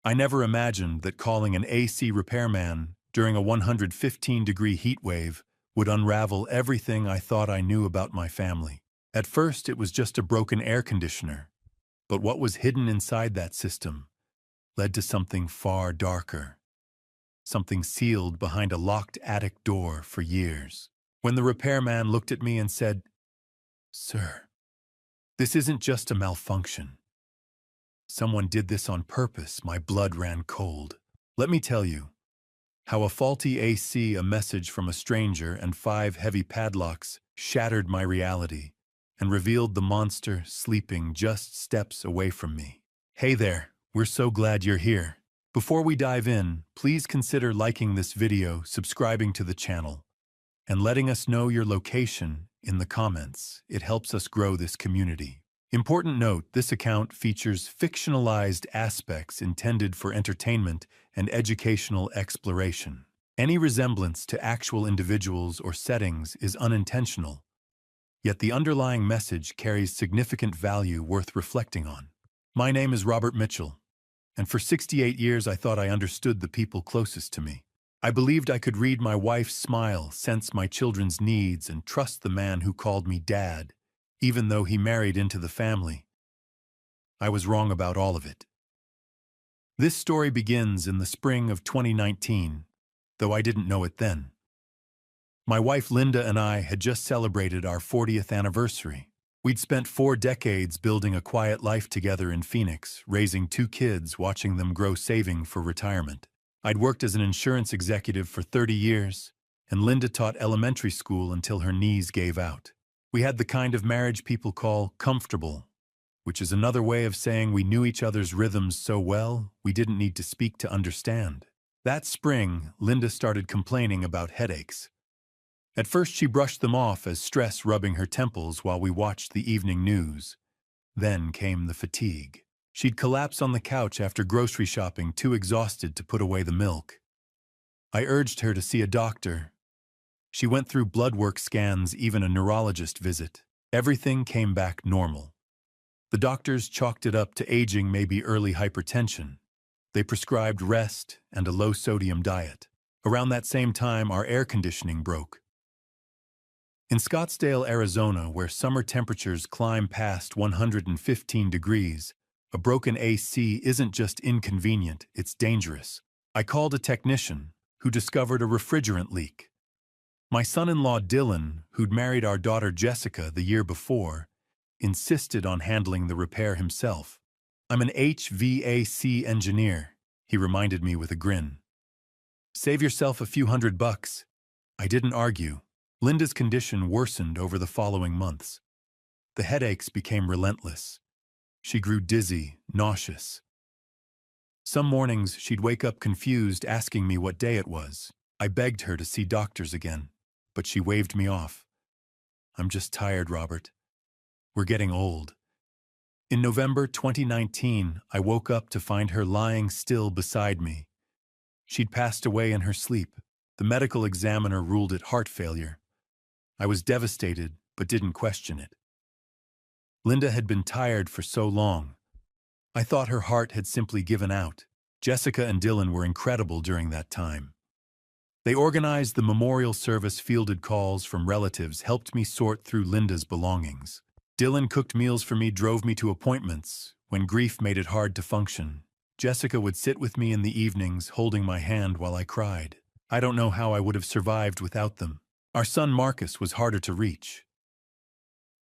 I never imagined that calling an AC repairman during a 115-degree heat wave would unravel everything I thought I knew about my family. At first, it was just a broken air conditioner, but what was hidden inside that system led to something far darker, something sealed behind a locked attic door for years. When the repairman looked at me and said, "Sir, this isn't just a malfunction. Someone did this on purpose," my blood ran cold. Let me tell you how a faulty AC, a message from a stranger, and 5 heavy padlocks shattered my reality and revealed the monster sleeping just steps away from me. Hey there, we're so glad you're here. Before we dive in, please consider liking this video, subscribing to the channel, and letting us know your location in the comments. It helps us grow this community. Important note, this account features fictionalized aspects intended for entertainment and educational exploration. Any resemblance to actual individuals or settings is unintentional, yet the underlying message carries significant value worth reflecting on. My name is Robert Mitchell, and for 68 years I thought I understood the people closest to me. I believed I could read my wife's smile, sense my children's needs, and trust the man who called me Dad, even though he married into the family. I was wrong about all of it. This story begins in the spring of 2019, though I didn't know it then. My wife Linda and I had just celebrated our 40th anniversary. We'd spent 4 decades building a quiet life together in Phoenix, raising 2 kids, watching them grow, saving for retirement. I'd worked as an insurance executive for 30 years, and Linda taught elementary school until her knees gave out. We had the kind of marriage people call comfortable, which is another way of saying we knew each other's rhythms so well we didn't need to speak to understand. That spring, Linda started complaining about headaches. At first she brushed them off as stress rubbing her temples while we watched the evening news. Then came the fatigue. She'd collapse on the couch after grocery shopping, too exhausted to put away the milk. I urged her to see a doctor. She went through blood work scans, even a neurologist visit. Everything came back normal. The doctors chalked it up to aging, maybe early hypertension. They prescribed rest and a low-sodium diet. Around that same time, our air conditioning broke. In Scottsdale, Arizona, where summer temperatures climb past 115 degrees, a broken AC isn't just inconvenient, it's dangerous. I called a technician, who discovered a refrigerant leak. My son-in-law Dylan, who'd married our daughter Jessica the year before, insisted on handling the repair himself. "I'm an HVAC engineer," he reminded me with a grin. "Save yourself a few $100. I didn't argue. Linda's condition worsened over the following months. The headaches became relentless. She grew dizzy, nauseous. Some mornings she'd wake up confused, asking me what day it was. I begged her to see doctors again, but she waved me off. "I'm just tired, Robert. We're getting old." In November 2019, I woke up to find her lying still beside me. She'd passed away in her sleep. The medical examiner ruled it heart failure. I was devastated, but didn't question it. Linda had been tired for so long. I thought her heart had simply given out. Jessica and Dylan were incredible during that time. They organized the memorial service, fielded calls from relatives, helped me sort through Linda's belongings. Dylan cooked meals for me, drove me to appointments when grief made it hard to function. Jessica would sit with me in the evenings, holding my hand while I cried. I don't know how I would have survived without them. Our son Marcus was harder to reach.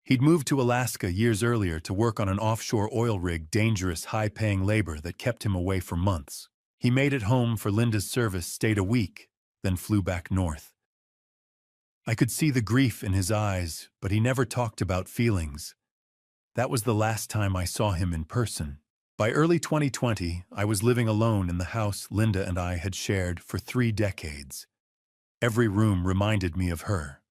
He'd moved to Alaska years earlier to work on an offshore oil rig, dangerous, high-paying labor that kept him away for months. He made it home for Linda's service, stayed a week, then flew back north. I could see the grief in his eyes, but he never talked about feelings. That was the last time I saw him in person. By early 2020, I was living alone in the house Linda and I had shared for 3 decades. Every room reminded me of her.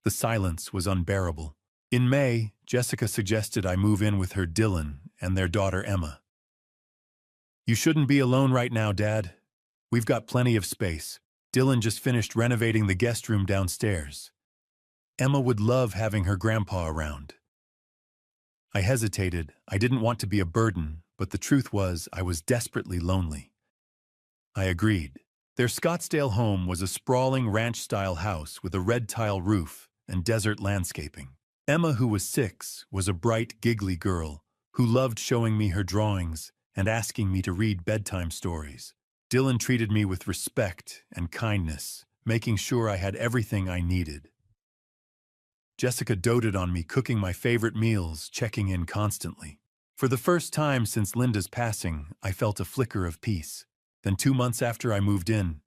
The silence was unbearable. In May, Jessica suggested I move in with her Dylan and their daughter Emma. "You shouldn't be alone right now, Dad. We've got plenty of space. Dylan just finished renovating the guest room downstairs. Emma would love having her grandpa around." I hesitated. I didn't want to be a burden, but the truth was I was desperately lonely. I agreed. Their Scottsdale home was a sprawling ranch-style house with a red tile roof and desert landscaping. Emma, who was 6, was a bright, giggly girl who loved showing me her drawings and asking me to read bedtime stories. Dylan treated me with respect and kindness, making sure I had everything I needed. Jessica doted on me, cooking my favorite meals, checking in constantly. For the first time since Linda's passing, I felt a flicker of peace. Then 2 months after I moved in,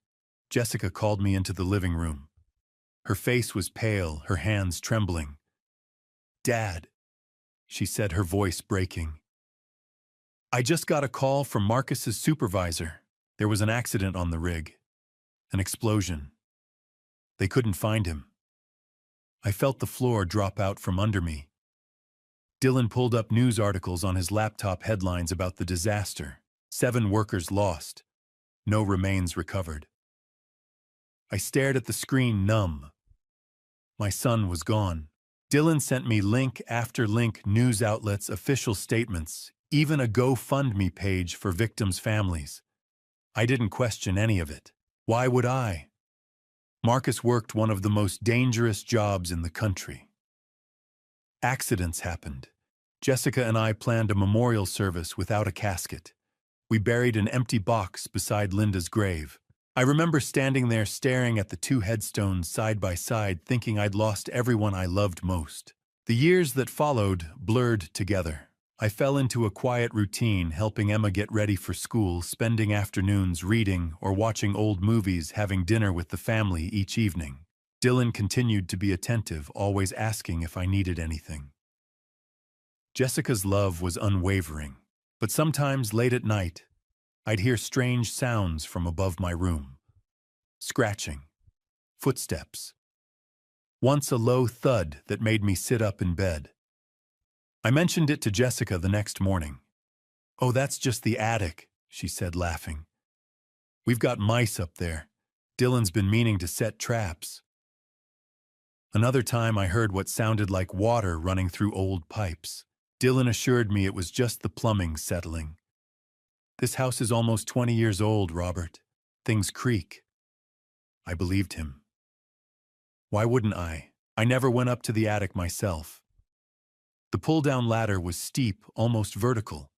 Jessica called me into the living room. Her face was pale, her hands trembling. "Dad," she said, her voice breaking. "I just got a call from Marcus's supervisor. There was an accident on the rig. An explosion. They couldn't find him." I felt the floor drop out from under me. Dylan pulled up news articles on his laptop, headlines about the disaster. 7 workers lost. No remains recovered. I stared at the screen, numb. My son was gone. Dylan sent me link after link, news outlets, official statements, even a GoFundMe page for victims' families. I didn't question any of it. Why would I? Marcus worked one of the most dangerous jobs in the country. Accidents happened. Jessica and I planned a memorial service without a casket. We buried an empty box beside Linda's grave. I remember standing there staring at the 2 headstones side by side, thinking I'd lost everyone I loved most. The years that followed blurred together. I fell into a quiet routine, helping Emma get ready for school, spending afternoons reading or watching old movies, having dinner with the family each evening. Dylan continued to be attentive, always asking if I needed anything. Jessica's love was unwavering, but sometimes late at night, I'd hear strange sounds from above my room. Scratching. Footsteps. Once a low thud that made me sit up in bed. I mentioned it to Jessica the next morning. "Oh, that's just the attic," she said, laughing. "We've got mice up there. Dylan's been meaning to set traps." Another time I heard what sounded like water running through old pipes. Dylan assured me it was just the plumbing settling. "This house is almost 20 years old, Robert. Things creak." I believed him. Why wouldn't I? I never went up to the attic myself. The pull-down ladder was steep, almost vertical,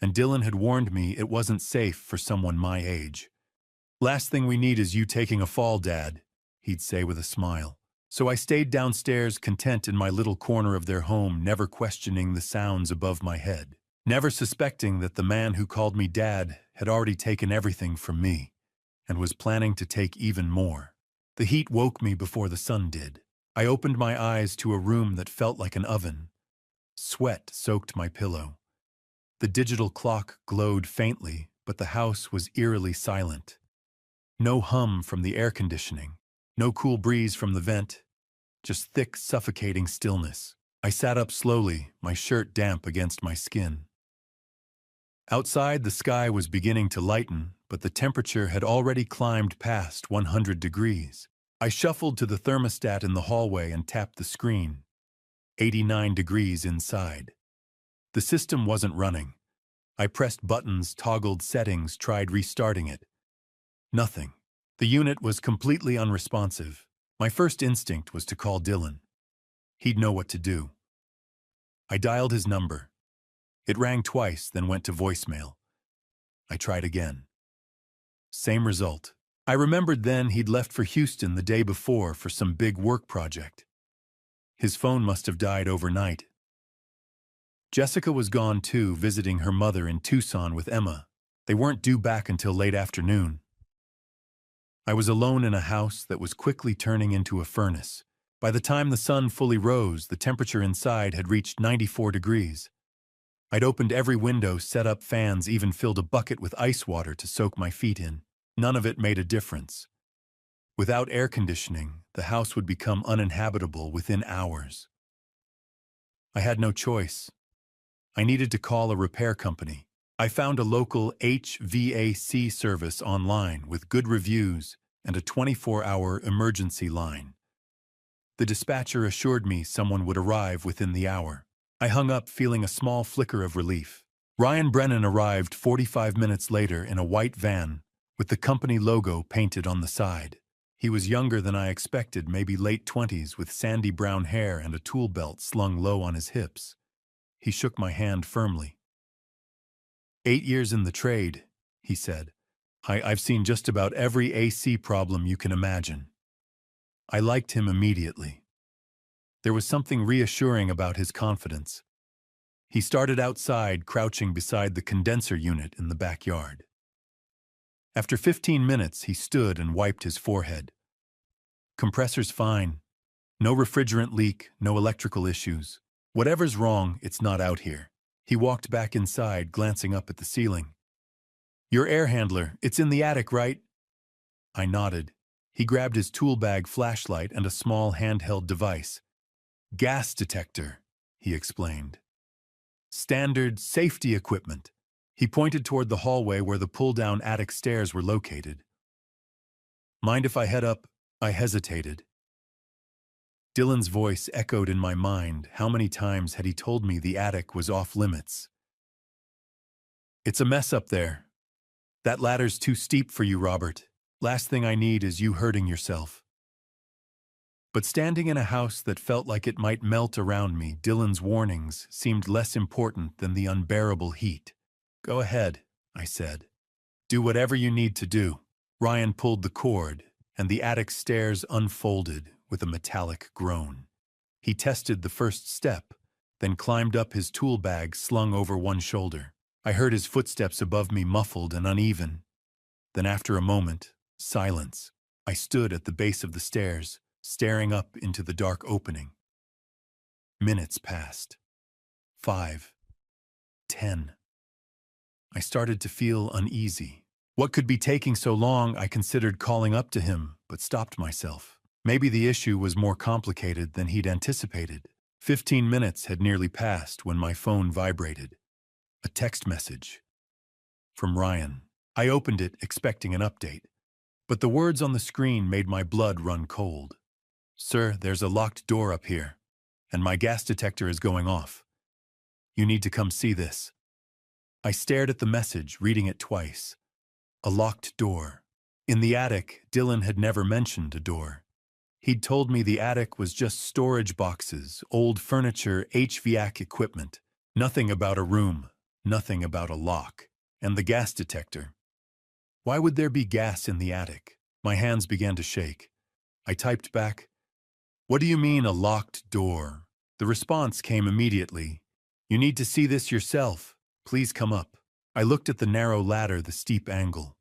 and Dylan had warned me it wasn't safe for someone my age. "Last thing we need is you taking a fall, Dad," he'd say with a smile. So I stayed downstairs, content in my little corner of their home, never questioning the sounds above my head, never suspecting that the man who called me Dad had already taken everything from me and was planning to take even more. The heat woke me before the sun did. I opened my eyes to a room that felt like an oven. Sweat soaked my pillow. The digital clock glowed faintly, but the house was eerily silent. No hum from the air conditioning, no cool breeze from the vent, just thick, suffocating stillness. I sat up slowly, my shirt damp against my skin. Outside, the sky was beginning to lighten, but the temperature had already climbed past 100 degrees. I shuffled to the thermostat in the hallway and tapped the screen. 89 degrees inside. The system wasn't running. I pressed buttons, toggled settings, tried restarting it. Nothing. The unit was completely unresponsive. My first instinct was to call Dylan. He'd know what to do. I dialed his number. It rang twice, then went to voicemail. I tried again. Same result. I remembered then he'd left for Houston the day before for some big work project. His phone must have died overnight. Jessica was gone too, visiting her mother in Tucson with Emma. They weren't due back until late afternoon. I was alone in a house that was quickly turning into a furnace. By the time the sun fully rose, the temperature inside had reached 94 degrees. I'd opened every window, set up fans, even filled a bucket with ice water to soak my feet in. None of it made a difference. Without air conditioning, the house would become uninhabitable within hours. I had no choice. I needed to call a repair company. I found a local HVAC service online with good reviews and a 24-hour emergency line. The dispatcher assured me someone would arrive within the hour. I hung up feeling a small flicker of relief. Ryan Brennan arrived 45 minutes later in a white van with the company logo painted on the side. He was younger than I expected, maybe late 20s, with sandy brown hair and a tool belt slung low on his hips. He shook my hand firmly. "8 years in the trade," he said. I've seen just about every AC problem you can imagine." I liked him immediately. There was something reassuring about his confidence. He started outside, crouching beside the condenser unit in the backyard. After 15 minutes, he stood and wiped his forehead. "Compressor's fine. No refrigerant leak, no electrical issues. Whatever's wrong, it's not out here." He walked back inside, glancing up at the ceiling. "Your air handler, it's in the attic, right?" I nodded. He grabbed his tool bag flashlight and a small handheld device. "Gas detector," he explained. "Standard safety equipment." He pointed toward the hallway where the pull-down attic stairs were located. "Mind if I head up?" I hesitated. Dylan's voice echoed in my mind. How many times had he told me the attic was off-limits? "It's a mess up there. That ladder's too steep for you, Robert. Last thing I need is you hurting yourself." But standing in a house that felt like it might melt around me, Dylan's warnings seemed less important than the unbearable heat. "Go ahead," I said. "Do whatever you need to do." Ryan pulled the cord, and the attic stairs unfolded with a metallic groan. He tested the first step, then climbed up his tool bag slung over one shoulder. I heard his footsteps above me, muffled and uneven. Then after a moment, silence. I stood at the base of the stairs, staring up into the dark opening. Minutes passed. 5. 10. I started to feel uneasy. What could be taking so long? I considered calling up to him, but stopped myself. Maybe the issue was more complicated than he'd anticipated. 15 minutes had nearly passed when my phone vibrated. A text message. From Ryan. I opened it, expecting an update. But the words on the screen made my blood run cold. "Sir, there's a locked door up here, and my gas detector is going off. You need to come see this." I stared at the message, reading it twice. A locked door. In the attic, Dylan had never mentioned a door. He'd told me the attic was just storage boxes, old furniture, HVAC equipment. Nothing about a room, nothing about a lock. And the gas detector. Why would there be gas in the attic? My hands began to shake. I typed back, "What do you mean, a locked door?" The response came immediately. "You need to see this yourself. Please come up." I looked at the narrow ladder, the steep angle.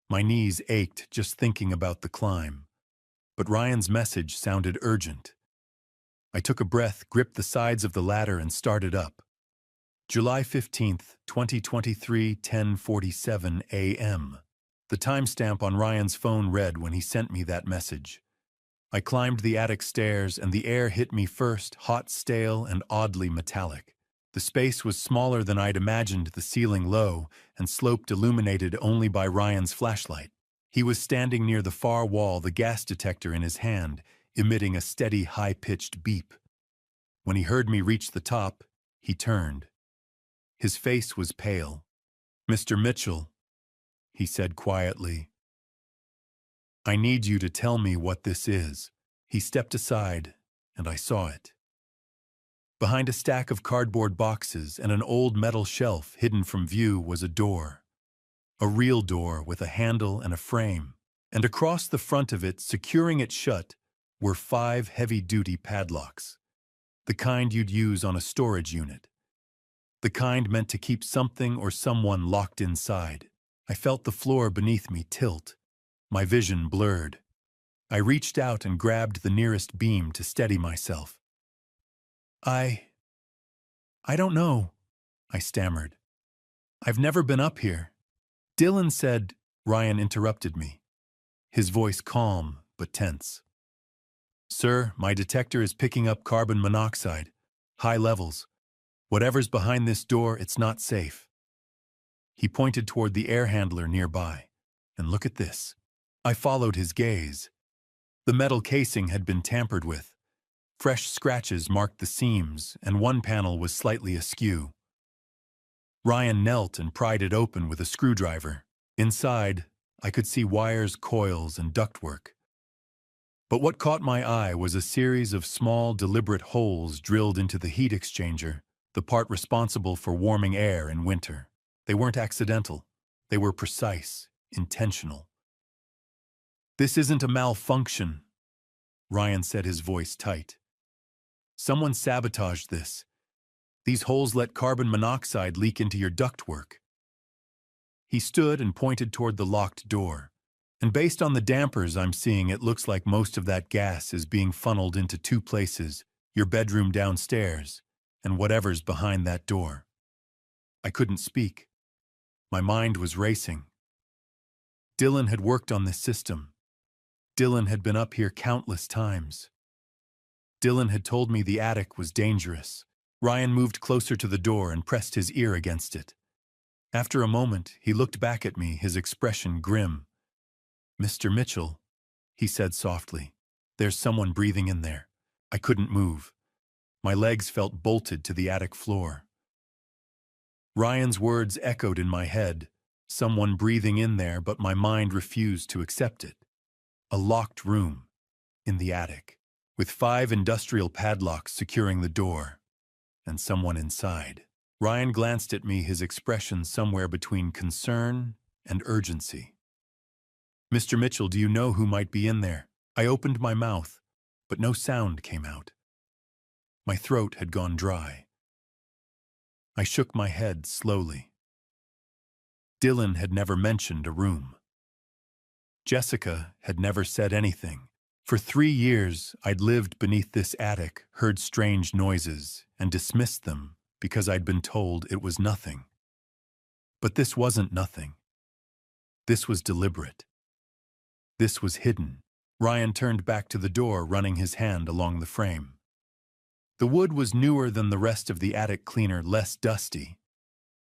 My knees ached just thinking about the climb. But Ryan's message sounded urgent. I took a breath, gripped the sides of the ladder, and started up. July 15th, 2023, 10:47 a.m. The timestamp on Ryan's phone read when he sent me that message. I climbed the attic stairs, and the air hit me first, hot, stale, and oddly metallic. The space was smaller than I'd imagined, the ceiling low, and sloped, illuminated only by Ryan's flashlight. He was standing near the far wall, the gas detector in his hand, emitting a steady, high-pitched beep. When he heard me reach the top, he turned. His face was pale. "Mr. Mitchell," he said quietly, "I need you to tell me what this is." He stepped aside, and I saw it. Behind a stack of cardboard boxes and an old metal shelf hidden from view was a door. A real door with a handle and a frame. And across the front of it, securing it shut, were 5 heavy-duty padlocks. The kind you'd use on a storage unit. The kind meant to keep something or someone locked inside. I felt the floor beneath me tilt. My vision blurred. I reached out and grabbed the nearest beam to steady myself. I don't know," I stammered. "I've never been up here." "Dylan said," Ryan interrupted me, his voice calm but tense. "Sir, my detector is picking up carbon monoxide. High levels. Whatever's behind this door, it's not safe." He pointed toward the air handler nearby. "And look at this." I followed his gaze. The metal casing had been tampered with. Fresh scratches marked the seams, and one panel was slightly askew. Ryan knelt and pried it open with a screwdriver. Inside, I could see wires, coils, and ductwork. But what caught my eye was a series of small, deliberate holes drilled into the heat exchanger, the part responsible for warming air in winter. They weren't accidental. They were precise, intentional. "This isn't a malfunction," Ryan said, his voice tight. "Someone sabotaged this. These holes let carbon monoxide leak into your ductwork." He stood and pointed toward the locked door. "And based on the dampers I'm seeing, it looks like most of that gas is being funneled into two places, your bedroom downstairs, and whatever's behind that door." I couldn't speak. My mind was racing. Dylan had worked on this system. Dylan had been up here countless times. Dylan had told me the attic was dangerous. Ryan moved closer to the door and pressed his ear against it. After a moment, he looked back at me, his expression grim. "Mr. Mitchell," he said softly, "there's someone breathing in there." I couldn't move. My legs felt bolted to the attic floor. Ryan's words echoed in my head, someone breathing in there, but my mind refused to accept it. A locked room, in the attic, with 5 industrial padlocks securing the door, and someone inside. Ryan glanced at me, his expression somewhere between concern and urgency. "Mr. Mitchell, do you know who might be in there?" I opened my mouth, but no sound came out. My throat had gone dry. I shook my head slowly. Dylan had never mentioned a room. Jessica had never said anything. For 3 years, I'd lived beneath this attic, heard strange noises, and dismissed them because I'd been told it was nothing. But this wasn't nothing. This was deliberate. This was hidden. Ryan turned back to the door, running his hand along the frame. The wood was newer than the rest of the attic cleaner, less dusty.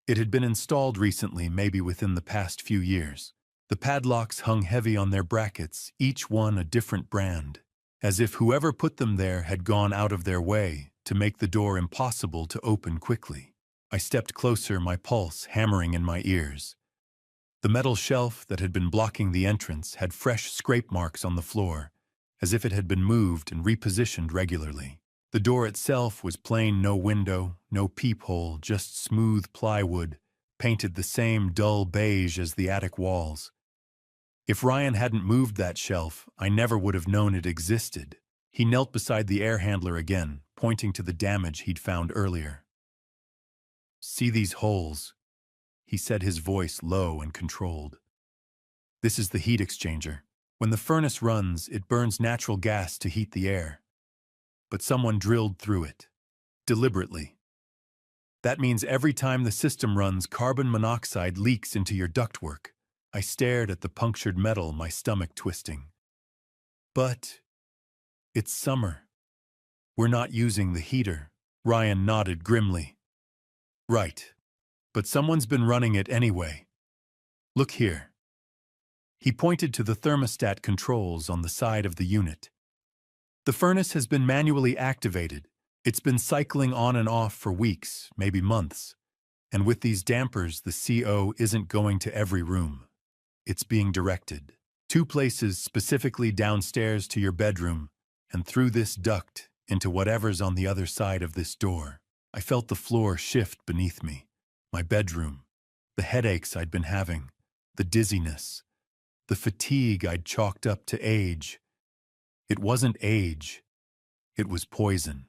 It had been installed recently, maybe within the past few years. The padlocks hung heavy on their brackets, each one a different brand, as if whoever put them there had gone out of their way to make the door impossible to open quickly. I stepped closer, my pulse hammering in my ears. The metal shelf that had been blocking the entrance had fresh scrape marks on the floor, as if it had been moved and repositioned regularly. The door itself was plain, no window, no peephole, just smooth plywood, painted the same dull beige as the attic walls. If Ryan hadn't moved that shelf, I never would have known it existed. He knelt beside the air handler again, pointing to the damage he'd found earlier. "See these holes?" he said, his voice low and controlled. "This is the heat exchanger. When the furnace runs, it burns natural gas to heat the air. But someone drilled through it, deliberately. That means every time the system runs, carbon monoxide leaks into your ductwork." I stared at the punctured metal, my stomach twisting. "But it's summer. We're not using the heater." Ryan nodded grimly. "Right. But someone's been running it anyway. Look here." He pointed to the thermostat controls on the side of the unit. "The furnace has been manually activated. It's been cycling on and off for weeks, maybe months. And with these dampers, the CO isn't going to every room. It's being directed. 2 places, specifically downstairs to your bedroom, and through this duct into whatever's on the other side of this door." I felt the floor shift beneath me. My bedroom. The headaches I'd been having. The dizziness. The fatigue I'd chalked up to age. It wasn't age. It was poison.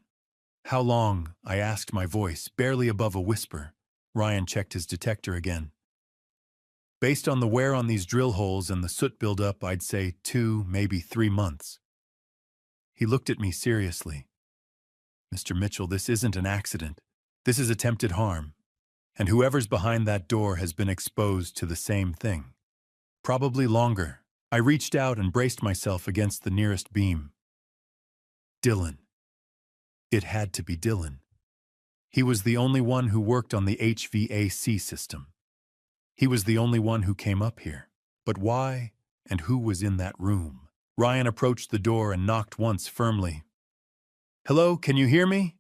"How long?" I asked, my voice barely above a whisper. Ryan checked his detector again. "Based on the wear on these drill holes and the soot buildup, I'd say 2, maybe 3 months. He looked at me seriously. "Mr. Mitchell, this isn't an accident. This is attempted harm. And whoever's behind that door has been exposed to the same thing. Probably longer." I reached out and braced myself against the nearest beam. Dylan. It had to be Dylan. He was the only one who worked on the HVAC system. He was the only one who came up here. But why, and who was in that room? Ryan approached the door and knocked once firmly. "Hello, can you hear me?"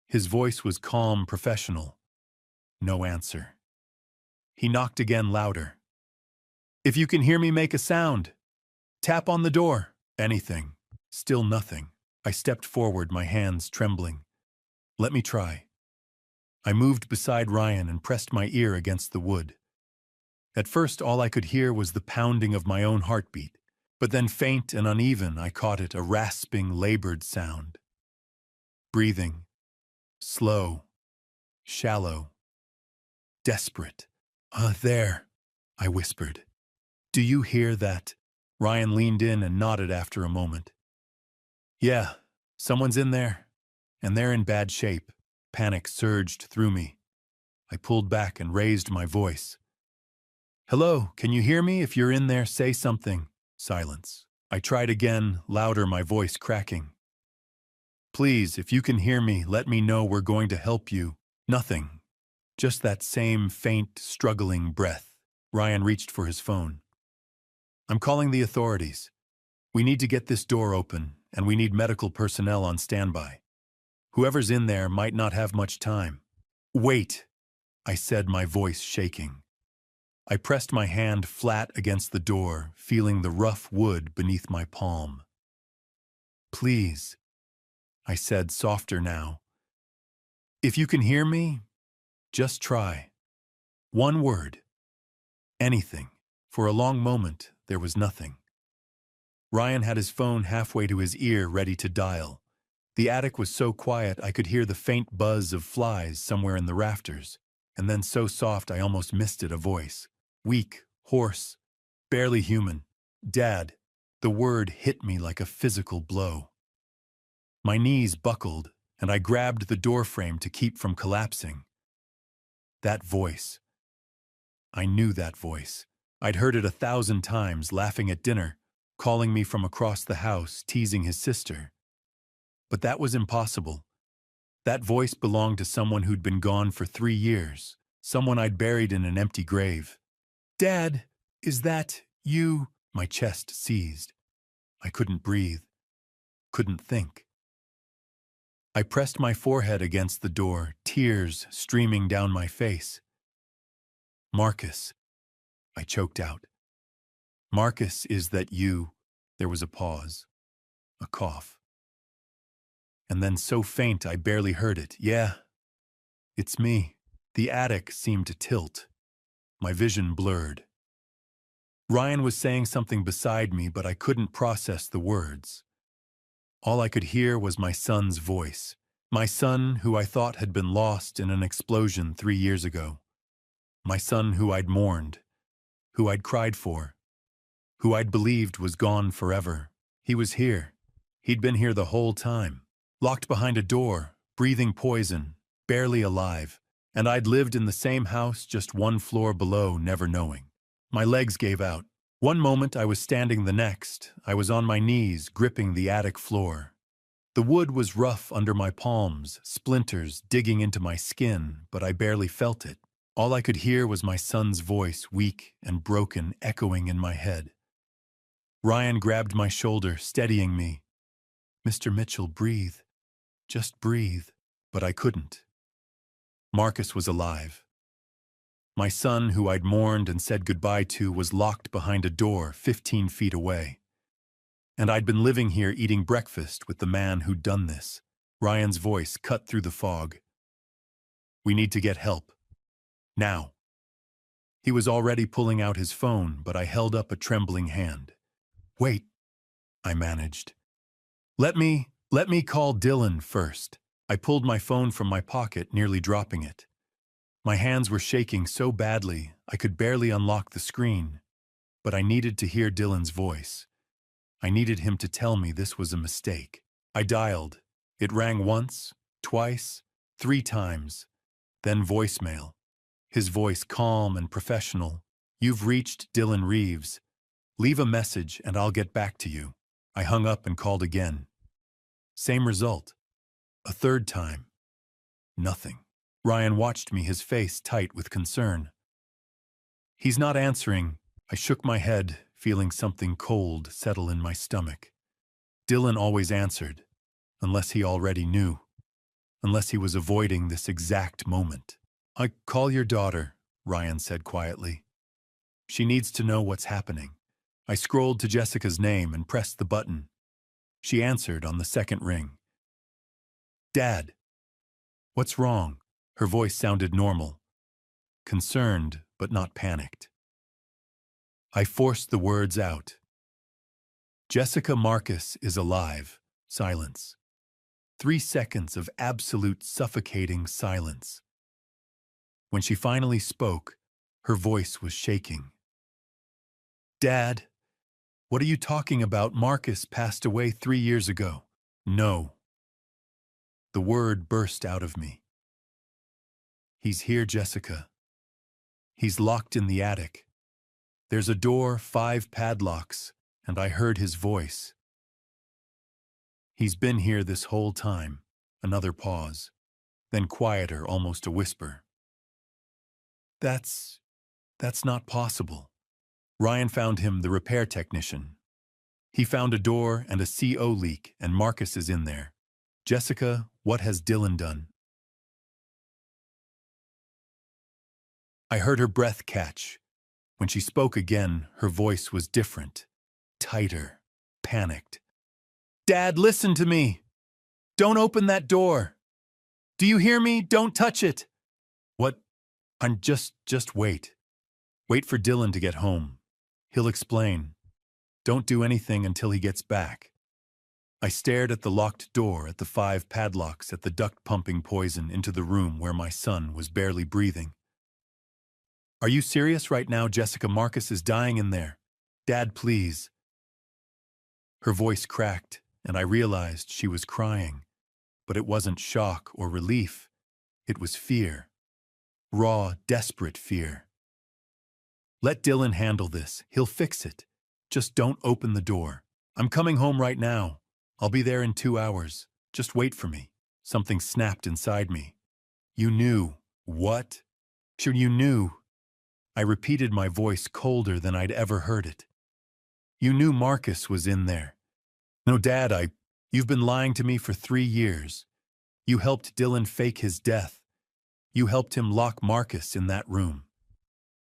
His voice was calm, professional. No answer. He knocked again, louder. "If you can hear me, make a sound. Tap on the door." Anything. Still nothing. I stepped forward, my hands trembling. "Let me try." I moved beside Ryan and pressed my ear against the wood. At first, all I could hear was the pounding of my own heartbeat, but then faint and uneven, I caught it, a rasping, labored sound. Breathing. Slow. Shallow. Desperate. There," I whispered. "Do you hear that?" Ryan leaned in and nodded after a moment. "Yeah, someone's in there, and they're in bad shape." Panic surged through me. I pulled back and raised my voice. "Hello, can you hear me? If you're in there, say something." Silence. I tried again, louder, my voice cracking. "Please, if you can hear me, let me know. We're going to help you." Nothing. Just that same faint, struggling breath. Ryan reached for his phone. "I'm calling the authorities. We need to get this door open, and we need medical personnel on standby. Whoever's in there might not have much time." "Wait," I said, my voice shaking. I pressed my hand flat against the door, feeling the rough wood beneath my palm. "Please," I said, softer now. "If you can hear me, just try. One word. Anything." For a long moment, there was nothing. Ryan had his phone halfway to his ear, ready to dial. The attic was so quiet I could hear the faint buzz of flies somewhere in the rafters, and then so soft I almost missed it, a voice. Weak, hoarse, barely human. "Dad." The word hit me like a physical blow. My knees buckled, and I grabbed the doorframe to keep from collapsing. That voice. I knew that voice. I'd heard it 1,000 times, laughing at dinner, calling me from across the house, teasing his sister. But that was impossible. That voice belonged to someone who'd been gone for 3 years, someone I'd buried in an empty grave. "Dad, is that you?" My chest seized. I couldn't breathe, couldn't think. I pressed my forehead against the door, tears streaming down my face. "Marcus," I choked out. "Marcus, is that you?" There was a pause, a cough. And then so faint I barely heard it. "Yeah, it's me." The attic seemed to tilt. My vision blurred. Ryan was saying something beside me, but I couldn't process the words. All I could hear was my son's voice. My son, who I thought had been lost in an explosion 3 years ago. My son who I'd mourned, who I'd cried for, who I'd believed was gone forever. He was here. He'd been here the whole time. Locked behind a door, breathing poison, barely alive. And I'd lived in the same house just 1 floor below, never knowing. My legs gave out. One moment I was standing, the next I was on my knees, gripping the attic floor. The wood was rough under my palms, splinters digging into my skin, but I barely felt it. All I could hear was my son's voice, weak and broken, echoing in my head. Ryan grabbed my shoulder, steadying me. "Mr. Mitchell, breathe. Just breathe." But I couldn't. Marcus was alive. My son, who I'd mourned and said goodbye to, was locked behind a door 15 feet away. And I'd been living here eating breakfast with the man who'd done this. Ryan's voice cut through the fog. "We need to get help. Now." He was already pulling out his phone, but I held up a trembling hand. "Wait," I managed. Let me call Dylan first." I pulled my phone from my pocket, nearly dropping it. My hands were shaking so badly I could barely unlock the screen, but I needed to hear Dylan's voice. I needed him to tell me this was a mistake. I dialed. It rang once, twice, 3 times, then voicemail. His voice calm and professional. "You've reached Dylan Reeves. Leave a message and I'll get back to you." I hung up and called again. Same result. A 3rd time. Nothing. Ryan watched me, his face tight with concern. "He's not answering." I shook my head, feeling something cold settle in my stomach. Dylan always answered, unless he already knew, unless he was avoiding this exact moment. "I call your daughter," Ryan said quietly. "She needs to know what's happening." I scrolled to Jessica's name and pressed the button. She answered on the second ring. "Dad." "What's wrong?" Her voice sounded normal, concerned but not panicked. I forced the words out. "Jessica Marcus is alive." Silence. 3 seconds of absolute suffocating silence. When she finally spoke, her voice was shaking. "Dad, what are you talking about? Marcus passed away 3 years ago." "No." The word burst out of me. "He's here, Jessica. He's locked in the attic. There's a door, 5 padlocks, and I heard his voice. He's been here this whole time." Another pause, then quieter, almost a whisper. That's not possible." Ryan found him, the repair technician. "He found a door and a CO leak, and Marcus is in there." "Jessica, what has Dylan done?" I heard her breath catch. When she spoke again, her voice was different, tighter, panicked. "Dad, listen to me. Don't open that door. Do you hear me? Don't touch it." "What?" "I'm just wait. Wait for Dylan to get home. He'll explain. Don't do anything until he gets back." I stared at the locked door, at the 5 padlocks, at the duct pumping poison into the room where my son was barely breathing. "Are you serious right now? Jessica Marcus is dying in there. Dad, please." Her voice cracked, and I realized she was crying. But it wasn't shock or relief. It was fear. Raw, desperate fear. "Let Dylan handle this. He'll fix it. Just don't open the door. I'm coming home right now. I'll be there in 2 hours. Just wait for me." Something snapped inside me. "You knew." "What?" "Sure, you knew." I repeated, my voice colder than I'd ever heard it. "You knew Marcus was in there." "No, Dad, you've been lying to me for 3 years. You helped Dylan fake his death. You helped him lock Marcus in that room.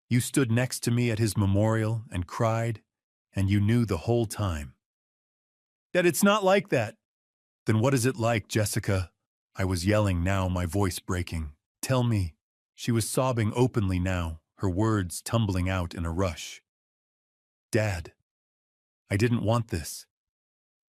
You stood next to me at his memorial and cried, and you knew the whole time." "Dad, it's not like that." "Then what is it like, Jessica?" I was yelling now, my voice breaking. "Tell me." She was sobbing openly now, her words tumbling out in a rush. "Dad, I didn't want this.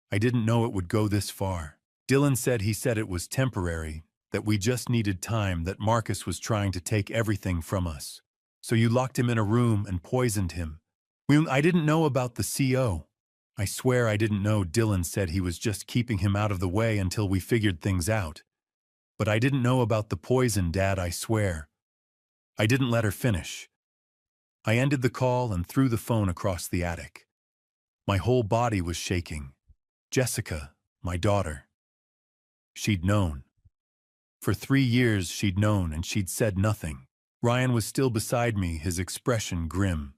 I didn't know it would go this far. Dylan said it was temporary, that we just needed time, that Marcus was trying to take everything from us. So you locked him in a room and poisoned him. I didn't know about the CO. I swear I didn't know. Dylan said he was just keeping him out of the way until we figured things out. But I didn't know about the poison, Dad, I swear." I didn't let her finish. I ended the call and threw the phone across the attic. My whole body was shaking. Jessica, my daughter. She'd known. For 3 years she'd known, and she'd said nothing. Ryan was still beside me, his expression grim.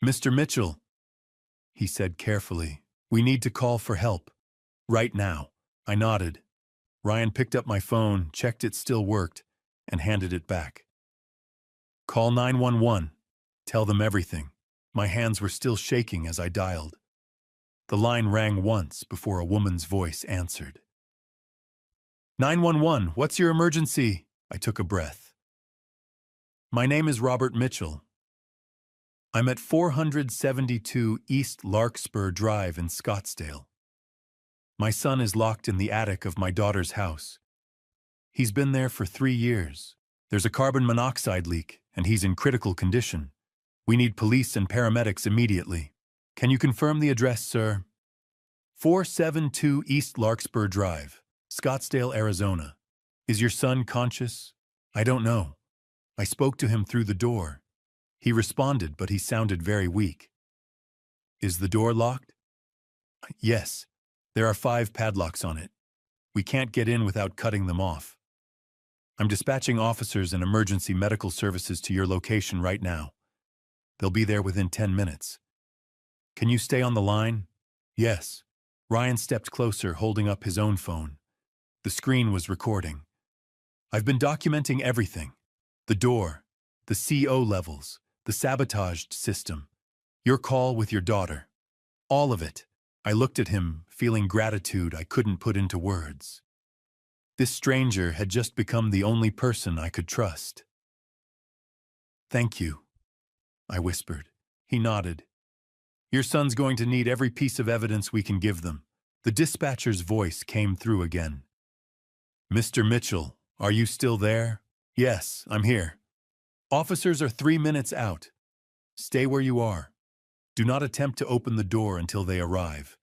"Mr. Mitchell," he said carefully, "we need to call for help. Right now." I nodded. Ryan picked up my phone, checked it still worked, and handed it back. "Call 911. Tell them everything." My hands were still shaking as I dialed. The line rang once before a woman's voice answered. 911, what's your emergency?" I took a breath. "My name is Robert Mitchell. I'm at 472 East Larkspur Drive in Scottsdale. My son is locked in the attic of my daughter's house. He's been there for 3 years. There's a carbon monoxide leak, and he's in critical condition. We need police and paramedics immediately. Can you confirm the address, sir?" 472 East Larkspur Drive, Scottsdale, Arizona. "Is your son conscious?" "I don't know. I spoke to him through the door. He responded, but he sounded very weak." "Is the door locked?" "Yes. There are 5 padlocks on it. We can't get in without cutting them off. I'm dispatching officers and emergency medical services to your location right now. They'll be there within 10 minutes. Can you stay on the line?" "Yes." Ryan stepped closer, holding up his own phone. The screen was recording. "I've been documenting everything. The door, the CO levels, the sabotaged system, your call with your daughter. All of it. I looked at him, feeling gratitude I couldn't put into words. This stranger had just become the only person I could trust. "Thank you," I whispered. He nodded. "Your son's going to need every piece of evidence we can give them." The dispatcher's voice came through again. "Mr. Mitchell, are you still there?" "Yes, I'm here." "Officers are 3 minutes out. Stay where you are. Do not attempt to open the door until they arrive.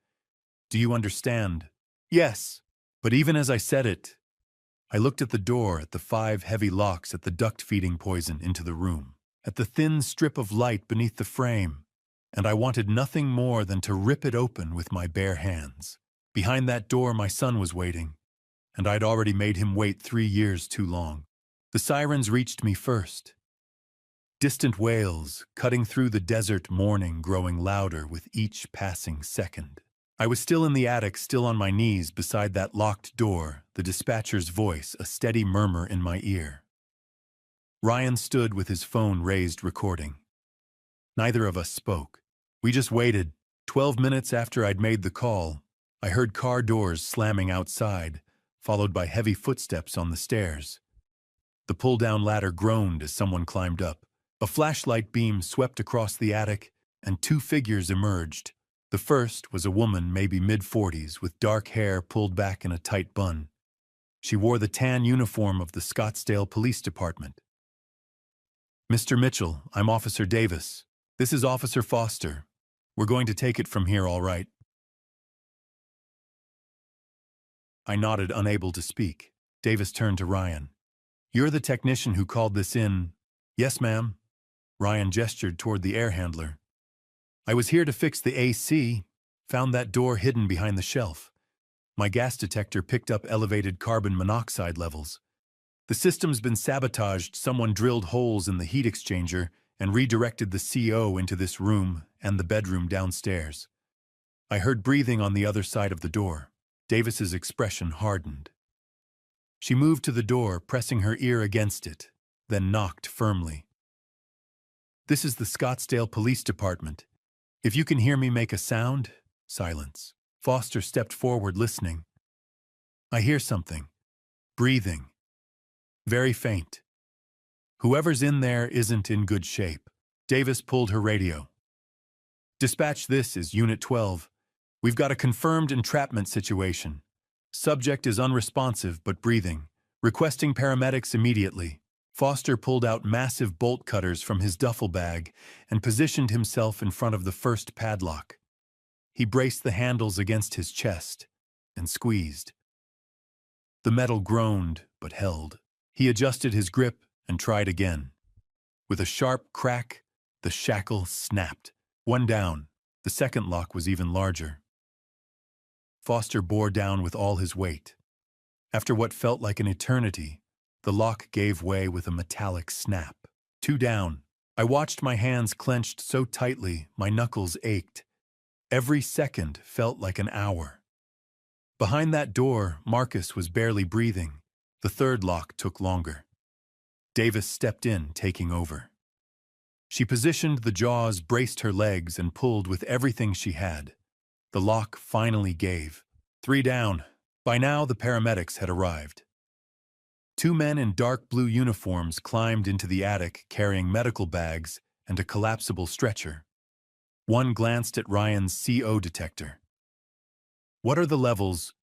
Do you understand?" "Yes." But even as I said it, I looked at the door, at the 5 heavy locks, at the duct-feeding poison into the room, at the thin strip of light beneath the frame, and I wanted nothing more than to rip it open with my bare hands. Behind that door my son was waiting, and I'd already made him wait 3 years too long. The sirens reached me first. Distant wails, cutting through the desert morning, growing louder with each passing second. I was still in the attic, still on my knees beside that locked door, the dispatcher's voice a steady murmur in my ear. Ryan stood with his phone raised, recording. Neither of us spoke. We just waited. 12 minutes after I'd made the call, I heard car doors slamming outside, followed by heavy footsteps on the stairs. The pull-down ladder groaned as someone climbed up. A flashlight beam swept across the attic, and 2 figures emerged. The first was a woman, maybe mid-40s, with dark hair pulled back in a tight bun. She wore the tan uniform of the Scottsdale Police Department. "Mr. Mitchell, I'm Officer Davis. This is Officer Foster. We're going to take it from here, all right?" I nodded, unable to speak. Davis turned to Ryan. "You're the technician who called this in?" "Yes, ma'am." Ryan gestured toward the air handler. "I was here to fix the AC, found that door hidden behind the shelf. My gas detector picked up elevated carbon monoxide levels. The system's been sabotaged. Someone drilled holes in the heat exchanger and redirected the CO into this room and the bedroom downstairs." I heard breathing on the other side of the door. Davis's expression hardened. She moved to the door, pressing her ear against it, then knocked firmly. "This is the Scottsdale Police Department. If you can hear me make a sound..." Silence. Foster stepped forward, listening. "I hear something. Breathing. Very faint. Whoever's in there isn't in good shape." Davis pulled her radio. "Dispatch, this is Unit 12. We've got a confirmed entrapment situation. Subject is unresponsive but breathing. Requesting paramedics immediately." Foster pulled out massive bolt cutters from his duffel bag and positioned himself in front of the first padlock. He braced the handles against his chest and squeezed. The metal groaned but held. He adjusted his grip and tried again. With a sharp crack, the shackle snapped. One down. The second lock was even larger. Foster bore down with all his weight. After what felt like an eternity, the lock gave way with a metallic snap. 2 down. I watched my hands clenched so tightly my knuckles ached. Every second felt like an hour. Behind that door, Marcus was barely breathing. The third lock took longer. Davis stepped in, taking over. She positioned the jaws, braced her legs, and pulled with everything she had. The lock finally gave. 3 down. By now, the paramedics had arrived. 2 men in dark blue uniforms climbed into the attic carrying medical bags and a collapsible stretcher. One glanced at Ryan's CO detector. "What are the levels?"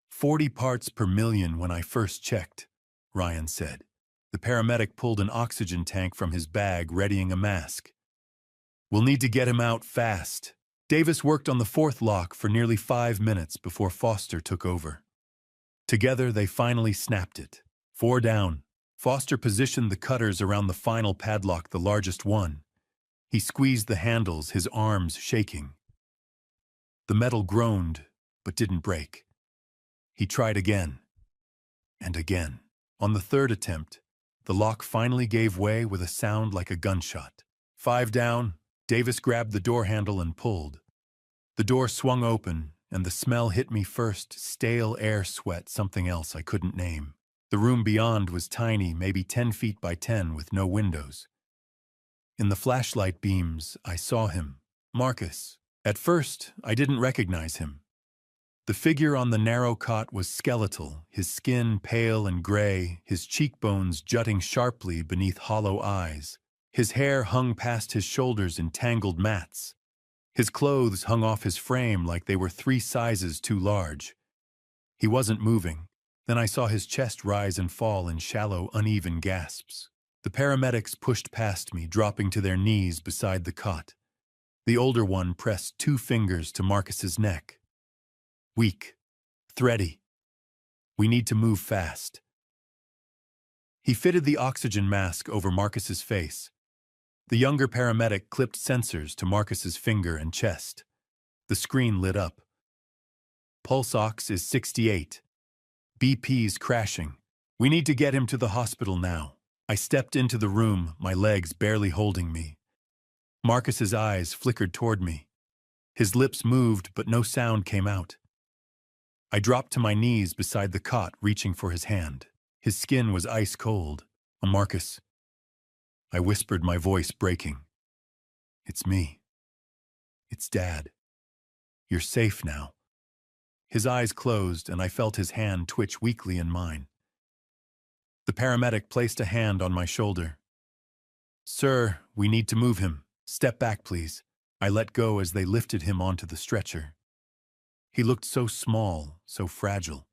40 parts per million when I first checked, Ryan said. The paramedic pulled an oxygen tank from his bag, readying a mask. "We'll need to get him out fast." Davis worked on the 4th lock for nearly 5 minutes before Foster took over. Together, they finally snapped it. 4 down. Foster positioned the cutters around the final padlock, the largest one. He squeezed the handles, his arms shaking. The metal groaned, but didn't break. He tried again, and again. On the 3rd attempt, the lock finally gave way with a sound like a gunshot. 5 down. Davis grabbed the door handle and pulled. The door swung open, and the smell hit me first, stale air, sweat, something else I couldn't name. The room beyond was tiny, maybe 10 feet by 10, with no windows. In the flashlight beams, I saw him, Marcus. At first, I didn't recognize him. The figure on the narrow cot was skeletal, his skin pale and gray, his cheekbones jutting sharply beneath hollow eyes. His hair hung past his shoulders in tangled mats. His clothes hung off his frame like they were 3 sizes too large. He wasn't moving. Then I saw his chest rise and fall in shallow, uneven gasps. The paramedics pushed past me, dropping to their knees beside the cot. The older one pressed 2 fingers to Marcus's neck. Weak. Thready. We need to move fast. He fitted the oxygen mask over Marcus's face. The younger paramedic clipped sensors to Marcus's finger and chest. The screen lit up. Pulse ox is 68. BP's crashing. We need to get him to the hospital now. I stepped into the room, my legs barely holding me. Marcus's eyes flickered toward me. His lips moved, but no sound came out. I dropped to my knees beside the cot, reaching for his hand. His skin was ice cold. Marcus. I whispered, my voice breaking. It's me. It's Dad. You're safe now. His eyes closed, and I felt his hand twitch weakly in mine. The paramedic placed a hand on my shoulder. Sir, we need to move him. Step back, please. I let go as they lifted him onto the stretcher. He looked so small, so fragile.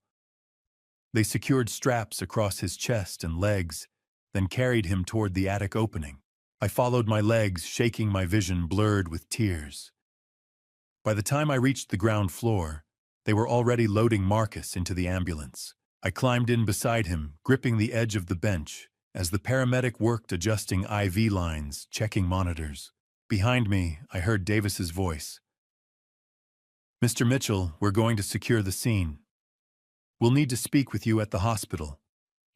They secured straps across his chest and legs, then carried him toward the attic opening. I followed my legs, shaking, my vision blurred with tears. By the time I reached the ground floor, they were already loading Marcus into the ambulance. I climbed in beside him, gripping the edge of the bench, as the paramedic worked adjusting IV lines, checking monitors. Behind me, I heard Davis's voice. Mr. Mitchell, we're going to secure the scene. We'll need to speak with you at the hospital,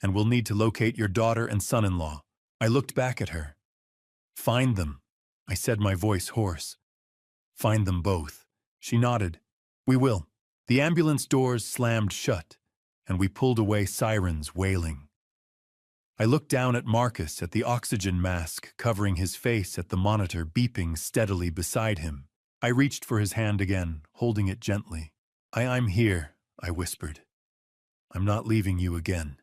and we'll need to locate your daughter and son-in-law. I looked back at her. Find them, I said, my voice hoarse. Find them both. She nodded. We will. The ambulance doors slammed shut, and we pulled away, sirens wailing. I looked down at Marcus, at the oxygen mask covering his face, at the monitor beeping steadily beside him. I reached for his hand again, holding it gently. I'm here, I whispered. I'm not leaving you again.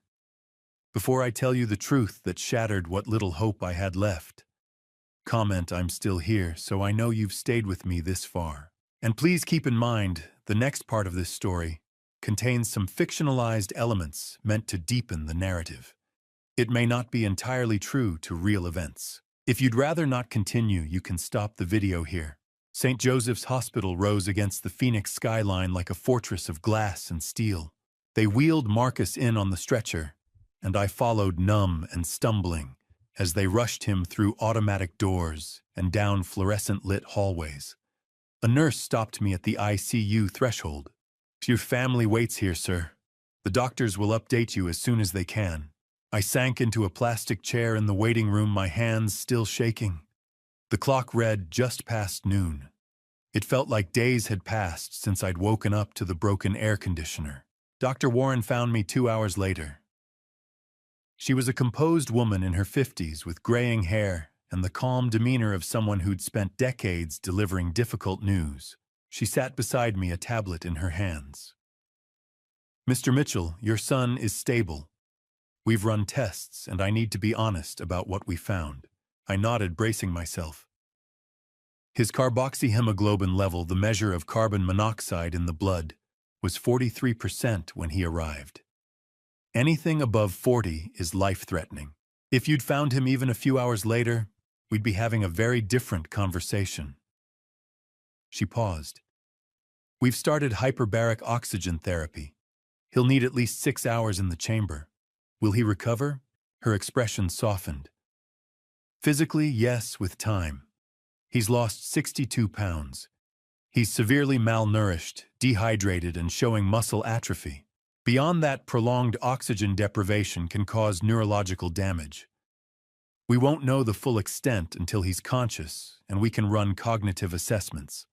Before I tell you the truth that shattered what little hope I had left, comment I'm still here, so I know you've stayed with me this far. And please keep in mind, the next part of this story contains some fictionalized elements meant to deepen the narrative. It may not be entirely true to real events. If you'd rather not continue, you can stop the video here. St. Joseph's Hospital rose against the Phoenix skyline like a fortress of glass and steel. They wheeled Marcus in on the stretcher, and I followed, numb and stumbling, as they rushed him through automatic doors and down fluorescent-lit hallways. A nurse stopped me at the ICU threshold. Your family waits here, sir. The doctors will update you as soon as they can. I sank into a plastic chair in the waiting room, my hands still shaking. The clock read just past noon. It felt like days had passed since I'd woken up to the broken air conditioner. Dr. Warren found me 2 hours later. She was a composed woman in her 50s with graying hair and the calm demeanor of someone who'd spent decades delivering difficult news. She sat beside me, a tablet in her hands. Mr. Mitchell, your son is stable. We've run tests, and I need to be honest about what we found. I nodded, bracing myself. His carboxyhemoglobin level, the measure of carbon monoxide in the blood, was 43% when he arrived. Anything above 40 is life-threatening. If you'd found him even a few hours later, we'd be having a very different conversation. She paused. We've started hyperbaric oxygen therapy. He'll need at least 6 hours in the chamber. Will he recover? Her expression softened. Physically, yes, with time. He's lost 62 pounds. He's severely malnourished, dehydrated, and showing muscle atrophy. Beyond that, prolonged oxygen deprivation can cause neurological damage. We won't know the full extent until he's conscious, and we can run cognitive assessments.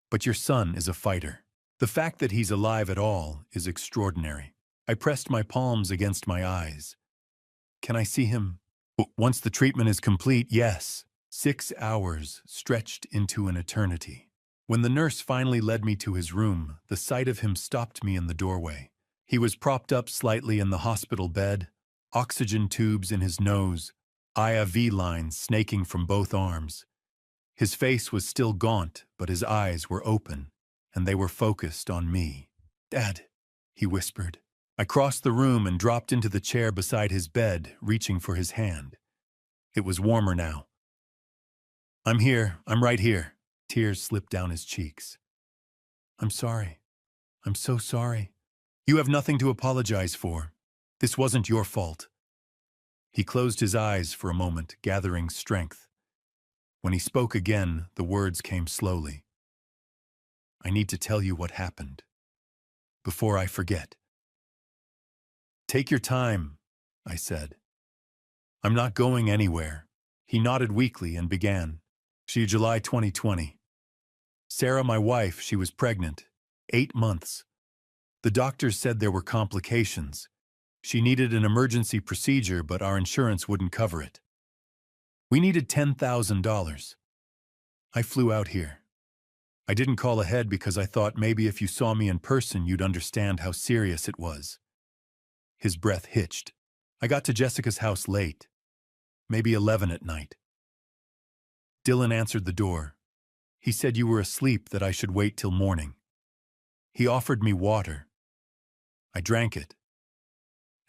But your son is a fighter. The fact that he's alive at all is extraordinary. I pressed my palms against my eyes. Can I see him? Once the treatment is complete, yes. 6 hours stretched into an eternity. When the nurse finally led me to his room, the sight of him stopped me in the doorway. He was propped up slightly in the hospital bed, oxygen tubes in his nose, IV lines snaking from both arms. His face was still gaunt, but his eyes were open, and they were focused on me. "Dad," he whispered. I crossed the room and dropped into the chair beside his bed, reaching for his hand. It was warmer now. "I'm here. I'm right here." Tears slipped down his cheeks. "I'm sorry. I'm so sorry. You have nothing to apologize for. This wasn't your fault." He closed his eyes for a moment, gathering strength. When he spoke again, the words came slowly. "I need to tell you what happened. Before I forget." "Take your time," I said. "I'm not going anywhere." He nodded weakly and began. July 2020. Sarah, my wife, she was pregnant. 8 months. The doctors said there were complications. She needed an emergency procedure, but our insurance wouldn't cover it. We needed $10,000. I flew out here. I didn't call ahead because I thought maybe if you saw me in person, you'd understand how serious it was. His breath hitched. I got to Jessica's house late, maybe 11 at night. Dylan answered the door. He said you were asleep, that I should wait till morning. He offered me water. I drank it.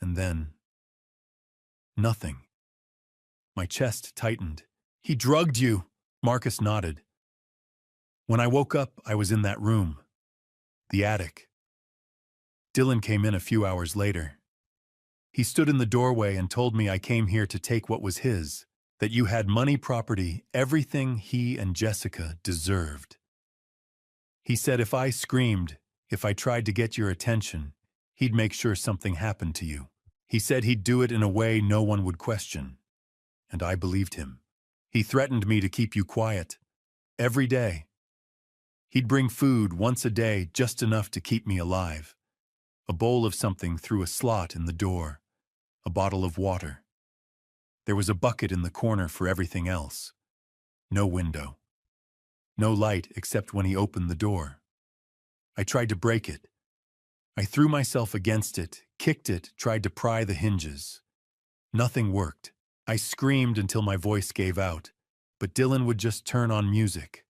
And then, nothing. My chest tightened. "He drugged you," Marcus nodded. "When I woke up, I was in that room. The attic." Dylan came in a few hours later. He stood in the doorway and told me I came here to take what was his, that you had money, property, everything he and Jessica deserved. He said if I screamed, if I tried to get your attention, he'd make sure something happened to you. He said he'd do it in a way no one would question. And I believed him. He threatened me to keep you quiet. Every day. He'd bring food once a day, just enough to keep me alive. A bowl of something through a slot in the door. A bottle of water. There was a bucket in the corner for everything else. No window. No light except when he opened the door. I tried to break it. I threw myself against it, kicked it, tried to pry the hinges. Nothing worked. I screamed until my voice gave out, but Dylan would just turn on music.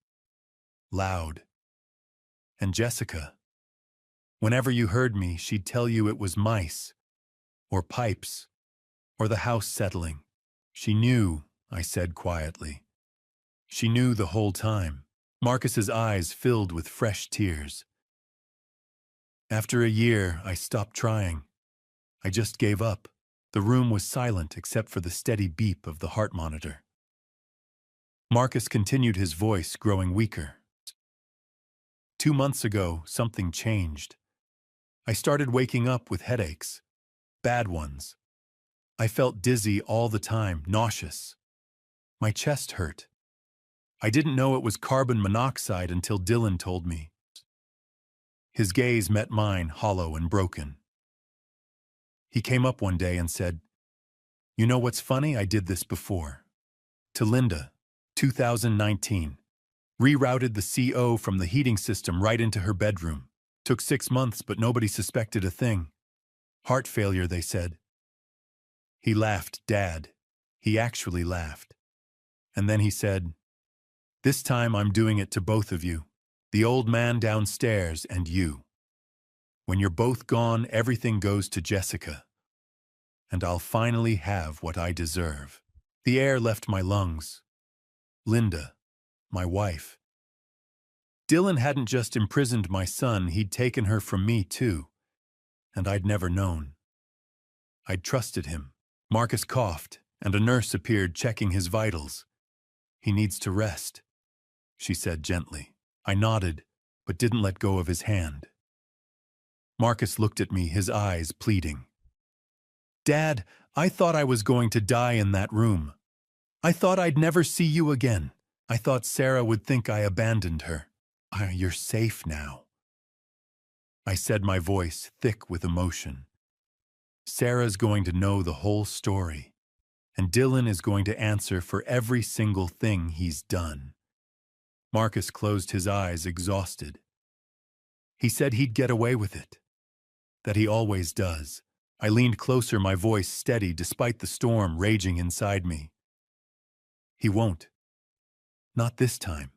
Loud. And Jessica. Whenever you heard me, she'd tell you it was mice, or pipes, or the house settling. She knew, I said quietly. She knew the whole time. Marcus's eyes filled with fresh tears. After a year, I stopped trying. I just gave up. The room was silent except for the steady beep of the heart monitor. Marcus continued, his voice growing weaker. 2 months ago, something changed. I started waking up with headaches. Bad ones. I felt dizzy all the time, nauseous. My chest hurt. I didn't know it was carbon monoxide until Dylan told me. His gaze met mine, hollow and broken. He came up one day and said, "You know what's funny? I did this before. To Linda, 2019. Rerouted the CO from the heating system right into her bedroom. Took 6 months, but nobody suspected a thing. Heart failure, they said." He laughed, Dad. He actually laughed. And then he said, "This time I'm doing it to both of you. The old man downstairs and you. When you're both gone, everything goes to Jessica. And I'll finally have what I deserve." The air left my lungs. Linda, my wife. Dylan hadn't just imprisoned my son, he'd taken her from me too. And I'd never known. I'd trusted him. Marcus coughed, and a nurse appeared checking his vitals. "He needs to rest," she said gently. I nodded, but didn't let go of his hand. Marcus looked at me, his eyes pleading. "Dad, I thought I was going to die in that room. I thought I'd never see you again. I thought Sarah would think I abandoned her. You're safe now," I said, my voice thick with emotion. Sarah's going to know the whole story, and Dylan is going to answer for every single thing he's done. Marcus closed his eyes, exhausted. He said he'd get away with it, that he always does. I leaned closer, my voice steady despite the storm raging inside me. He won't. Not this time.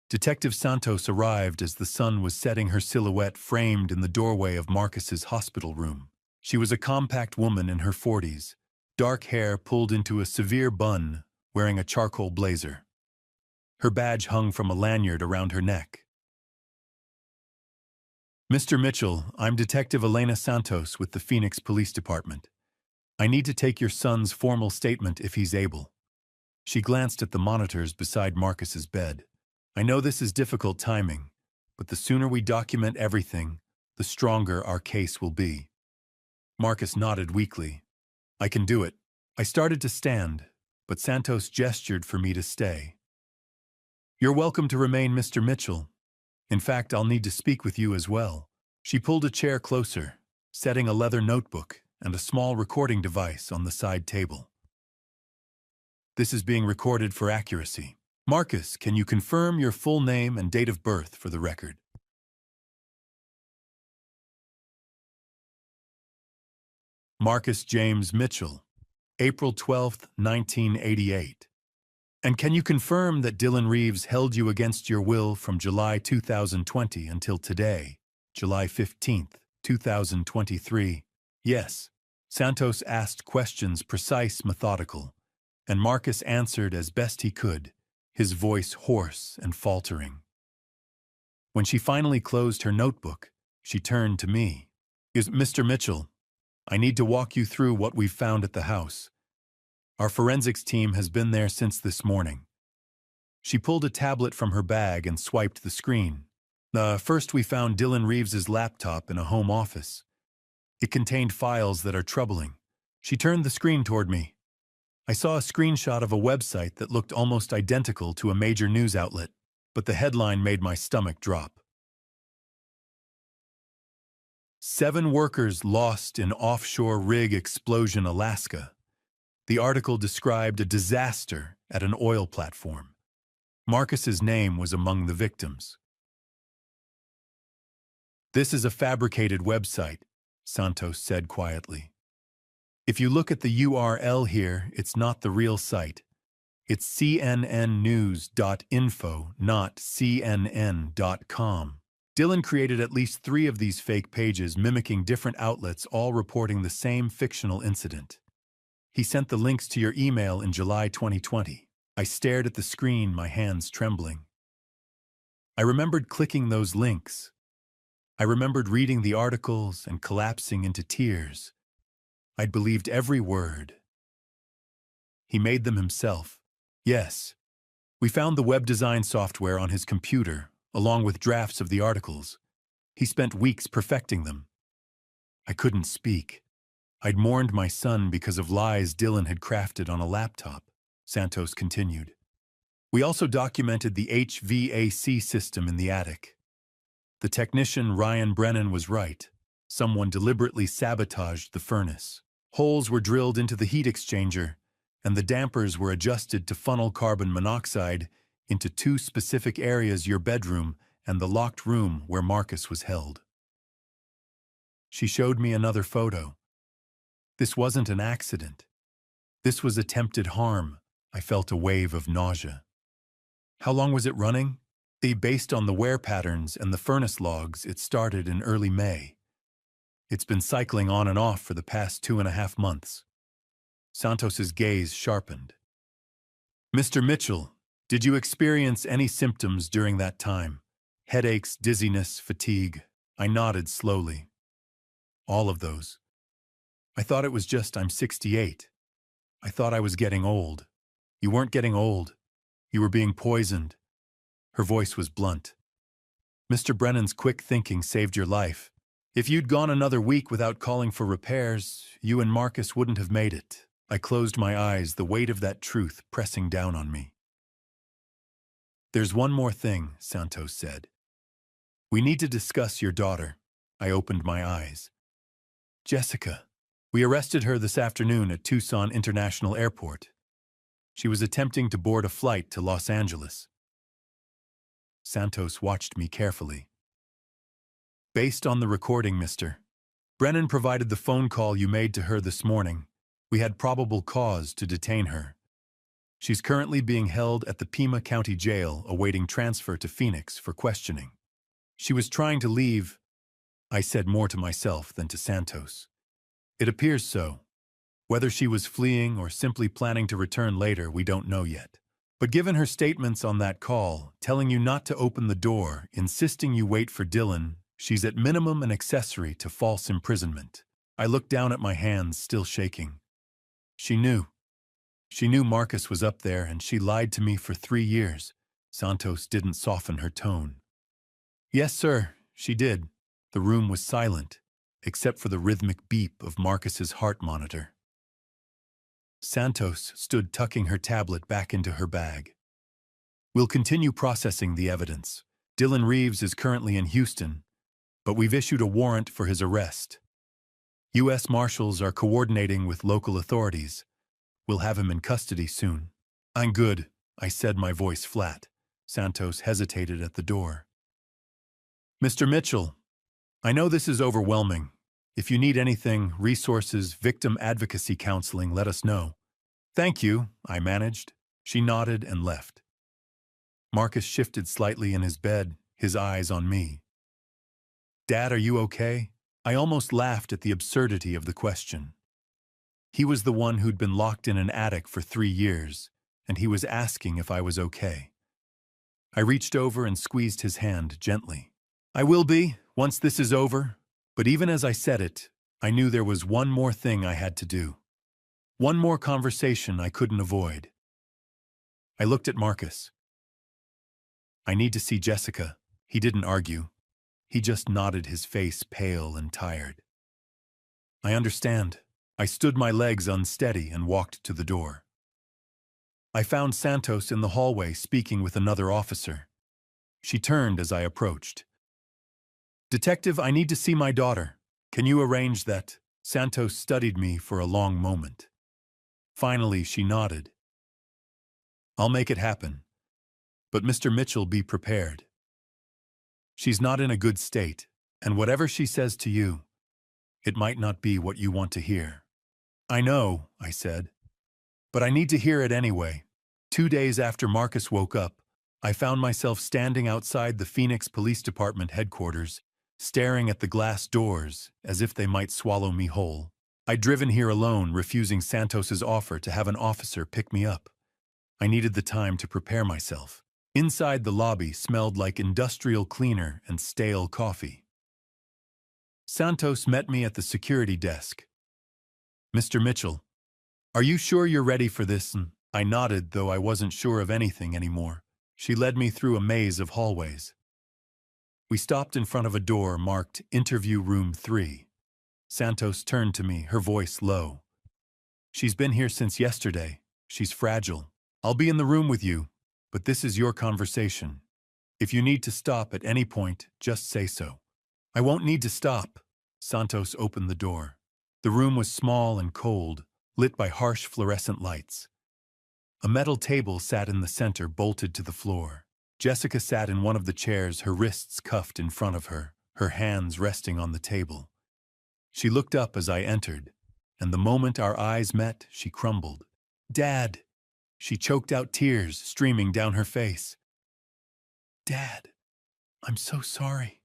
Detective Santos arrived as the sun was setting, her silhouette framed in the doorway of Marcus's hospital room. She was a compact woman in her 40s, dark hair pulled into a severe bun, wearing a charcoal blazer. Her badge hung from a lanyard around her neck. "Mr. Mitchell, I'm Detective Elena Santos with the Phoenix Police Department. I need to take your son's formal statement if he's able." She glanced at the monitors beside Marcus's bed. "I know this is difficult timing, but the sooner we document everything, the stronger our case will be." Marcus nodded weakly. "I can do it." I started to stand, but Santos gestured for me to stay. "You're welcome to remain, Mr. Mitchell. In fact, I'll need to speak with you as well." She pulled a chair closer, setting a leather notebook and a small recording device on the side table. "This is being recorded for accuracy. Marcus, can you confirm your full name and date of birth for the record?" "Marcus James Mitchell, April 12, 1988. And can you confirm that Dylan Reeves held you against your will from July 2020 until today, July 15th, 2023? "Yes." Santos asked questions precise, methodical, and Marcus answered as best he could, his voice hoarse and faltering. When she finally closed her notebook, she turned to me. "Mr. Mitchell, I need to walk you through what we've found at the house. Our forensics team has been there since this morning." She pulled a tablet from her bag and swiped the screen. First, we found Dylan Reeves's laptop in a home office. It contained files that are troubling." She turned the screen toward me. I saw a screenshot of a website that looked almost identical to a major news outlet, but the headline made my stomach drop. "7 workers lost in offshore rig explosion, Alaska." The article described a disaster at an oil platform. Marcus's name was among the victims. "This is a fabricated website," Santos said quietly. "If you look at the URL here, it's not the real site. It's cnnnews.info, not cnn.com. Dylan created at least 3 of these fake pages mimicking different outlets, all reporting the same fictional incident. He sent the links to your email in July 2020. I stared at the screen, my hands trembling. I remembered clicking those links. I remembered reading the articles and collapsing into tears. I'd believed every word. He made them himself. Yes. We found the web design software on his computer, along with drafts of the articles. He spent weeks perfecting them. I couldn't speak. I'd mourned my son because of lies Dylan had crafted on a laptop, Santos continued. We also documented the HVAC system in the attic. The technician Ryan Brennan was right. Someone deliberately sabotaged the furnace. Holes were drilled into the heat exchanger, and the dampers were adjusted to funnel carbon monoxide into 2 specific areas: your bedroom and the locked room where Marcus was held. She showed me another photo. This wasn't an accident. This was attempted harm. I felt a wave of nausea. How long was it running? Based on the wear patterns and the furnace logs, it started in early May. It's been cycling on and off for the past 2.5 months. Santos's gaze sharpened. "Mr. Mitchell, did you experience any symptoms during that time? Headaches, dizziness, fatigue?" I nodded slowly. "All of those. I thought it was just I'm 68. I thought I was getting old." "You weren't getting old. You were being poisoned." Her voice was blunt. "Mr. Brennan's quick thinking saved your life. If you'd gone another week without calling for repairs, you and Marcus wouldn't have made it." I closed my eyes, the weight of that truth pressing down on me. "There's one more thing," Santos said. "We need to discuss your daughter." I opened my eyes. "Jessica." We arrested her this afternoon at Tucson International Airport. She was attempting to board a flight to Los Angeles. Santos watched me carefully. Based on the recording, Mr. Brennan provided the phone call you made to her this morning. We had probable cause to detain her. She's currently being held at the Pima County Jail awaiting transfer to Phoenix for questioning. She was trying to leave, I said more to myself than to Santos. It appears so. Whether she was fleeing or simply planning to return later, we don't know yet. But given her statements on that call, telling you not to open the door, insisting you wait for Dylan, she's at minimum an accessory to false imprisonment. I looked down at my hands, still shaking. She knew. She knew Marcus was up there, and she lied to me for 3 years. Santos didn't soften her tone. Yes, sir, she did. The room was silent, except for the rhythmic beep of Marcus's heart monitor. Santos stood tucking her tablet back into her bag. We'll continue processing the evidence. Dylan Reeves is currently in Houston, but we've issued a warrant for his arrest. U.S. Marshals are coordinating with local authorities. We'll have him in custody soon. I'm good, I said, my voice flat. Santos hesitated at the door. Mr. Mitchell, I know this is overwhelming. If you need anything, resources, victim advocacy counseling, let us know. Thank you, I managed. She nodded and left. Marcus shifted slightly in his bed, his eyes on me. Dad, are you okay? I almost laughed at the absurdity of the question. He was the one who'd been locked in an attic for 3 years, and he was asking if I was okay. I reached over and squeezed his hand gently. I will be, once this is over, but even as I said it, I knew there was one more thing I had to do. One more conversation I couldn't avoid. I looked at Marcus. I need to see Jessica. He didn't argue. He just nodded, his face pale and tired. I understand. I stood my legs unsteady and walked to the door. I found Santos in the hallway speaking with another officer. She turned as I approached. Detective, I need to see my daughter. Can you arrange that? Santos studied me for a long moment. Finally, she nodded. I'll make it happen. But Mr. Mitchell, be prepared. She's not in a good state, and whatever she says to you, it might not be what you want to hear. I know, I said, but I need to hear it anyway. 2 days after Marcus woke up, I found myself standing outside the Phoenix Police Department headquarters, staring at the glass doors as if they might swallow me whole. I'd driven here alone, refusing Santos's offer to have an officer pick me up. I needed the time to prepare myself. Inside, the lobby smelled like industrial cleaner and stale coffee. Santos met me at the security desk. Mr. Mitchell, are you sure you're ready for this? I nodded, though I wasn't sure of anything anymore. She led me through a maze of hallways. We stopped in front of a door marked Interview Room 3. Santos turned to me, her voice low. She's been here since yesterday. She's fragile. I'll be in the room with you, but this is your conversation. If you need to stop at any point, just say so. I won't need to stop. Santos opened the door. The room was small and cold, lit by harsh fluorescent lights. A metal table sat in the center, bolted to the floor. Jessica sat in one of the chairs, her wrists cuffed in front of her, her hands resting on the table. She looked up as I entered, and the moment our eyes met, she crumbled. Dad! She choked out, tears streaming down her face. Dad, I'm so sorry.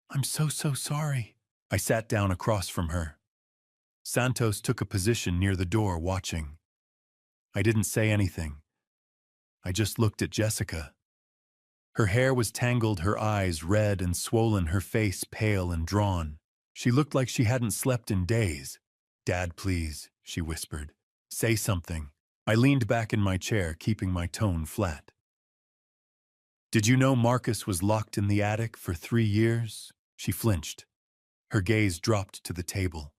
I'm so sorry. I sat down across from her. Santos took a position near the door, watching. I didn't say anything. I just looked at Jessica. Her hair was tangled, her eyes red and swollen, her face pale and drawn. She looked like she hadn't slept in days. Dad, please, she whispered. Say something. I leaned back in my chair, keeping my tone flat. Did you know Marcus was locked in the attic for 3 years? She flinched. Her gaze dropped to the table.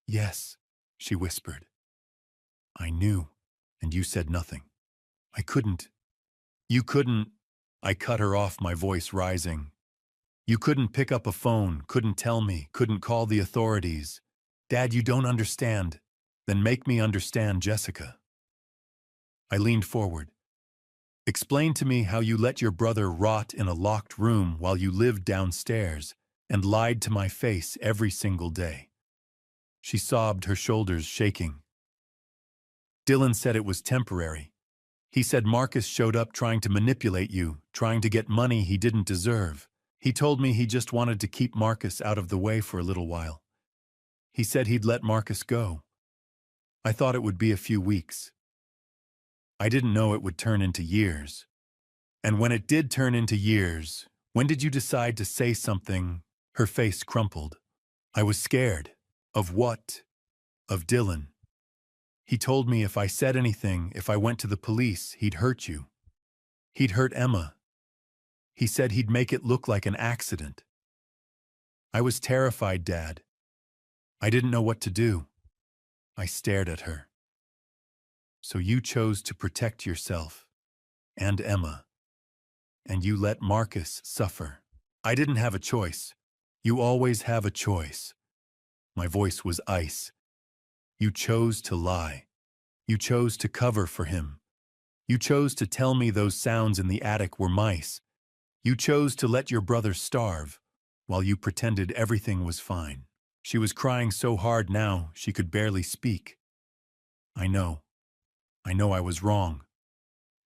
Yes, she whispered. I knew, and you said nothing. I couldn't. You couldn't. I cut her off, my voice rising. You couldn't pick up a phone, couldn't tell me, couldn't call the authorities. Dad, you don't understand. Then make me understand, Jessica. I leaned forward. Explain to me how you let your brother rot in a locked room while you lived downstairs and lied to my face every single day. She sobbed, her shoulders shaking. Dylan said it was temporary. He said Marcus showed up trying to manipulate you, trying to get money he didn't deserve. He told me he just wanted to keep Marcus out of the way for a little while. He said he'd let Marcus go. I thought it would be a few weeks. I didn't know it would turn into years. And when it did turn into years, when did you decide to say something? Her face crumpled. I was scared. Of what? Of Dylan. He told me if I said anything, if I went to the police, he'd hurt you. He'd hurt Emma. He said he'd make it look like an accident. I was terrified, Dad. I didn't know what to do. I stared at her. So you chose to protect yourself and Emma, and you let Marcus suffer. I didn't have a choice. You always have a choice. My voice was ice. You chose to lie. You chose to cover for him. You chose to tell me those sounds in the attic were mice. You chose to let your brother starve while you pretended everything was fine. She was crying so hard now she could barely speak. I know. I know I was wrong.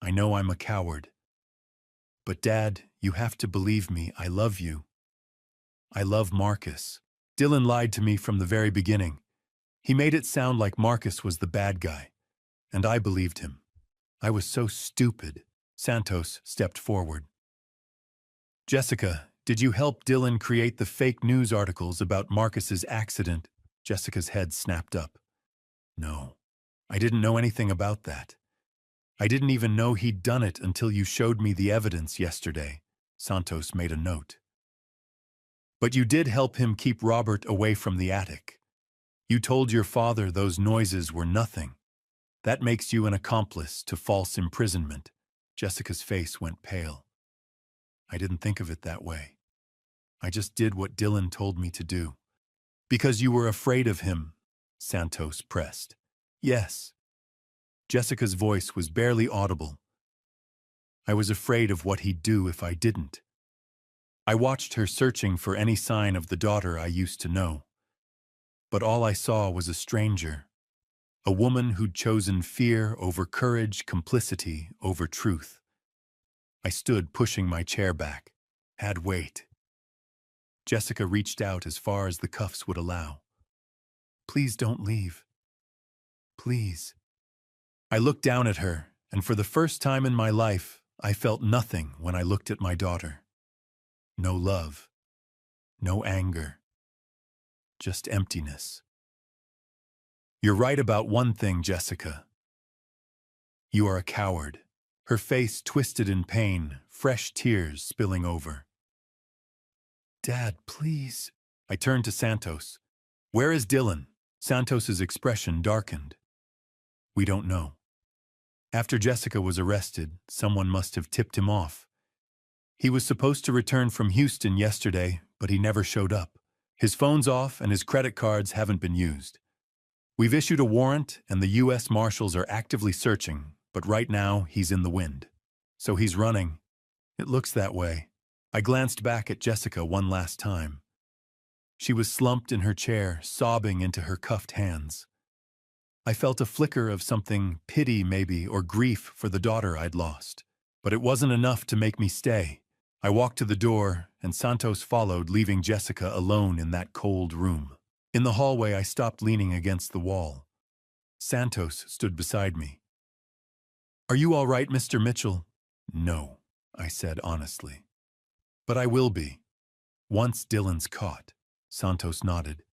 I know I'm a coward. But Dad, you have to believe me. I love you. I love Marcus. Dylan lied to me from the very beginning. He made it sound like Marcus was the bad guy, and I believed him. I was so stupid. Santos stepped forward. Jessica, did you help Dylan create the fake news articles about Marcus's accident? Jessica's head snapped up. No, I didn't know anything about that. I didn't even know he'd done it until you showed me the evidence yesterday. Santos made a note. But you did help him keep Robert away from the attic. You told your father those noises were nothing. That makes you an accomplice to false imprisonment. Jessica's face went pale. I didn't think of it that way. I just did what Dylan told me to do. Because you were afraid of him, Santos pressed. Yes. Jessica's voice was barely audible. I was afraid of what he'd do if I didn't. I watched her searching for any sign of the daughter I used to know. But all I saw was a stranger, a woman who'd chosen fear over courage, complicity over truth. I stood pushing my chair back, had weight. Jessica reached out as far as the cuffs would allow. Please don't leave. Please. I looked down at her, and for the first time in my life, I felt nothing when I looked at my daughter. No love, no anger, just emptiness. You're right about one thing, Jessica. You are a coward. Her face twisted in pain, fresh tears spilling over. Dad, please. I turned to Santos. Where is Dylan? Santos's expression darkened. We don't know. After Jessica was arrested, someone must have tipped him off. He was supposed to return from Houston yesterday, but he never showed up. His phone's off and his credit cards haven't been used. We've issued a warrant and the U.S. Marshals are actively searching, but right now he's in the wind. So he's running. It looks that way. I glanced back at Jessica one last time. She was slumped in her chair, sobbing into her cuffed hands. I felt a flicker of something, pity maybe, or grief for the daughter I'd lost. But it wasn't enough to make me stay. I walked to the door, and Santos followed, leaving Jessica alone in that cold room. In the hallway, I stopped leaning against the wall. Santos stood beside me. Are you all right, Mr. Mitchell? No, I said honestly. But I will be. Once Dylan's caught. Santos nodded.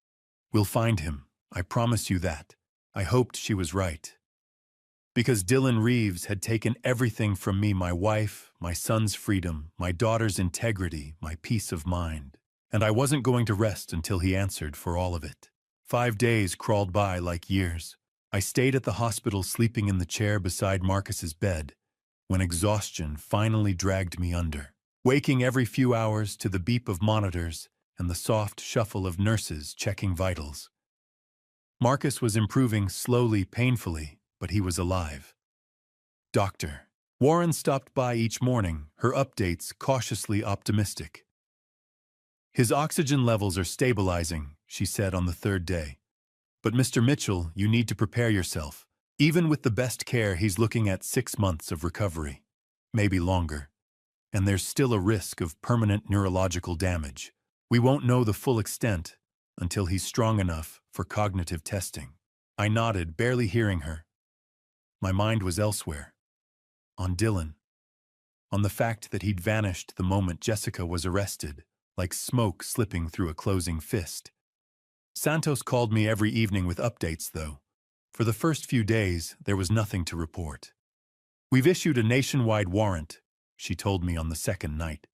We'll find him. I promise you that. I hoped she was right. Because Dylan Reeves had taken everything from me, my wife, my son's freedom, my daughter's integrity, my peace of mind. And I wasn't going to rest until he answered for all of it. 5 days crawled by like years. I stayed at the hospital sleeping in the chair beside Marcus's bed when exhaustion finally dragged me under, waking every few hours to the beep of monitors and the soft shuffle of nurses checking vitals. Marcus was improving slowly, painfully, but he was alive. Doctor. Warren stopped by each morning, her updates cautiously optimistic. His oxygen levels are stabilizing, she said on the third day. But Mr. Mitchell, you need to prepare yourself. Even with the best care, he's looking at 6 months of recovery. Maybe longer. And there's still a risk of permanent neurological damage. We won't know the full extent until he's strong enough for cognitive testing. I nodded, barely hearing her. My mind was elsewhere. On Dylan. On the fact that he'd vanished the moment Jessica was arrested, like smoke slipping through a closing fist. Santos called me every evening with updates, though. For the first few days, there was nothing to report. We've issued a nationwide warrant, she told me on the second night.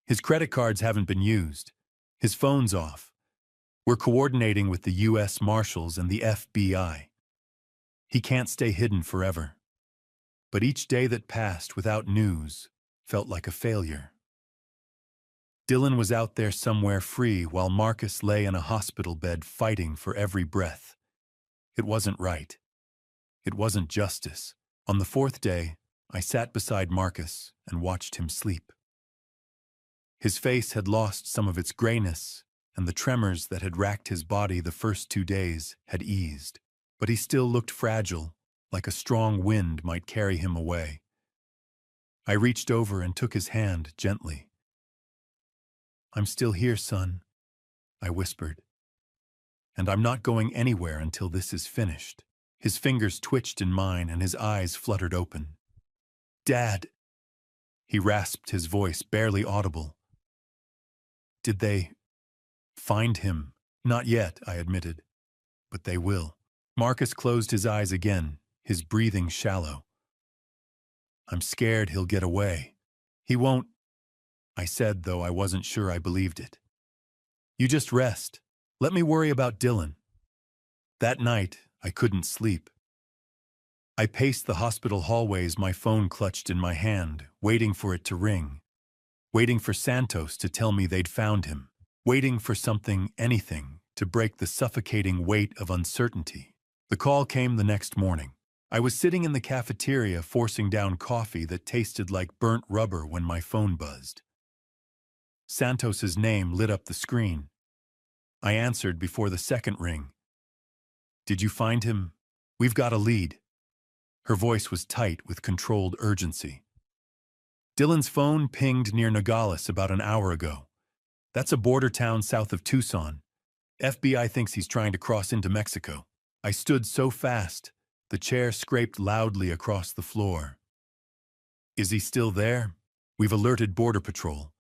His credit cards haven't been used. His phone's off. We're coordinating with the U.S. Marshals and the FBI. He can't stay hidden forever. But each day that passed without news felt like a failure. Dylan was out there somewhere free while Marcus lay in a hospital bed fighting for every breath. It wasn't right. It wasn't justice. On the fourth day, I sat beside Marcus and watched him sleep. His face had lost some of its grayness, and the tremors that had racked his body the first 2 days had eased. But he still looked fragile, like a strong wind might carry him away. I reached over and took his hand gently. "I'm still here, son," I whispered. "And I'm not going anywhere until this is finished." His fingers twitched in mine and his eyes fluttered open. "Dad," he rasped, his voice barely audible. "Did they find him?" "Not yet," I admitted. "But they will." Marcus closed his eyes again, his breathing shallow. "I'm scared he'll get away." "He won't," I said, though I wasn't sure I believed it. "You just rest. Let me worry about Dylan." That night, I couldn't sleep. I paced the hospital hallways, my phone clutched in my hand, waiting for it to ring. Waiting for Santos to tell me they'd found him. Waiting for something, anything, to break the suffocating weight of uncertainty. The call came the next morning. I was sitting in the cafeteria forcing down coffee that tasted like burnt rubber when my phone buzzed. Santos's name lit up the screen. I answered before the second ring. "Did you find him? We've got a lead." Her voice was tight with controlled urgency. "Dylan's phone pinged near Nogales about an hour ago. That's a border town south of Tucson. FBI thinks he's trying to cross into Mexico." I stood so fast, the chair scraped loudly across the floor. "Is he still there?" "We've alerted Border Patrol.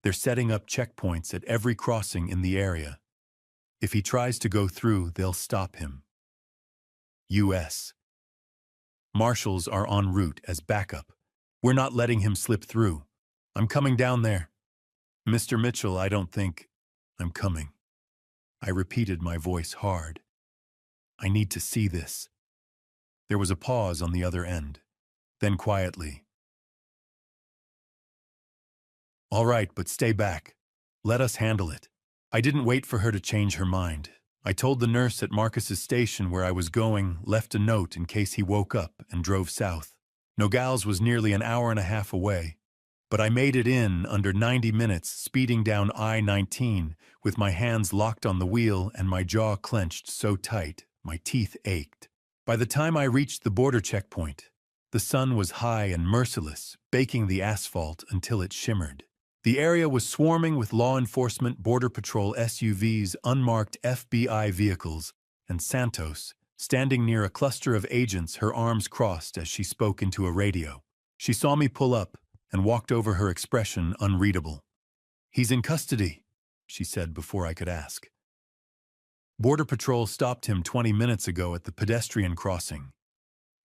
They're setting up checkpoints at every crossing in the area. If he tries to go through, they'll stop him." U.S. Marshals are en route as backup. We're not letting him slip through. I'm coming down there. "Mr. Mitchell, I don't think I'm coming." I repeated, my voice hard. "I need to see this." There was a pause on the other end. Then quietly, "All right, but stay back. Let us handle it." I didn't wait for her to change her mind. I told the nurse at Marcus's station where I was going, left a note in case he woke up, and drove south. Nogales was nearly an hour and a half away, but I made it in under 90 minutes, speeding down I-19 with my hands locked on the wheel and my jaw clenched so tight my teeth ached. By the time I reached the border checkpoint, the sun was high and merciless, baking the asphalt until it shimmered. The area was swarming with law enforcement, Border Patrol SUVs, unmarked FBI vehicles, and Santos, standing near a cluster of agents, her arms crossed as she spoke into a radio. She saw me pull up and walked over, her expression unreadable. "He's in custody," she said before I could ask. "Border Patrol stopped him 20 minutes ago at the pedestrian crossing.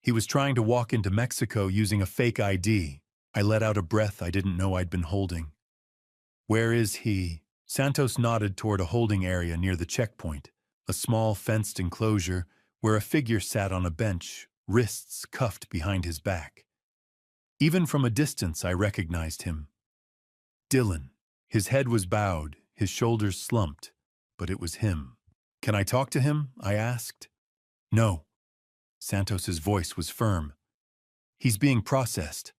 He was trying to walk into Mexico using a fake ID. I let out a breath I didn't know I'd been holding. "Where is he?" Santos nodded toward a holding area near the checkpoint, a small fenced enclosure where a figure sat on a bench, wrists cuffed behind his back. Even from a distance, I recognized him. Dylan. His head was bowed, his shoulders slumped, but it was him. Can I talk to him? I asked. No. Santos's voice was firm. He's being processed.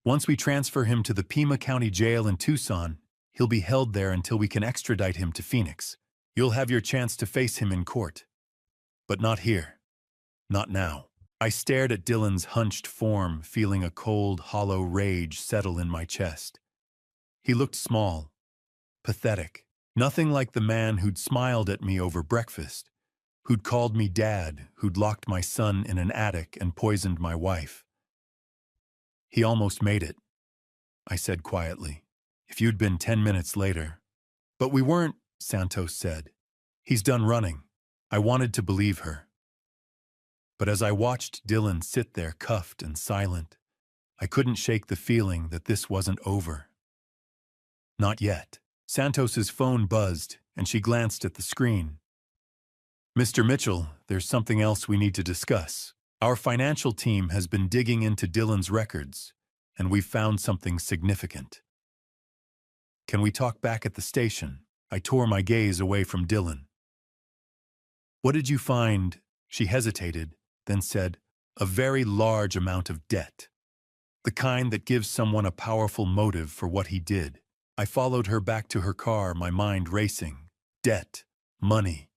Once we transfer him to the Pima County Jail in Tucson, he'll be held there until we can extradite him to Phoenix. You'll have your chance to face him in court. But not here. Not now. I stared at Dylan's hunched form, feeling a cold, hollow rage settle in my chest. He looked small, pathetic, nothing like the man who'd smiled at me over breakfast, who'd called me dad, who'd locked my son in an attic and poisoned my wife. He almost made it, I said quietly. If you'd been 10 minutes later. But we weren't, Santos said. He's done running. I wanted to believe her. But as I watched Dylan sit there cuffed and silent, I couldn't shake the feeling that this wasn't over. Not yet. Santos's phone buzzed, and she glanced at the screen. Mr. Mitchell, there's something else we need to discuss. Our financial team has been digging into Dylan's records, and we've found something significant. Can we talk back at the station? I tore my gaze away from Dylan. What did you find? She hesitated, then said, a very large amount of debt. The kind that gives someone a powerful motive for what he did. I followed her back to her car, my mind racing. Debt. Money.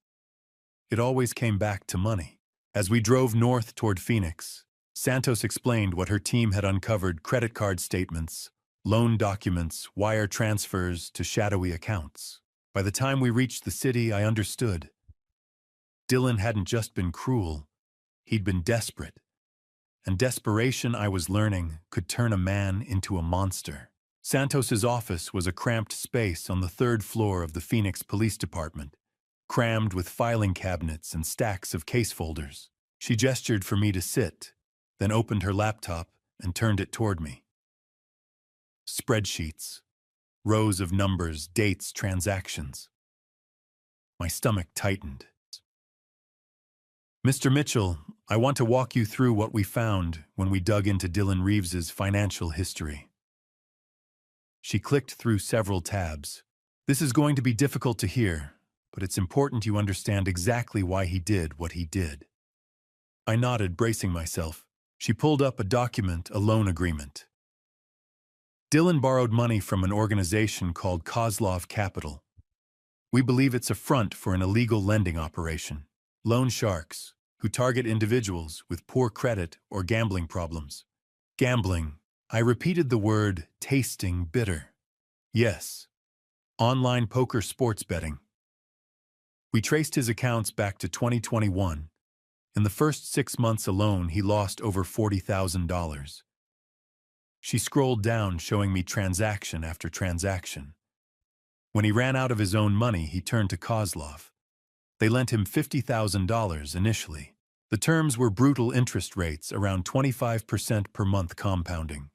It always came back to money. As we drove north toward Phoenix, Santos explained what her team had uncovered: credit card statements, loan documents, wire transfers to shadowy accounts. By the time we reached the city, I understood. Dylan hadn't just been cruel, he'd been desperate. And desperation, I was learning, could turn a man into a monster. Santos's office was a cramped space on the 3rd floor of the Phoenix Police Department, crammed with filing cabinets and stacks of case folders. She gestured for me to sit, then opened her laptop and turned it toward me. Spreadsheets, rows of numbers, dates, transactions. My stomach tightened. Mr. Mitchell, I want to walk you through what we found when we dug into Dylan Reeves's financial history. She clicked through several tabs. This is going to be difficult to hear, but it's important you understand exactly why he did what he did. I nodded, bracing myself. She pulled up a document, a loan agreement. Dylan borrowed money from an organization called Kozlov Capital. We believe it's a front for an illegal lending operation. Loan sharks, who target individuals with poor credit or gambling problems. Gambling. I repeated the word, tasting bitter. Yes. Online poker sports betting. We traced his accounts back to 2021. In the first 6 months alone, he lost over $40,000. She scrolled down, showing me transaction after transaction. When he ran out of his own money, he turned to Kozlov. They lent him $50,000 initially. The terms were brutal interest rates, around 25% per month compounding.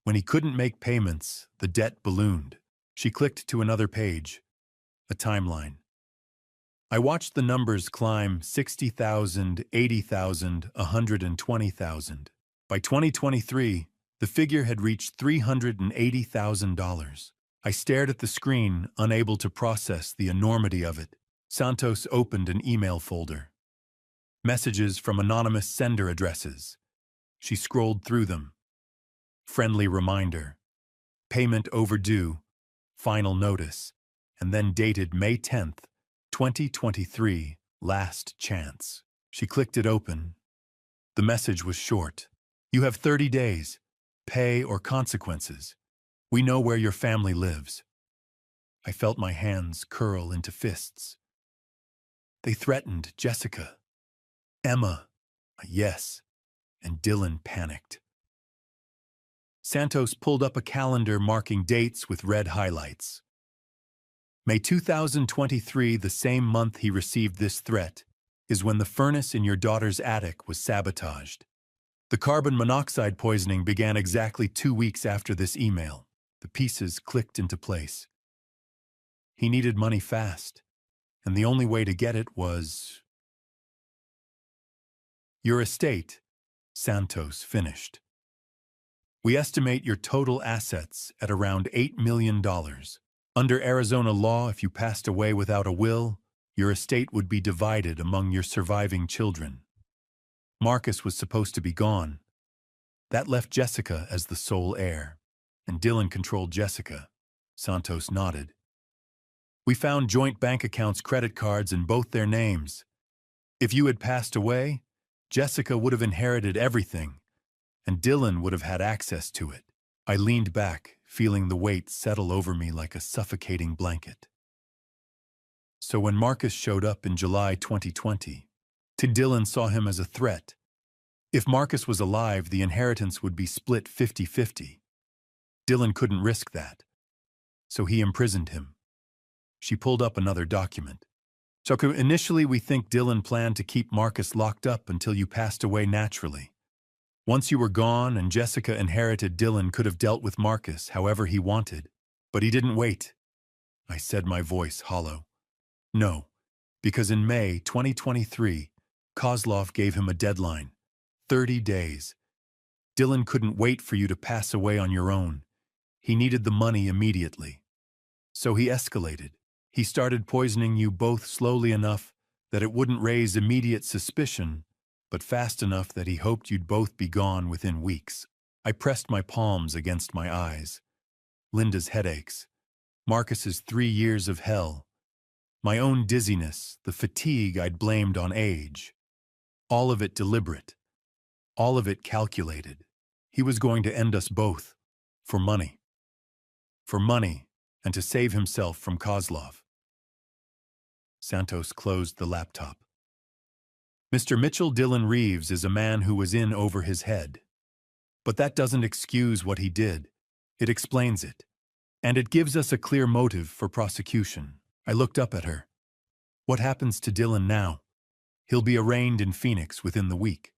When he couldn't make payments, the debt ballooned. She clicked to another page, a timeline. I watched the numbers climb: 60,000, 80,000, 120,000. By 2023, the figure had reached $380,000. I stared at the screen, unable to process the enormity of it. Santos opened an email folder. Messages from anonymous sender addresses. She scrolled through them. Friendly reminder. Payment overdue. Final notice. And then dated May 10th, 2023. Last chance. She clicked it open. The message was short. You have 30 days. Pay or consequences. We know where your family lives. I felt my hands curl into fists. They threatened Jessica, Emma, yes, and Dylan panicked. Santos pulled up a calendar marking dates with red highlights. May 2023, the same month he received this threat, is when the furnace in your daughter's attic was sabotaged. The carbon monoxide poisoning began exactly 2 weeks after this email. The pieces clicked into place. He needed money fast, and the only way to get it was... Your estate, Santos finished. We estimate your total assets at around $8 million. Under Arizona law, if you passed away without a will, Your estate would be divided among your surviving children. Marcus was supposed to be gone. That left Jessica as the sole heir, and Dylan controlled Jessica. Santos nodded. We found joint bank accounts, credit cards in both their names. If you had passed away, Jessica would have inherited everything, and Dylan would have had access to it. I leaned back, feeling the weight settle over me like a suffocating blanket. So when Marcus showed up in July 2020, Dylan saw him as a threat. If Marcus was alive, the inheritance would be split 50-50. Dylan couldn't risk that, so he imprisoned him. She pulled up another document. So initially we think Dylan planned to keep Marcus locked up until you passed away naturally. Once you were gone and Jessica inherited, Dylan could have dealt with Marcus however he wanted. But he didn't wait. I said, my voice hollow. No, because in May 2023, Kozlov gave him a deadline. 30 days. Dylan couldn't wait for you to pass away on your own. He needed the money immediately. So he escalated. He started poisoning you both slowly enough that it wouldn't raise immediate suspicion, but fast enough that he hoped you'd both be gone within weeks. I pressed my palms against my eyes. Linda's headaches, Marcus's 3 years of hell, my own dizziness, the fatigue I'd blamed on age. All of it deliberate. All of it calculated. He was going to end us both. For money. For money, and to save himself from Kozlov. Santos closed the laptop. Mr. Mitchell Dylan Reeves is a man who was in over his head. But that doesn't excuse what he did. It explains it. And it gives us a clear motive for prosecution. I looked up at her. What happens to Dylan now? He'll be arraigned in Phoenix within the week.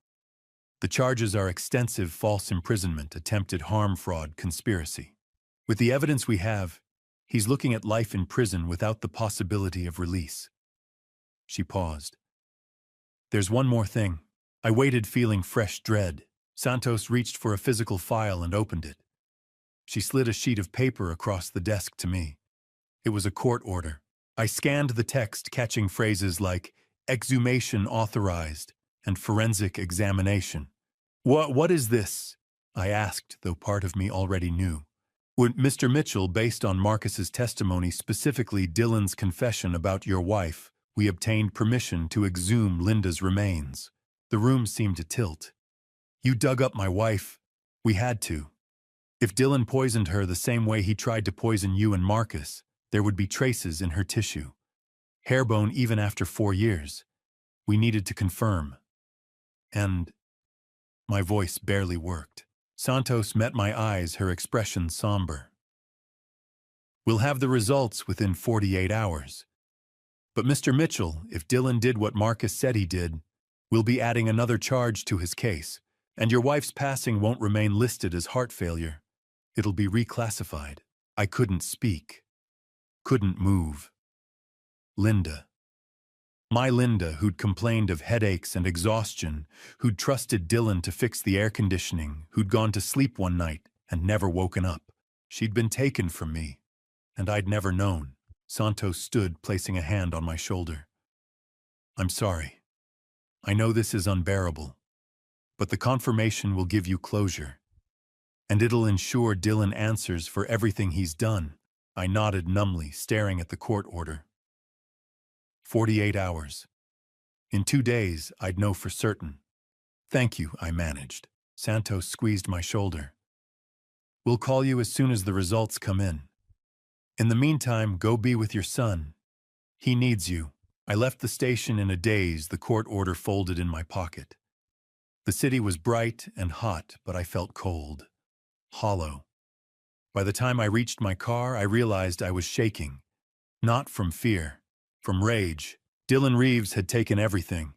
The charges are extensive false imprisonment, attempted harm, fraud, conspiracy. With the evidence we have, he's looking at life in prison without the possibility of release. She paused. There's one more thing. I waited, feeling fresh dread. Santos reached for a physical file and opened it. She slid a sheet of paper across the desk to me. It was a court order. I scanned the text, catching phrases like exhumation authorized and forensic examination. What is this? I asked, though part of me already knew. Mr. Mitchell, based on Marcus's testimony, specifically Dylan's confession about your wife, we obtained permission to exhume Linda's remains. The room seemed to tilt. You dug up my wife. We had to. If Dylan poisoned her the same way he tried to poison you and Marcus, there would be traces in her tissue. Hairbone even after 4 years. We needed to confirm. And my voice barely worked. Santos met my eyes, her expression somber. We'll have the results within 48 hours. But Mr. Mitchell, if Dylan did what Marcus said he did, we'll be adding another charge to his case, and your wife's passing won't remain listed as heart failure. It'll be reclassified. I couldn't speak. Couldn't move. Linda. My Linda, who'd complained of headaches and exhaustion, who'd trusted Dylan to fix the air conditioning, who'd gone to sleep one night and never woken up. She'd been taken from me, and I'd never known. Santos stood, placing a hand on my shoulder. I'm sorry. I know this is unbearable, but the confirmation will give you closure, and it'll ensure Dylan answers for everything he's done. I nodded numbly, staring at the court order. 48 hours. In 2 days, I'd know for certain. Thank you, I managed. Santos squeezed my shoulder. We'll call you as soon as the results come in. In the meantime, go be with your son. He needs you. I left the station in a daze, the court order folded in my pocket. The city was bright and hot, but I felt cold, hollow. By the time I reached my car, I realized I was shaking. Not from fear, from rage. Dylan Reeves had taken everything,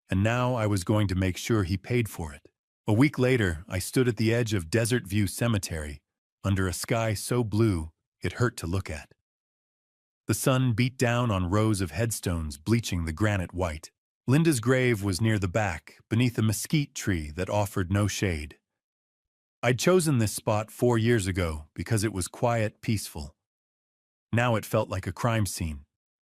and now I was going to make sure he paid for it. A week later, I stood at the edge of Desert View Cemetery, under a sky so blue it hurt to look at. The sun beat down on rows of headstones, bleaching the granite white. Linda's grave was near the back, beneath a mesquite tree that offered no shade. I'd chosen this spot 4 years ago because it was quiet, peaceful. Now it felt like a crime scene.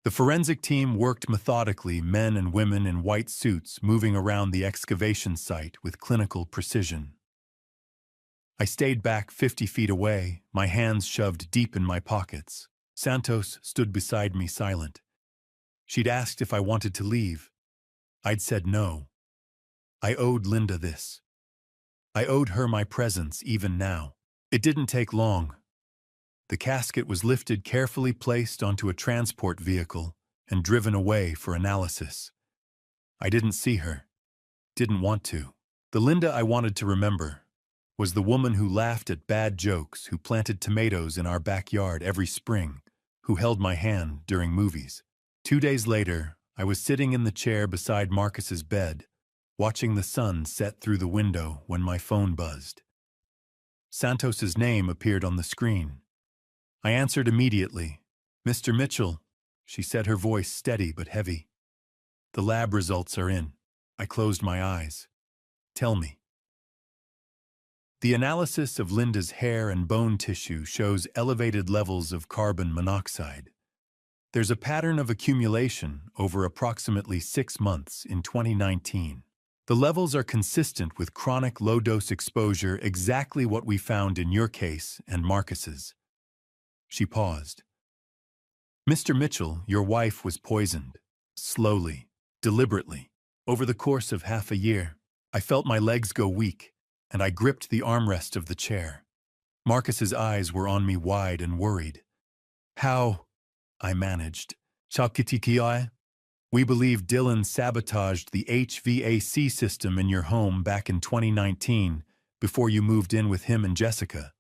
The forensic team worked methodically, men and women in white suits moving around the excavation site with clinical precision. I stayed back 50 feet away, my hands shoved deep in my pockets. Santos stood beside me silent. She'd asked if I wanted to leave. I'd said no. I owed Linda this. I owed her my presence even now. It didn't take long. The casket was lifted, carefully placed onto a transport vehicle, and driven away for analysis. I didn't see her. Didn't want to. The Linda I wanted to remember was the woman who laughed at bad jokes, who planted tomatoes in our backyard every spring, who held my hand during movies. 2 days later, I was sitting in the chair beside Marcus's bed, watching the sun set through the window when my phone buzzed. Santos's name appeared on the screen. I answered immediately. "Mr. Mitchell," she said, her voice steady but heavy. "The lab results are in." I closed my eyes. "Tell me." The analysis of Linda's hair and bone tissue shows elevated levels of carbon monoxide. There's a pattern of accumulation over approximately 6 months in 2019. The levels are consistent with chronic low-dose exposure, exactly what we found in your case and Marcus's. She paused. "Mr. Mitchell, your wife was poisoned. Slowly, deliberately. Over the course of half a year, I felt my legs go weak, and I gripped the armrest of the chair. Marcus's eyes were on me, wide and worried. How?" I managed. "Chapkitikiai? We believe Dylan sabotaged the HVAC system in your home back in 2019, before you moved in with him and Jessica.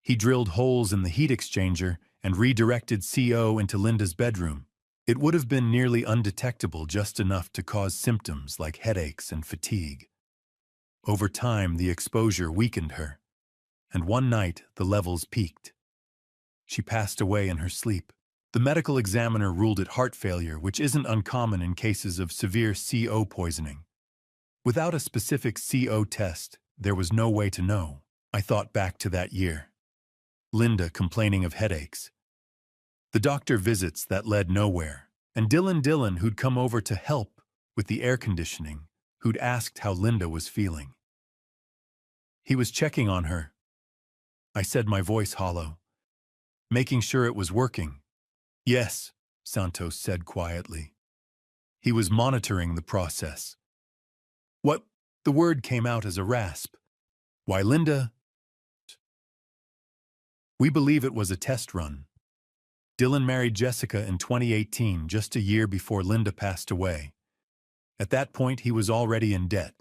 He drilled holes in the heat exchanger and redirected CO into Linda's bedroom. It would have been nearly undetectable, just enough to cause symptoms like headaches and fatigue. Over time, the exposure weakened her, and one night the levels peaked. She passed away in her sleep. The medical examiner ruled it heart failure, which isn't uncommon in cases of severe CO poisoning. Without a specific CO test, there was no way to know. I thought back to that year. Linda complaining of headaches. The doctor visits that led nowhere. And Dylan, who'd come over to help with the air conditioning, who'd asked how Linda was feeling. He was checking on her. I said, my voice hollow. Making sure it was working. "Yes," Santos said quietly. He was monitoring the process. "What?" The word came out as a rasp. "Why, Linda?" "We believe it was a test run. Dylan married Jessica in 2018, just a year before Linda passed away. At that point, he was already in debt.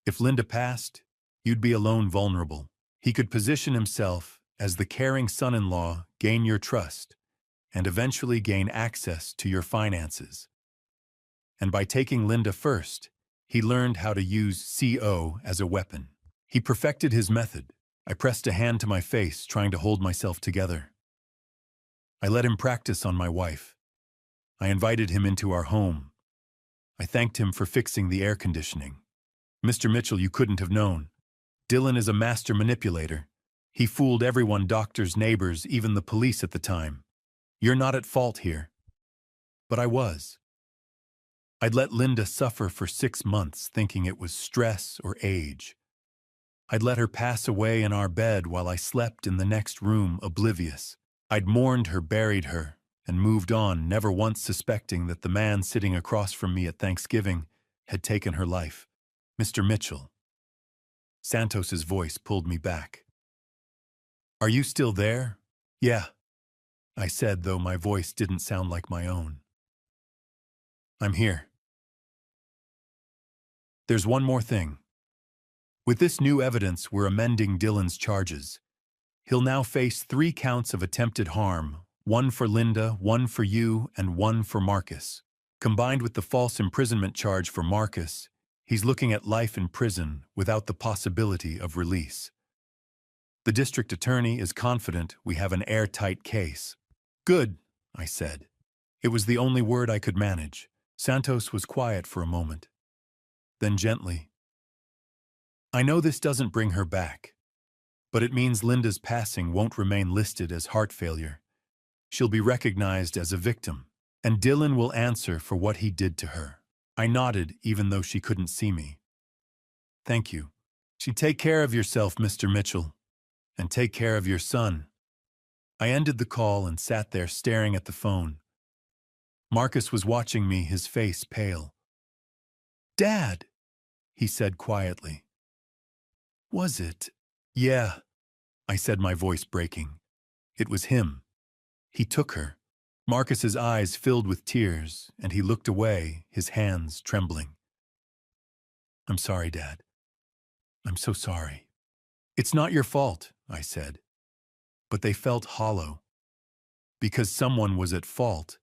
If Linda passed, you'd be alone, vulnerable. He could position himself as the caring son-in-law, gain your trust, and eventually gain access to your finances. And by taking Linda first, he learned how to use CO as a weapon. He perfected his method." I pressed a hand to my face, trying to hold myself together. I let him practice on my wife. I invited him into our home. I thanked him for fixing the air conditioning. "Mr. Mitchell, you couldn't have known. Dylan is a master manipulator. He fooled everyone, doctors, neighbors, even the police at the time. You're not at fault here." But I was. I'd let Linda suffer for 6 months, thinking it was stress or age. I'd let her pass away in our bed while I slept in the next room, oblivious. I'd mourned her, buried her, and moved on, never once suspecting that the man sitting across from me at Thanksgiving had taken her life. "Mr. Mitchell." Santos's voice pulled me back. "Are you still there?" "Yeah," I said, though my voice didn't sound like my own. "I'm here. There's one more thing. With this new evidence, we're amending Dylan's charges. He'll now face 3 counts of attempted harm, 1 for Linda, 1 for you, and 1 for Marcus. Combined with the false imprisonment charge for Marcus, he's looking at life in prison without the possibility of release. The district attorney is confident we have an airtight case." "Good," I said. It was the only word I could manage. Santos was quiet for a moment. Then gently, "I know this doesn't bring her back, but it means Linda's passing won't remain listed as heart failure. She'll be recognized as a victim. And Dylan will answer for what he did to her. I nodded, even though she couldn't see me. Thank you. Take care of yourself, Mr. Mitchell, and take care of your son. I ended the call and sat there staring at the phone. Marcus was watching me, his face pale. Dad, he said quietly. Was it? Yeah, I said, my voice breaking. It was him. He took her. Marcus's eyes filled with tears, and he looked away, his hands trembling. I'm sorry, Dad. I'm so sorry. It's not your fault, I said. But they felt hollow. Because someone was at fault,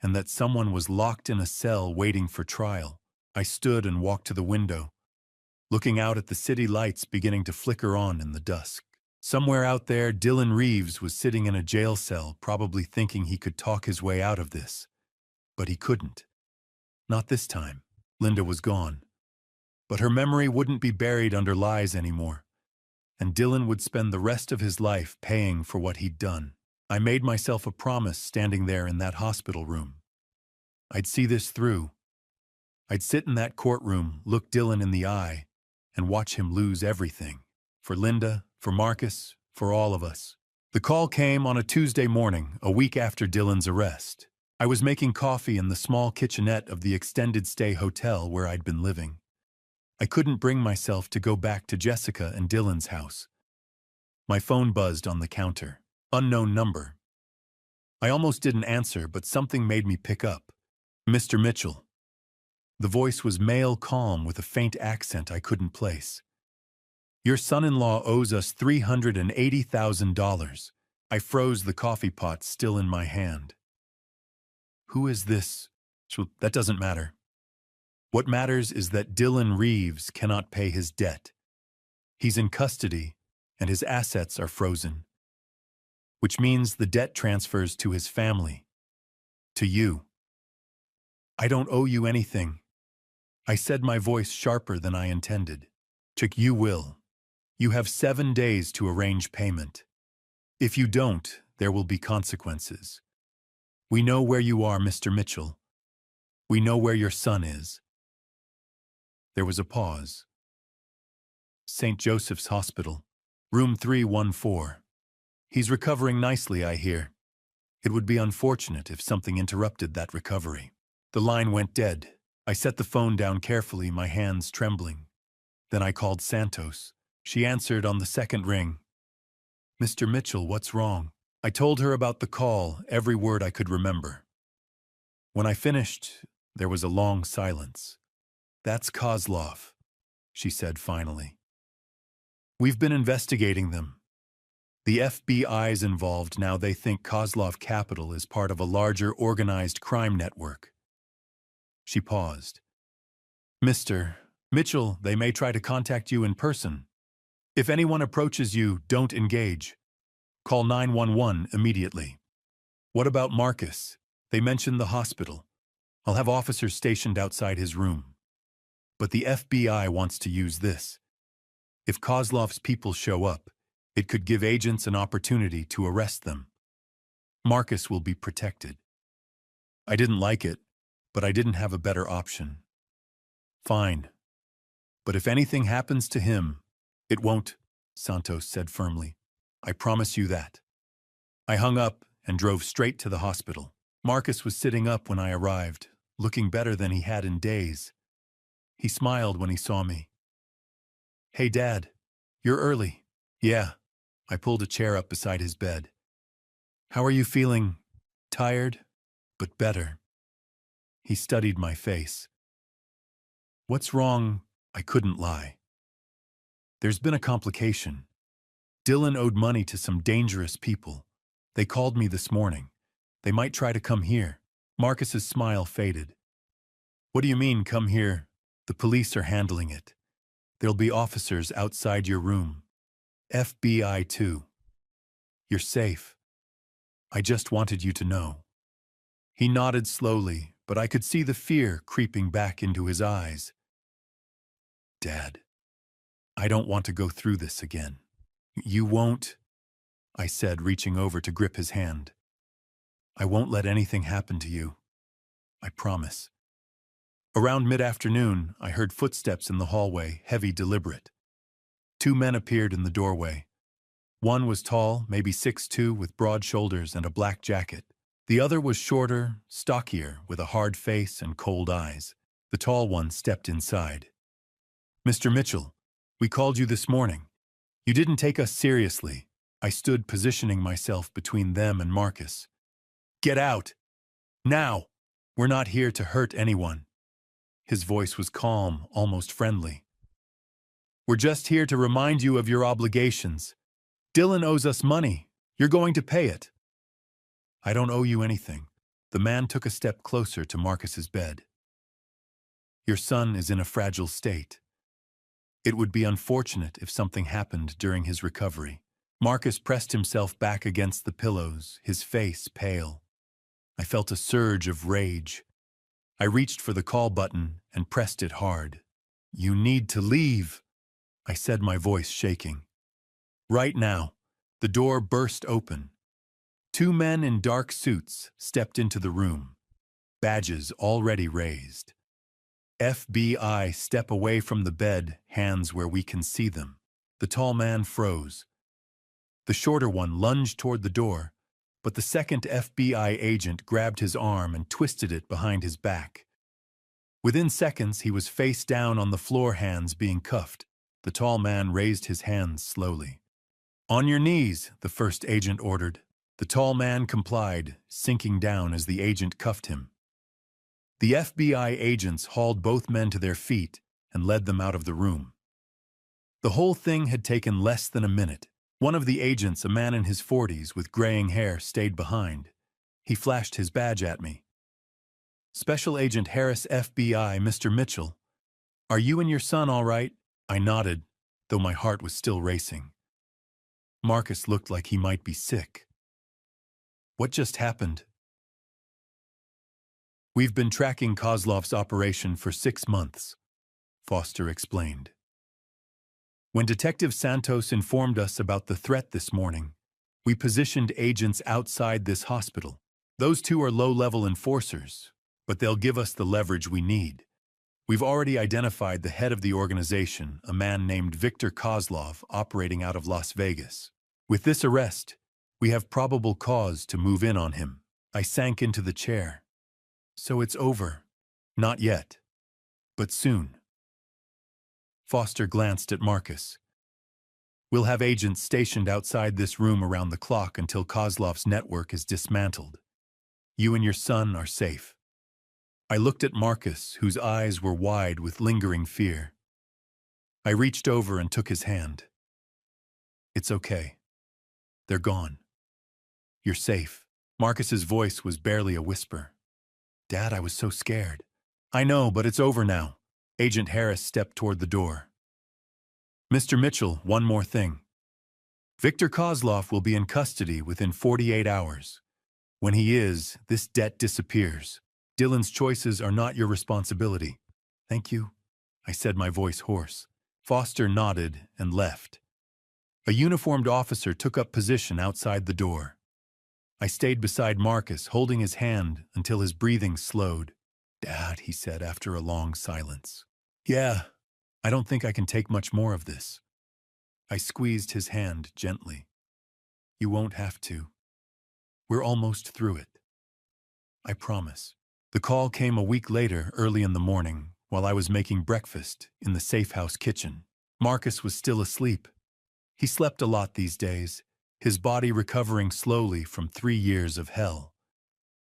and that someone was locked in a cell waiting for trial. I stood and walked to the window, looking out at the city lights beginning to flicker on in the dusk. Somewhere out there, Dylan Reeves was sitting in a jail cell, probably thinking he could talk his way out of this. But he couldn't. Not this time. Linda was gone. But her memory wouldn't be buried under lies anymore. And Dylan would spend the rest of his life paying for what he'd done. I made myself a promise standing there in that hospital room. I'd see this through. I'd sit in that courtroom, look Dylan in the eye, and watch him lose everything. For Linda, for Marcus, for all of us. The call came on a Tuesday morning, a week after Dylan's arrest. I was making coffee in the small kitchenette of the extended stay hotel where I'd been living. I couldn't bring myself to go back to Jessica and Dylan's house. My phone buzzed on the counter. Unknown number. I almost didn't answer, but something made me pick up. Mr. Mitchell. The voice was male calm with a faint accent I couldn't place. Your son-in-law owes us $380,000. I froze, the coffee pot still in my hand. Who is this? That doesn't matter. What matters is that Dylan Reeves cannot pay his debt. He's in custody, and his assets are frozen. Which means the debt transfers to his family. To you. I don't owe you anything. I said, my voice sharper than I intended. Chick, you will. You have 7 days to arrange payment. If you don't, there will be consequences. We know where you are, Mr. Mitchell. We know where your son is. There was a pause. St. Joseph's Hospital, room 314. He's recovering nicely, I hear. It would be unfortunate if something interrupted that recovery. The line went dead. I set the phone down carefully, my hands trembling. Then I called Santos. She answered on the second ring. Mr. Mitchell, what's wrong? I told her about the call, every word I could remember. When I finished, there was a long silence. That's Kozlov, she said finally. We've been investigating them. The FBI's involved now. They think Kozlov Capital is part of a larger organized crime network. She paused. Mr. Mitchell, they may try to contact you in person. If anyone approaches you, don't engage. Call 911 immediately. What about Marcus? They mentioned the hospital. I'll have officers stationed outside his room. But the FBI wants to use this. If Kozlov's people show up, it could give agents an opportunity to arrest them. Marcus will be protected. I didn't like it, but I didn't have a better option. Fine. But if anything happens to him, it won't, Santos said firmly. I promise you that. I hung up and drove straight to the hospital. Marcus was sitting up when I arrived, looking better than he had in days. He smiled when he saw me. Hey, Dad, you're early. Yeah. I pulled a chair up beside his bed. How are you feeling? Tired, but better. He studied my face. What's wrong? I couldn't lie. There's been a complication. Dylan owed money to some dangerous people. They called me this morning. They might try to come here. Marcus's smile faded. What do you mean, come here? The police are handling it. There'll be officers outside your room. FBI too. You're safe. I just wanted you to know. He nodded slowly, but I could see the fear creeping back into his eyes. Dad, I don't want to go through this again. You won't, I said, reaching over to grip his hand. I won't let anything happen to you. I promise. Around mid-afternoon, I heard footsteps in the hallway, heavy, deliberate. Two men appeared in the doorway. One was tall, maybe 6'2", with broad shoulders and a black jacket. The other was shorter, stockier, with a hard face and cold eyes. The tall one stepped inside. "Mr. Mitchell, we called you this morning. You didn't take us seriously." I stood positioning myself between them and Marcus. "Get out! Now! We're not here to hurt anyone." His voice was calm, almost friendly. "We're just here to remind you of your obligations. Dylan owes us money. You're going to pay it." "I don't owe you anything." The man took a step closer to Marcus's bed. "Your son is in a fragile state. It would be unfortunate if something happened during his recovery." Marcus pressed himself back against the pillows, his face pale. I felt a surge of rage. I reached for the call button and pressed it hard. "You need to leave," I said, my voice shaking. "Right now." The door burst open. Two men in dark suits stepped into the room, badges already raised. FBI. Step away from the bed, hands where we can see them. The tall man froze. The shorter one lunged toward the door, but the second FBI agent grabbed his arm and twisted it behind his back. Within seconds, he was face down on the floor, hands being cuffed. The tall man raised his hands slowly. "On your knees," the first agent ordered. The tall man complied, sinking down as the agent cuffed him. The FBI agents hauled both men to their feet and led them out of the room. The whole thing had taken less than a minute. One of the agents, a man in his 40s with graying hair, stayed behind. He flashed his badge at me. "Special Agent Harris, FBI, Mr. Mitchell. Are you and your son all right?" I nodded, though my heart was still racing. Marcus looked like he might be sick. "What just happened?" "We've been tracking Kozlov's operation for 6 months," Foster explained. "When Detective Santos informed us about the threat this morning, we positioned agents outside this hospital. Those two are low-level enforcers, but they'll give us the leverage we need. We've already identified the head of the organization, a man named Victor Kozlov, operating out of Las Vegas. With this arrest, we have probable cause to move in on him." I sank into the chair. "So it's over." "Not yet, but soon." Foster glanced at Marcus. "We'll have agents stationed outside this room around the clock until Kozlov's network is dismantled. You and your son are safe." I looked at Marcus, whose eyes were wide with lingering fear. I reached over and took his hand. "It's okay. They're gone. You're safe." Marcus's voice was barely a whisper. "Dad, I was so scared." "I know, but it's over now." Agent Harris stepped toward the door. "Mr. Mitchell, one more thing. Victor Kozlov will be in custody within 48 hours. When he is, this debt disappears. Dylan's choices are not your responsibility." "Thank you," I said, my voice hoarse. Foster nodded and left. A uniformed officer took up position outside the door. I stayed beside Marcus, holding his hand until his breathing slowed. "Dad," he said after a long silence. "Yeah, I don't think I can take much more of this." I squeezed his hand gently. "You won't have to. We're almost through it. I promise." The call came a week later, early in the morning, while I was making breakfast in the safe house kitchen. Marcus was still asleep. He slept a lot these days, his body recovering slowly from 3 years of hell.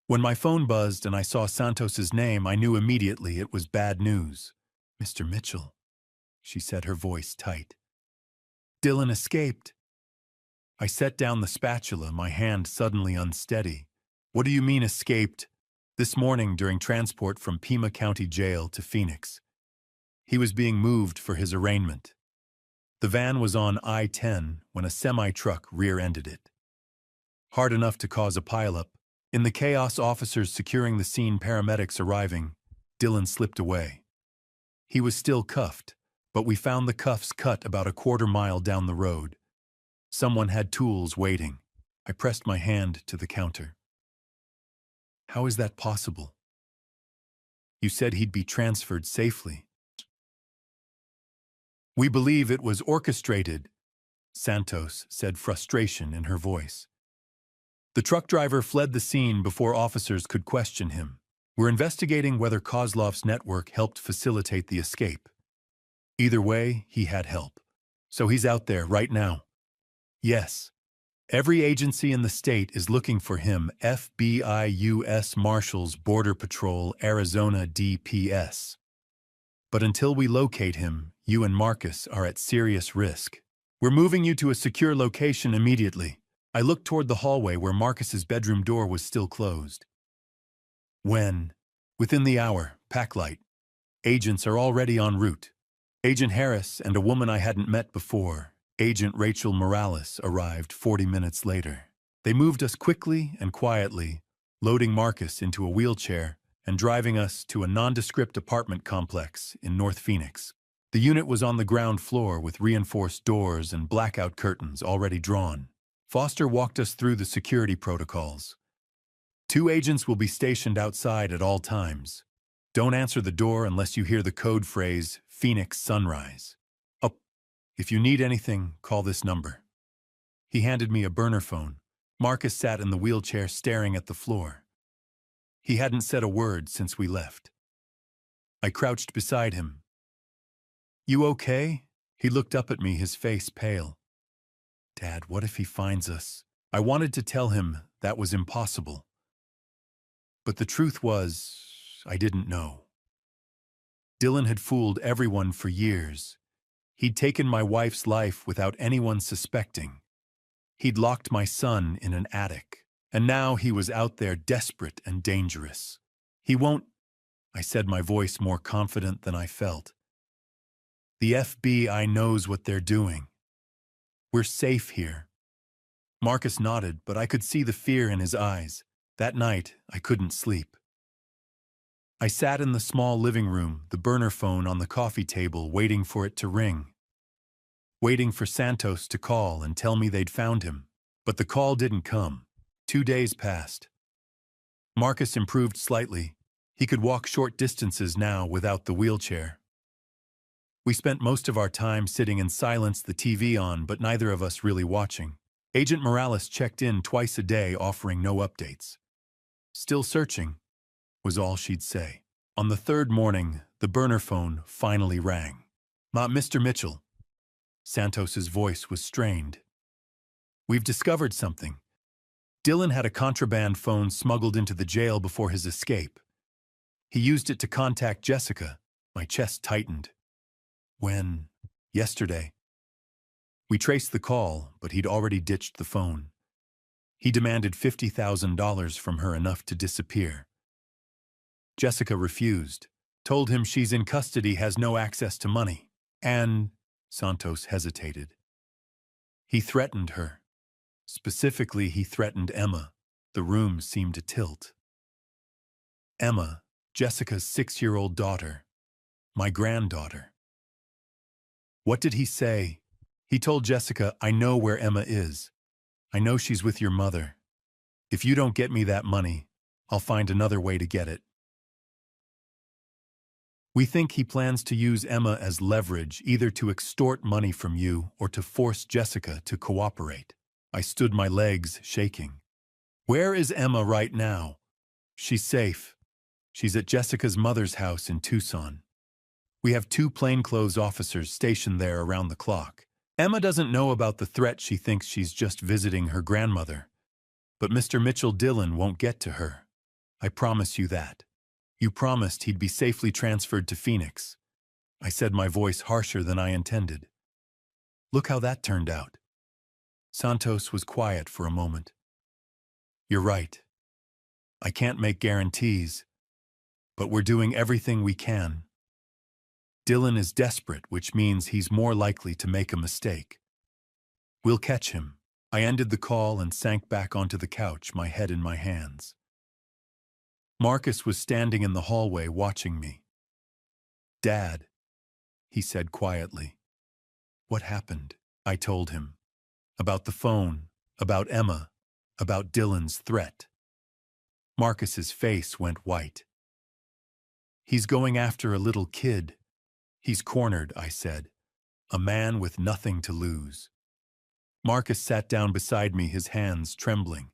When my phone buzzed and I saw Santos's name, I knew immediately it was bad news. "Mr. Mitchell," she said, her voice tight. "Dylan escaped." I set down the spatula, my hand suddenly unsteady. "What do you mean escaped?" "This morning during transport from Pima County Jail to Phoenix. He was being moved for his arraignment. The van was on I-10 when a semi-truck rear-ended it. Hard enough to cause a pileup. In the chaos, officers securing the scene, paramedics arriving, Dylan slipped away. He was still cuffed, but we found the cuffs cut about a quarter-mile down the road. Someone had tools waiting. I pressed my hand to the counter. How is that possible? You said he'd be transferred safely. We believe it was orchestrated, Santos said, frustration in her voice. The truck driver fled the scene before officers could question him. We're investigating whether Kozlov's network helped facilitate the escape. Either way, he had help. So he's out there right now. Yes. Every agency in the state is looking for him. FBI, U.S. Marshals, Border Patrol, Arizona DPS. But until we locate him, you and Marcus are at serious risk. We're moving you to a secure location immediately. I looked toward the hallway where Marcus's bedroom door was still closed. When? Within the hour, Packlight. Agents are already en route. Agent Harris and a woman I hadn't met before, Agent Rachel Morales, arrived 40 minutes later. They moved us quickly and quietly, loading Marcus into a wheelchair and driving us to a nondescript apartment complex in North Phoenix. The unit was on the ground floor with reinforced doors and blackout curtains already drawn. Foster walked us through the security protocols. 2 agents will be stationed outside at all times. Don't answer the door unless you hear the code phrase, Phoenix Sunrise. Oh, if you need anything, call this number. He handed me a burner phone. Marcus sat in the wheelchair staring at the floor. He hadn't said a word since we left. I crouched beside him. You okay? He looked up at me, his face pale. Dad, what if he finds us? I wanted to tell him that was impossible. But the truth was, I didn't know. Dylan had fooled everyone for years. He'd taken my wife's life without anyone suspecting. He'd locked my son in an attic. And now he was out there desperate and dangerous. He won't, I said, my voice more confident than I felt. The FBI knows what they're doing. We're safe here. Marcus nodded, but I could see the fear in his eyes. That night, I couldn't sleep. I sat in the small living room, the burner phone on the coffee table, waiting for it to ring. Waiting for Santos to call and tell me they'd found him. But the call didn't come. 2 days passed. Marcus improved slightly. He could walk short distances now without the wheelchair. We spent most of our time sitting in silence, the TV on, but neither of us really watching. Agent Morales checked in twice a day, offering no updates. Still searching, was all she'd say. On the 3rd morning, the burner phone finally rang. Mr. Mitchell. Santos's voice was strained. We've discovered something. Dylan had a contraband phone smuggled into the jail before his escape. He used it to contact Jessica. My chest tightened. When? Yesterday. We traced the call, but he'd already ditched the phone. He demanded $50,000 from her, enough to disappear. Jessica refused, told him she's in custody, has no access to money. And, Santos hesitated. He threatened her. Specifically, he threatened Emma. The room seemed to tilt. Emma, Jessica's 6-year-old daughter. My granddaughter. What did he say? He told Jessica, I know where Emma is. I know she's with your mother. If you don't get me that money, I'll find another way to get it. We think he plans to use Emma as leverage, either to extort money from you or to force Jessica to cooperate. I stood, my legs shaking. Where is Emma right now? She's safe. She's at Jessica's mother's house in Tucson. We have 2 plainclothes officers stationed there around the clock. Emma doesn't know about the threat. She thinks she's just visiting her grandmother. But Mr. Mitchell Dillon won't get to her. I promise you that. You promised he'd be safely transferred to Phoenix. I said, my voice harsher than I intended. Look how that turned out. Santos was quiet for a moment. You're right. I can't make guarantees, but we're doing everything we can. Dylan is desperate, which means he's more likely to make a mistake. We'll catch him. I ended the call and sank back onto the couch, my head in my hands. Marcus was standing in the hallway watching me. Dad, he said quietly. What happened? I told him. About the phone, about Emma, about Dylan's threat. Marcus's face went white. "He's going after a little kid. He's cornered," I said. "A man with nothing to lose." Marcus sat down beside me, his hands trembling.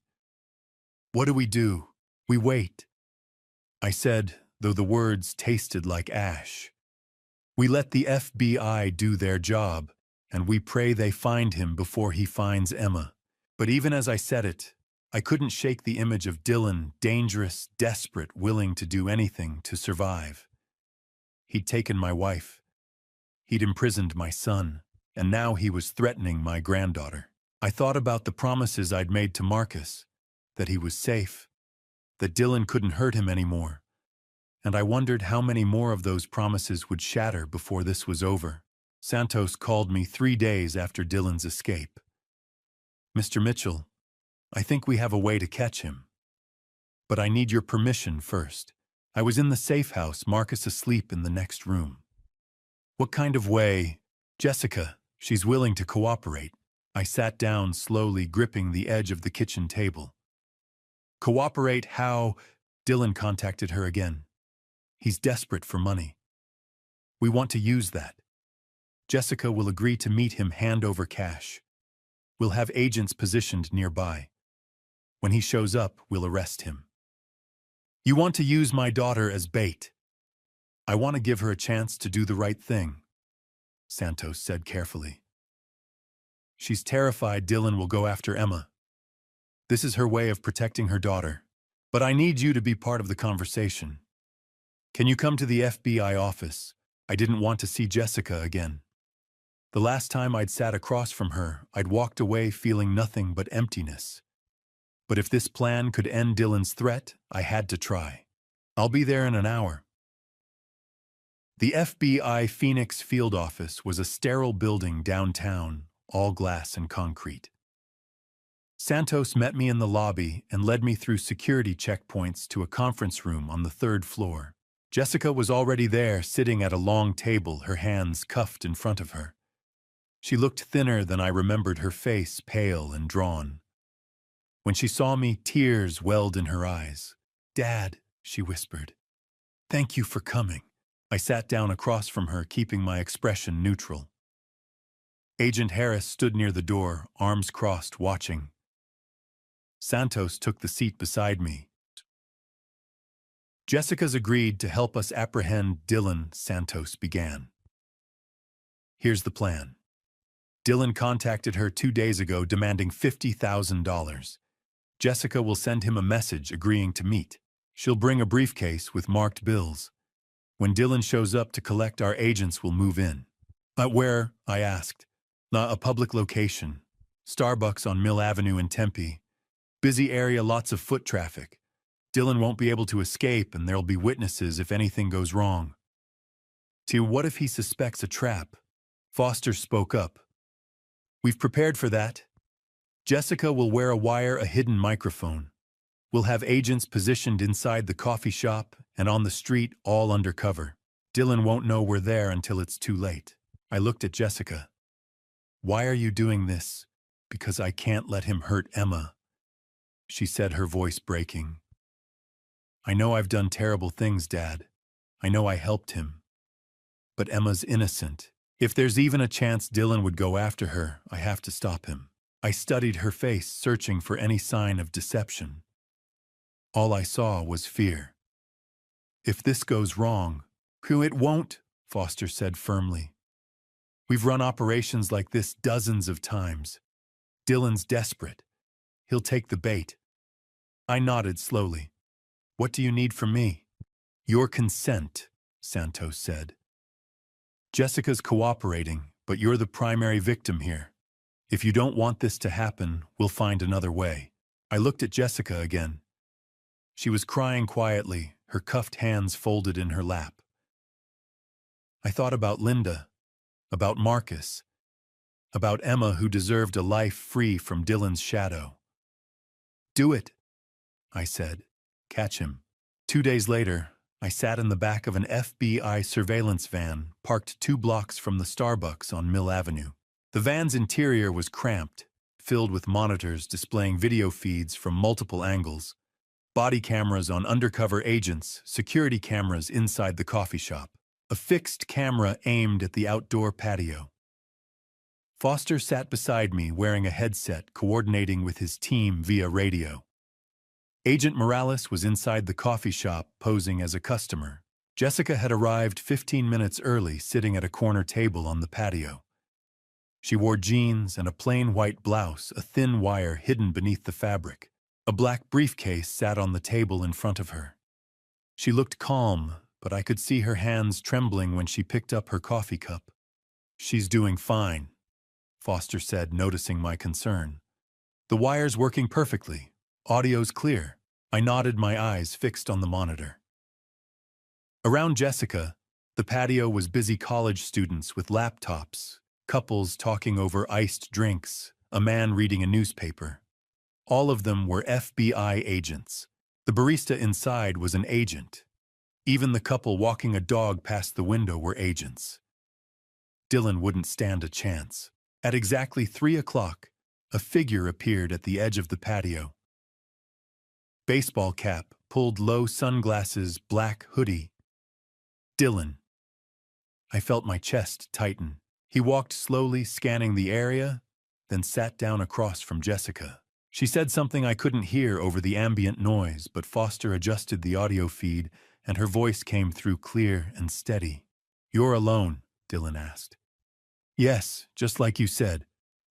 "What do we do?" "We wait," I said, though the words tasted like ash. "We let the FBI do their job, and we pray they find him before he finds Emma." But even as I said it, I couldn't shake the image of Dylan, dangerous, desperate, willing to do anything to survive. He'd taken my wife. He'd imprisoned my son, and now he was threatening my granddaughter. I thought about the promises I'd made to Marcus, that he was safe, that Dylan couldn't hurt him anymore, and I wondered how many more of those promises would shatter before this was over. Santos called me 3 days after Dylan's escape. "Mr. Mitchell, I think we have a way to catch him. But I need your permission first." I was in the safe house, Marcus asleep in the next room. "What kind of way?" "Jessica, she's willing to cooperate." I sat down slowly, gripping the edge of the kitchen table. "Cooperate how?" Dylan contacted her again. "He's desperate for money. We want to use that. Jessica will agree to meet him hand over cash. We'll have agents positioned nearby. When he shows up, we'll arrest him." "You want to use my daughter as bait?" "I want to give her a chance to do the right thing," Santos said carefully. "She's terrified Dylan will go after Emma. This is her way of protecting her daughter. But I need you to be part of the conversation. Can you come to the FBI office? I didn't want to see Jessica again. The last time I'd sat across from her, I'd walked away feeling nothing but emptiness. But if this plan could end Dylan's threat, I had to try. I'll be there in an hour." The FBI Phoenix field office was a sterile building downtown, all glass and concrete. Santos met me in the lobby and led me through security checkpoints to a conference room on the 3rd floor. Jessica was already there, sitting at a long table, her hands cuffed in front of her. She looked thinner than I remembered, her face pale and drawn. When she saw me, tears welled in her eyes. "Dad," she whispered. "Thank you for coming." I sat down across from her, keeping my expression neutral. Agent Harris stood near the door, arms crossed, watching. Santos took the seat beside me. "Jessica's agreed to help us apprehend Dylan," Santos began. "Here's the plan. Dylan contacted her 2 days ago demanding $50,000. Jessica will send him a message agreeing to meet. She'll bring a briefcase with marked bills. When Dylan shows up to collect, our agents will move in." "Where?" I asked. "A public location. Starbucks on Mill Avenue in Tempe. Busy area, lots of foot traffic. Dylan won't be able to escape, and there'll be witnesses if anything goes wrong." What if he suspects a trap?" Foster spoke up. "We've prepared for that. Jessica will wear a wire, a hidden microphone. We'll have agents positioned inside the coffee shop and on the street, all undercover. Dylan won't know we're there until it's too late." I looked at Jessica. "Why are you doing this?" "Because I can't let him hurt Emma," she said, her voice breaking. "I know I've done terrible things, Dad. I know I helped him. But Emma's innocent. If there's even a chance Dylan would go after her, I have to stop him." I studied her face, searching for any sign of deception. All I saw was fear. "If this goes wrong..." "It won't," Foster said firmly. "We've run operations like this dozens of times. Dylan's desperate. He'll take the bait." I nodded slowly. "What do you need from me?" "Your consent," Santos said. "Jessica's cooperating, but you're the primary victim here. If you don't want this to happen, we'll find another way." I looked at Jessica again. She was crying quietly, her cuffed hands folded in her lap. I thought about Linda, about Marcus, about Emma, who deserved a life free from Dylan's shadow. "Do it," I said. "Catch him." 2 days later, I sat in the back of an FBI surveillance van parked 2 blocks from the Starbucks on Mill Avenue. The van's interior was cramped, filled with monitors displaying video feeds from multiple angles. body cameras on undercover agents, security cameras inside the coffee shop, a fixed camera aimed at the outdoor patio. Foster sat beside me wearing a headset, coordinating with his team via radio. Agent Morales was inside the coffee shop, posing as a customer. Jessica had arrived 15 minutes early, sitting at a corner table on the patio. She wore jeans and a plain white blouse, a thin wire hidden beneath the fabric. A black briefcase sat on the table in front of her. She looked calm, but I could see her hands trembling when she picked up her coffee cup. "She's doing fine," Foster said, noticing my concern. "The wire's working perfectly. Audio's clear." I nodded, my eyes fixed on the monitor. Around Jessica, the patio was busy, college students with laptops, couples talking over iced drinks, a man reading a newspaper. All of them were FBI agents. The barista inside was an agent. Even the couple walking a dog past the window were agents. Dylan wouldn't stand a chance. At exactly 3 o'clock, a figure appeared at the edge of the patio. Baseball cap, pulled low sunglasses, black hoodie. Dylan. I felt my chest tighten. He walked slowly, scanning the area, then sat down across from Jessica. She said something I couldn't hear over the ambient noise, but Foster adjusted the audio feed, and her voice came through clear and steady. "You're alone?" Dylan asked. "Yes, just like you said."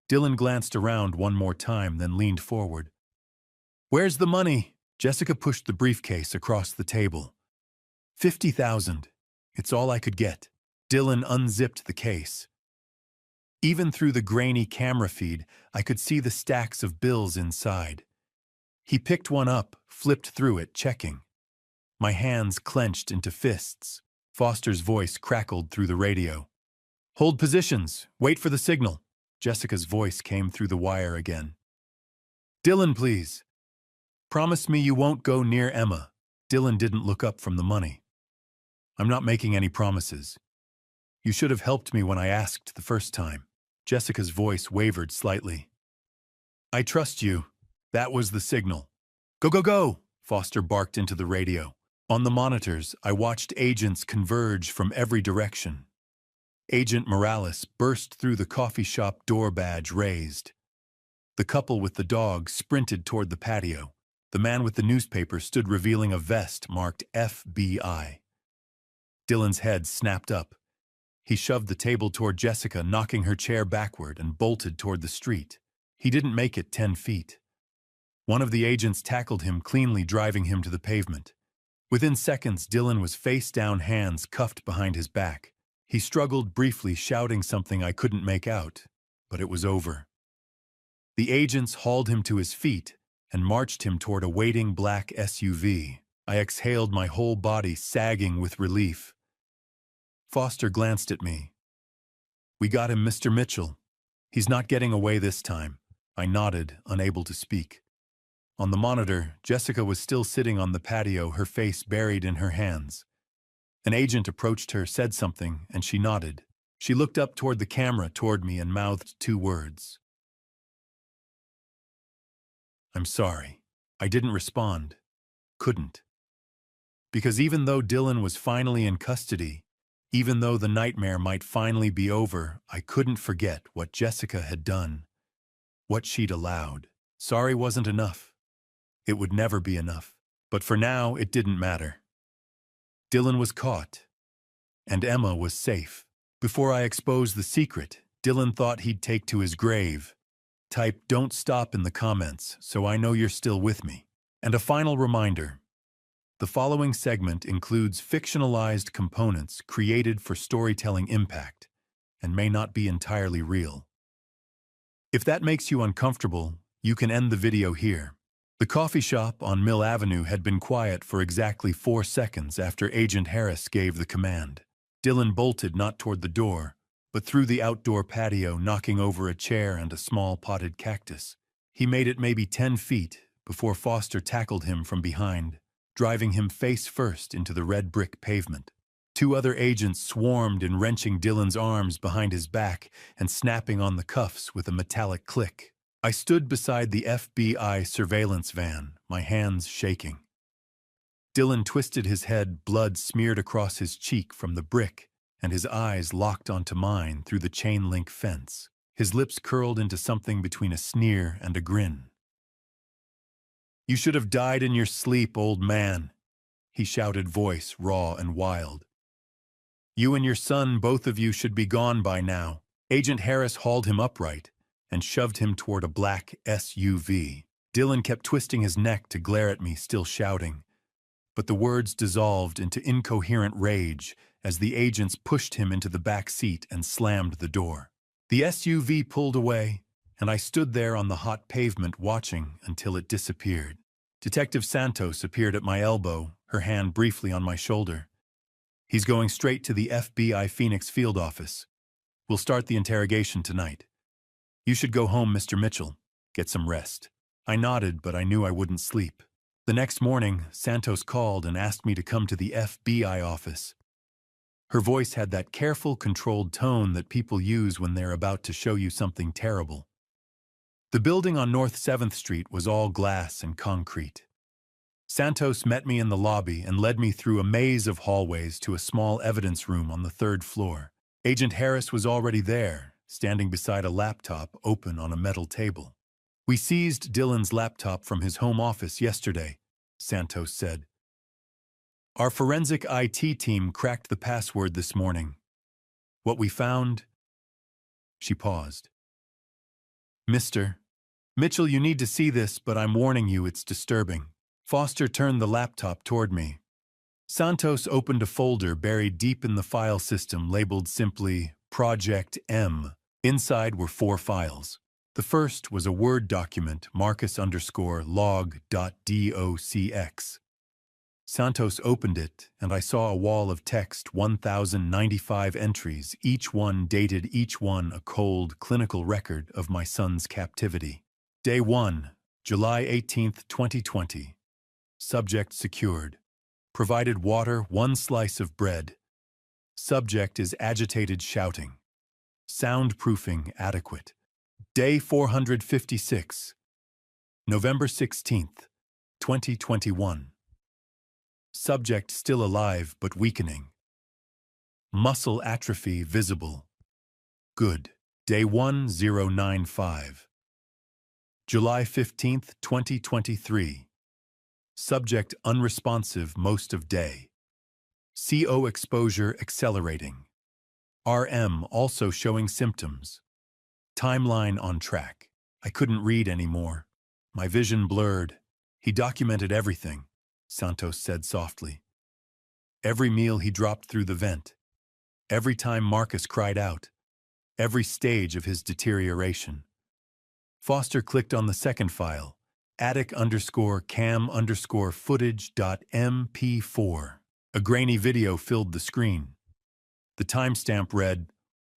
Dylan glanced around one more time, then leaned forward. "Where's the money?" Jessica pushed the briefcase across the table. 50,000. It's all I could get." Dylan unzipped the case. Even through the grainy camera feed, I could see the stacks of bills inside. He picked one up, flipped through it, checking. My hands clenched into fists. Foster's voice crackled through the radio. "Hold positions. Wait for the signal." Jessica's voice came through the wire again. "Dylan, please. Promise me you won't go near Emma." Dylan didn't look up from the money. "I'm not making any promises. You should have helped me when I asked the first time." Jessica's voice wavered slightly. "I trust you." That was the signal. "Go, go, go!" Foster barked into the radio. On the monitors, I watched agents converge from every direction. Agent Morales burst through the coffee shop door, badge raised. The couple with the dog sprinted toward the patio. The man with the newspaper stood revealing a vest marked FBI. Dylan's head snapped up. He shoved the table toward Jessica, knocking her chair backward, and bolted toward the street. He didn't make it 10 feet. One of the agents tackled him cleanly, driving him to the pavement. Within seconds, Dylan was face down, hands cuffed behind his back. He struggled briefly, shouting something I couldn't make out, but it was over. The agents hauled him to his feet and marched him toward a waiting black SUV. I exhaled, my whole body sagging with relief. Foster glanced at me. "We got him, Mr. Mitchell. He's not getting away this time." I nodded, unable to speak. On the monitor, Jessica was still sitting on the patio, her face buried in her hands. An agent approached her, said something, and she nodded. She looked up toward the camera, toward me, and mouthed 2 words. "I'm sorry." I didn't respond. Couldn't. Because even though Dylan was finally in custody, even though the nightmare might finally be over, I couldn't forget what Jessica had done, what she'd allowed. Sorry wasn't enough. It would never be enough. But for now, it didn't matter. Dylan was caught, and Emma was safe. Before I exposed the secret, Dylan thought he'd take to his grave. Type "don't stop" in the comments so I know you're still with me. And a final reminder. The following segment includes fictionalized components created for storytelling impact and may not be entirely real. If that makes you uncomfortable, you can end the video here. The coffee shop on Mill Avenue had been quiet for exactly 4 seconds after Agent Harris gave the command. Dylan bolted not toward the door, but through the outdoor patio, knocking over a chair and a small potted cactus. He made it maybe 10 feet before Foster tackled him from behind, driving him face first into the red brick pavement. 2 other agents swarmed in, wrenching Dylan's arms behind his back and snapping on the cuffs with a metallic click. I stood beside the FBI surveillance van, my hands shaking. Dylan twisted his head, blood smeared across his cheek from the brick, and his eyes locked onto mine through the chain-link fence. His lips curled into something between a sneer and a grin. "You should have died in your sleep, old man," he shouted, voice raw and wild. "You and your son, both of you, should be gone by now." Agent Harris hauled him upright and shoved him toward a black SUV. Dylan kept twisting his neck to glare at me, still shouting, but the words dissolved into incoherent rage as the agents pushed him into the back seat and slammed the door. The SUV pulled away, and I stood there on the hot pavement watching until it disappeared. Detective Santos appeared at my elbow, her hand briefly on my shoulder. "He's going straight to the FBI Phoenix field office. We'll start the interrogation tonight. You should go home, Mr. Mitchell. Get some rest." I nodded, but I knew I wouldn't sleep. The next morning, Santos called and asked me to come to the FBI office. Her voice had that careful, controlled tone that people use when they're about to show you something terrible. The building on North 7th Street was all glass and concrete. Santos met me in the lobby and led me through a maze of hallways to a small evidence room on the 3rd floor. Agent Harris was already there, standing beside a laptop open on a metal table. "We seized Dylan's laptop from his home office yesterday," Santos said. "Our forensic IT team cracked the password this morning. What we found—" She paused. "Mr. Mitchell, you need to see this, but I'm warning you, it's disturbing." Foster turned the laptop toward me. Santos opened a folder buried deep in the file system labeled simply Project M. Inside were 4 files. The first was a Word document, Marcus_log.docx. Santos opened it, and I saw a wall of text, 1,095 entries, each one dated, each one a cold, clinical record of my son's captivity. Day 1, July 18, 2020. Subject secured. Provided water, 1 slice of bread. Subject is agitated, shouting. Soundproofing adequate. Day 456. November 16, 2021. Subject still alive but weakening. Muscle atrophy visible. Good. Day 1095. July 15, 2023. Subject unresponsive most of day. CO exposure accelerating. RM also showing symptoms. Timeline on track. I couldn't read anymore. My vision blurred. He documented everything, Santos said softly. Every meal he dropped through the vent. Every time Marcus cried out. Every stage of his deterioration. Foster clicked on the second file. attic_cam_footage.mp4. A grainy video filled the screen. The timestamp read,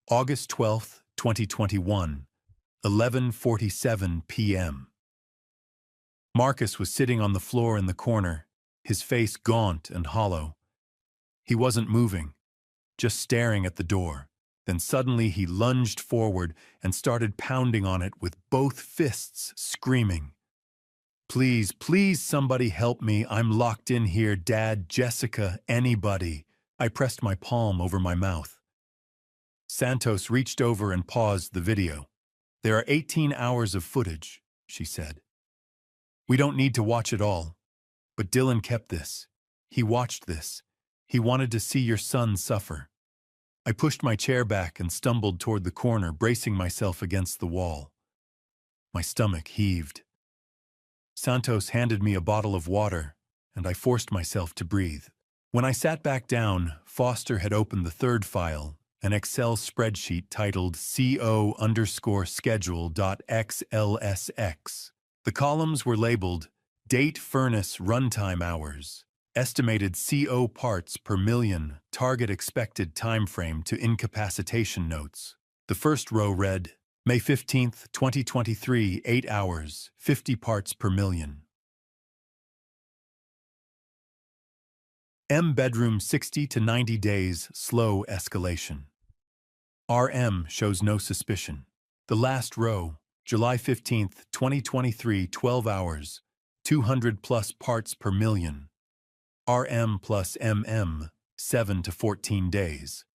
August 12, 2021, 11:47 p.m. Marcus was sitting on the floor in the corner, his face gaunt and hollow. He wasn't moving, just staring at the door. Then suddenly he lunged forward and started pounding on it with both fists, screaming, "Please, please, somebody help me. I'm locked in here. Dad, Jessica, anybody." I pressed my palm over my mouth. Santos reached over and paused the video. "There are 18 hours of footage," she said. "We don't need to watch it all. But Dylan kept this. He watched this. He wanted to see your son suffer." I pushed my chair back and stumbled toward the corner, bracing myself against the wall. My stomach heaved. Santos handed me a bottle of water, and I forced myself to breathe. When I sat back down, Foster had opened the third file, an Excel spreadsheet titled CO_schedule.xlsx. The columns were labeled Date Furnace Runtime Hours, Estimated CO Parts per Million, Target Expected Timeframe to Incapacitation Notes. The first row read, May 15, 2023, 8 hours, 50 parts per million. M bedroom 60 to 90 days, slow escalation. RM shows no suspicion. The last row, July 15, 2023, 12 hours, 200 plus parts per million. RM plus MM, 7 to 14 days.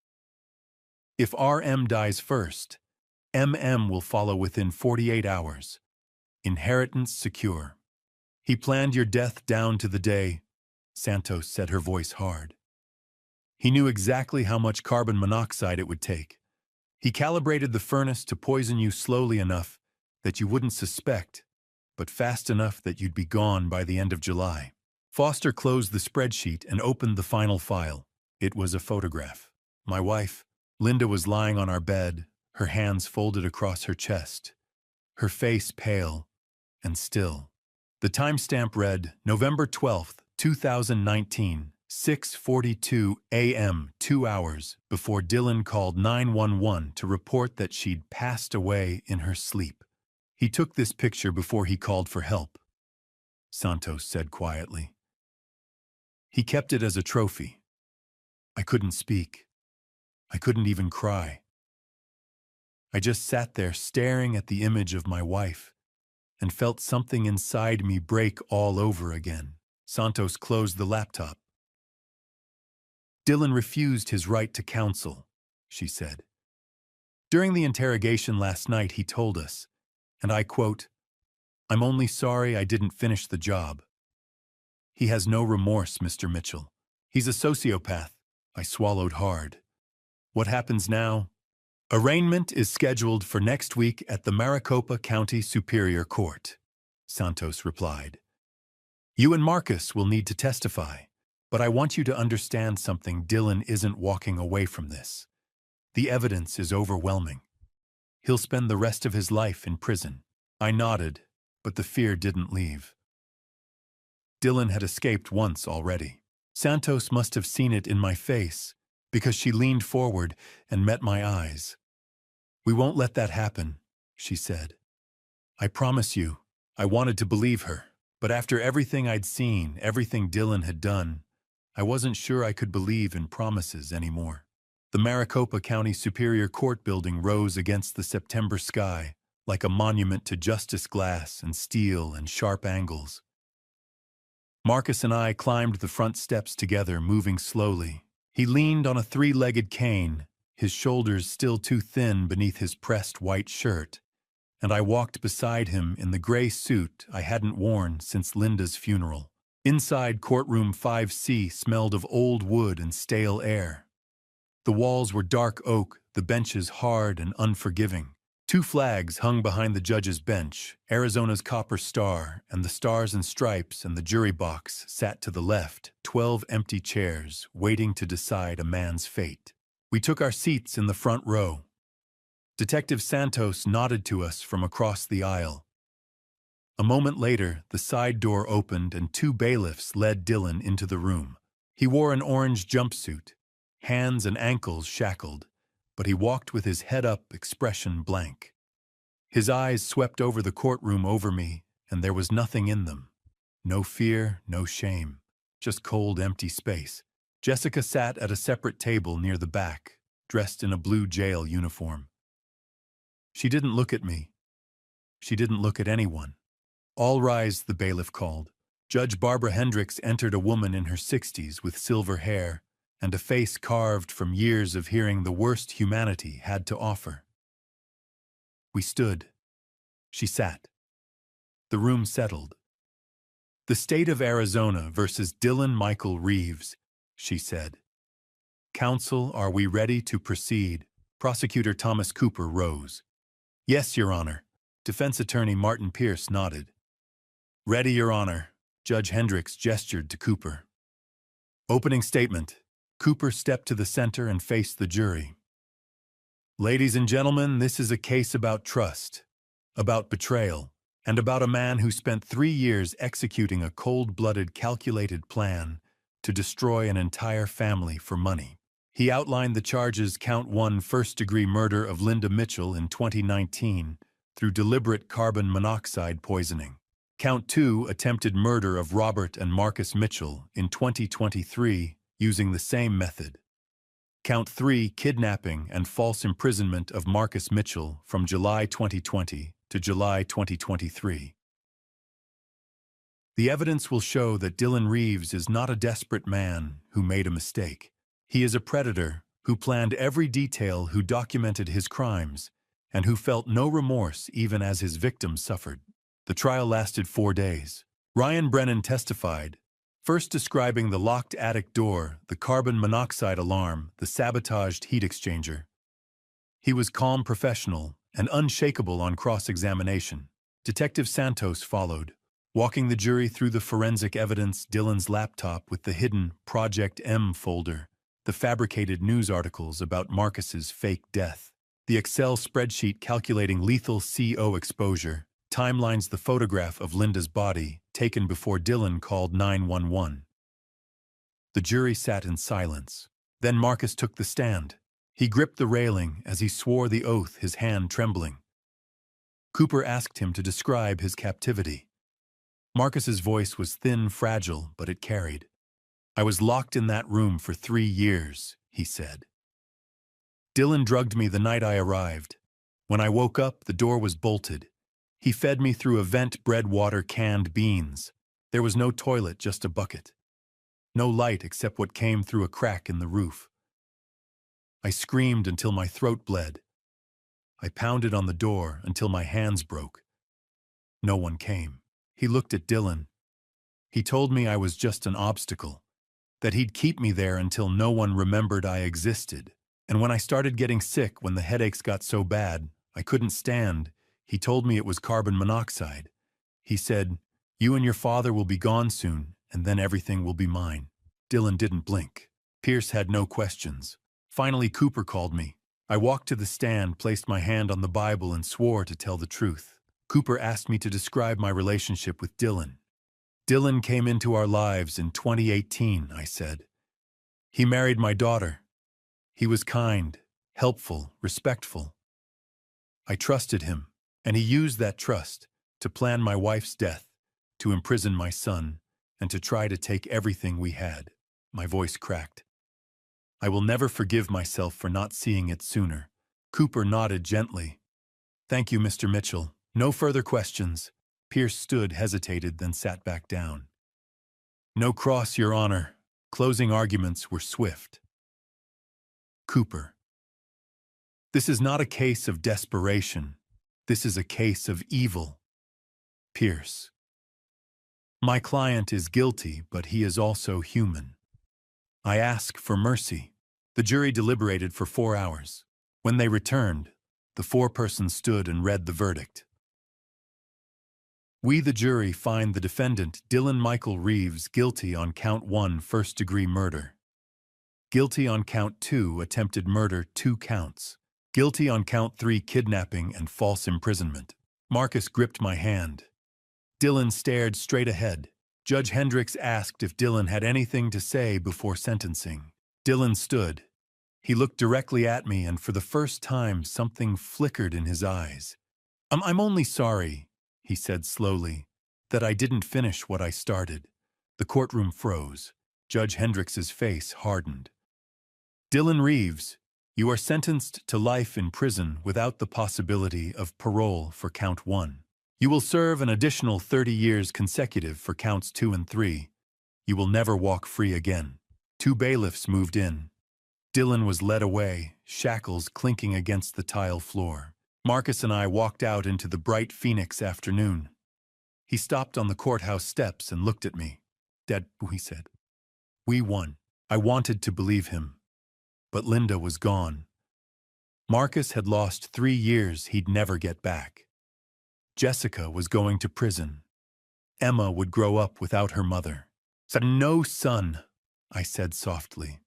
If RM dies first, MM will follow within 48 hours. Inheritance secure. He planned your death down to the day, Santos said, her voice hard. He knew exactly how much carbon monoxide it would take. He calibrated the furnace to poison you slowly enough that you wouldn't suspect, but fast enough that you'd be gone by the end of July. Foster closed the spreadsheet and opened the final file. It was a photograph. My wife, Linda, was lying on our bed, her hands folded across her chest, her face pale and still. The timestamp read November 12th, 2019, 6:42 a.m., 2 hours before Dylan called 911 to report that she'd passed away in her sleep. He took this picture before he called for help, Santos said quietly. He kept it as a trophy. I couldn't speak. I couldn't even cry. I just sat there staring at the image of my wife and felt something inside me break all over again. Santos closed the laptop. Dylan refused his right to counsel, she said. During the interrogation last night, he told us, and I quote, "I'm only sorry I didn't finish the job." He has no remorse, Mr. Mitchell. He's a sociopath. I swallowed hard. What happens now? Arraignment is scheduled for next week at the Maricopa County Superior Court, Santos replied. You and Marcus will need to testify, but I want you to understand something. Dylan isn't walking away from this. The evidence is overwhelming. He'll spend the rest of his life in prison. I nodded, but the fear didn't leave. Dylan had escaped once already. Santos must have seen it in my face, because she leaned forward and met my eyes. We won't let that happen, she said. I promise you. I wanted to believe her, but after everything I'd seen, everything Dylan had done, I wasn't sure I could believe in promises anymore. The Maricopa County Superior Court building rose against the September sky, like a monument to justice, glass and steel and sharp angles. Marcus and I climbed the front steps together, moving slowly. He leaned on a three-legged cane, his shoulders still too thin beneath his pressed white shirt, and I walked beside him in the gray suit I hadn't worn since Linda's funeral. Inside, courtroom 5C smelled of old wood and stale air. The walls were dark oak, the benches hard and unforgiving. 2 flags hung behind the judge's bench, Arizona's copper star, and the stars and stripes, and the jury box sat to the left, 12 empty chairs, waiting to decide a man's fate. We took our seats in the front row. Detective Santos nodded to us from across the aisle. A moment later, the side door opened and 2 bailiffs led Dylan into the room. He wore an orange jumpsuit, hands and ankles shackled, but he walked with his head up, expression blank. His eyes swept over the courtroom over me, and there was nothing in them. No fear, no shame, just cold, empty space. Jessica sat at a separate table near the back, dressed in a blue jail uniform. She didn't look at me. She didn't look at anyone. All rise, the bailiff called. Judge Barbara Hendricks entered, a woman in her 60s with silver hair and a face carved from years of hearing the worst humanity had to offer. We stood. She sat. The room settled. The state of Arizona versus Dylan Michael Reeves, she said. Counsel, are we ready to proceed? Prosecutor Thomas Cooper rose. Yes, Your Honor. Defense attorney Martin Pierce nodded. Ready, Your Honor. Judge Hendricks gestured to Cooper. Opening statement. Cooper stepped to the center and faced the jury. Ladies and gentlemen, this is a case about trust, about betrayal, and about a man who spent 3 years executing a cold-blooded, calculated plan to destroy an entire family for money. He outlined the charges: Count 1, first-degree murder of Linda Mitchell in 2019 through deliberate carbon monoxide poisoning. Count 2, attempted murder of Robert and Marcus Mitchell in 2023 using the same method. Count 3, kidnapping and false imprisonment of Marcus Mitchell from July 2020 to July 2023. The evidence will show that Dylan Reeves is not a desperate man who made a mistake. He is a predator who planned every detail, who documented his crimes, and who felt no remorse even as his victims suffered. The trial lasted 4 days. Ryan Brennan testified, first describing the locked attic door, the carbon monoxide alarm, the sabotaged heat exchanger. He was calm, professional, and unshakable on cross-examination. Detective Santos followed, walking the jury through the forensic evidence, Dylan's laptop with the hidden Project M folder, the fabricated news articles about Marcus's fake death, the Excel spreadsheet calculating lethal CO exposure, timelines, the photograph of Linda's body taken before Dylan called 911. The jury sat in silence. Then Marcus took the stand. He gripped the railing as he swore the oath, his hand trembling. Cooper asked him to describe his captivity. Marcus's voice was thin, fragile, but it carried. "I was locked in that room for 3 years," he said. "Dylan drugged me the night I arrived. When I woke up, the door was bolted. He fed me through a vent, bread, water, canned beans. There was no toilet, just a bucket. No light except what came through a crack in the roof. I screamed until my throat bled. I pounded on the door until my hands broke. No one came." He looked at Dylan. "He told me I was just an obstacle, that he'd keep me there until no one remembered I existed. And when I started getting sick, when the headaches got so bad, I couldn't stand, he told me it was carbon monoxide. He said, 'You and your father will be gone soon, and then everything will be mine.'" Dylan didn't blink. Pierce had no questions. Finally, Cooper called me. I walked to the stand, placed my hand on the Bible, and swore to tell the truth. Cooper asked me to describe my relationship with Dylan. "Dylan came into our lives in 2018, I said. "He married my daughter. He was kind, helpful, respectful. I trusted him, and he used that trust to plan my wife's death, to imprison my son, and to try to take everything we had." My voice cracked. "I will never forgive myself for not seeing it sooner." Cooper nodded gently. "Thank you, Mr. Mitchell. No further questions." Pierce stood, hesitated, then sat back down. "No cross, Your Honor." Closing arguments were swift. Cooper: "This is not a case of desperation. This is a case of evil." Pierce: "My client is guilty, but he is also human. I ask for mercy." The jury deliberated for 4 hours. When they returned, the foreperson stood and read the verdict. "We, the jury, find the defendant, Dylan Michael Reeves, guilty on count 1, first-degree murder. Guilty on count 2, attempted murder, 2 counts. Guilty on count 3, kidnapping and false imprisonment." Marcus gripped my hand. Dylan stared straight ahead. Judge Hendricks asked if Dylan had anything to say before sentencing. Dylan stood. He looked directly at me, and for the first time something flickered in his eyes. I'm only sorry," he said slowly, "that I didn't finish what I started." The courtroom froze. Judge Hendricks's face hardened. "Dylan Reeves, you are sentenced to life in prison without the possibility of parole for count 1. You will serve an additional 30 years consecutive for counts 2 and 3. You will never walk free again." 2 bailiffs moved in. Dylan was led away, shackles clinking against the tile floor. Marcus and I walked out into the bright Phoenix afternoon. He stopped on the courthouse steps and looked at me. "Dad," he said, "we won." I wanted to believe him. But Linda was gone. Marcus had lost 3 years he'd never get back. Jessica was going to prison. Emma would grow up without her mother. "No, son," I said softly.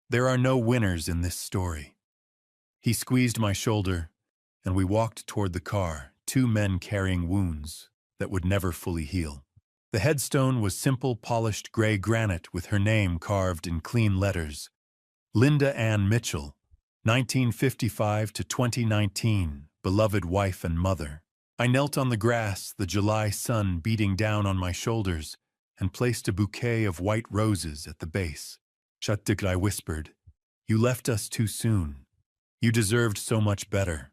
"There are no winners in this story." He squeezed my shoulder, and we walked toward the car, 2 men carrying wounds that would never fully heal. The headstone was simple, polished gray granite with her name carved in clean letters. Linda Ann Mitchell, 1955 to 2019, beloved wife and mother. I knelt on the grass, the July sun beating down on my shoulders, and placed a bouquet of white roses at the base. "Shatik," I whispered, "you left us too soon. You deserved so much better.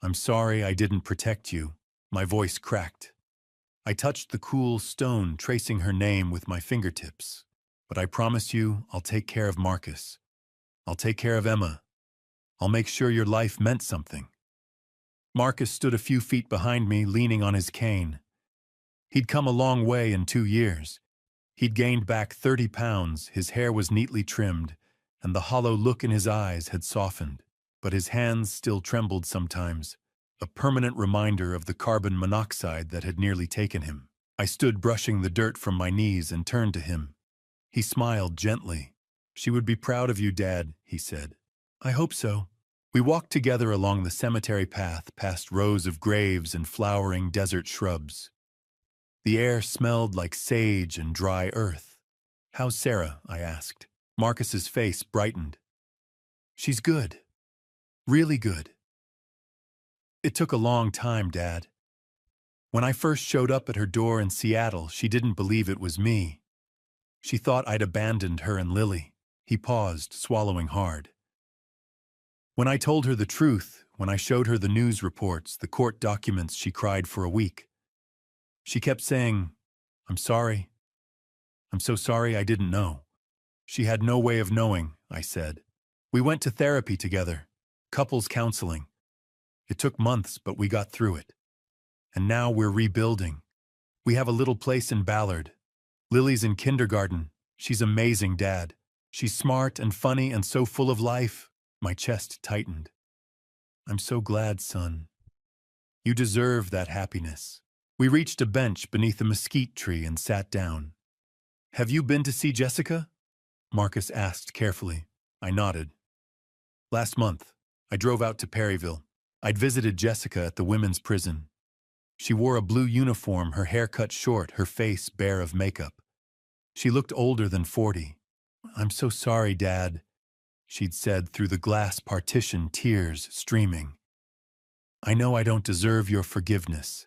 I'm sorry I didn't protect you." My voice cracked. I touched the cool stone, tracing her name with my fingertips. But I promise you, I'll take care of Marcus. I'll take care of Emma. I'll make sure your life meant something. Marcus stood a few feet behind me, leaning on his cane. He'd come a long way in 2 years. He'd gained back 30 pounds, his hair was neatly trimmed, and the hollow look in his eyes had softened. But his hands still trembled sometimes, a permanent reminder of the carbon monoxide that had nearly taken him. I stood brushing the dirt from my knees and turned to him. He smiled gently. "She would be proud of you, Dad," he said. "I hope so." We walked together along the cemetery path, past rows of graves and flowering desert shrubs. The air smelled like sage and dry earth. "How's Sarah?" I asked. Marcus's face brightened. "She's good. Really good." "It took a long time, Dad. When I first showed up at her door in Seattle, she didn't believe it was me. She thought I'd abandoned her and Lily." He paused, swallowing hard. "When I told her the truth, when I showed her the news reports, the court documents, she cried for a week. She kept saying, 'I'm sorry. I'm so sorry, I didn't know.' She had no way of knowing," I said. "We went to therapy together, couples counseling. It took months, but we got through it. And now we're rebuilding. We have a little place in Ballard. Lily's in kindergarten. She's amazing, Dad. She's smart and funny and so full of life." My chest tightened. "I'm so glad, son. You deserve that happiness." We reached a bench beneath a mesquite tree and sat down. "Have you been to see Jessica?" Marcus asked carefully. I nodded. "Last month, I drove out to Perryville. I'd visited Jessica at the women's prison. She wore a blue uniform, her hair cut short, her face bare of makeup. She looked older than 40. 'I'm so sorry, Dad,' she'd said through the glass partition, tears streaming. 'I know I don't deserve your forgiveness.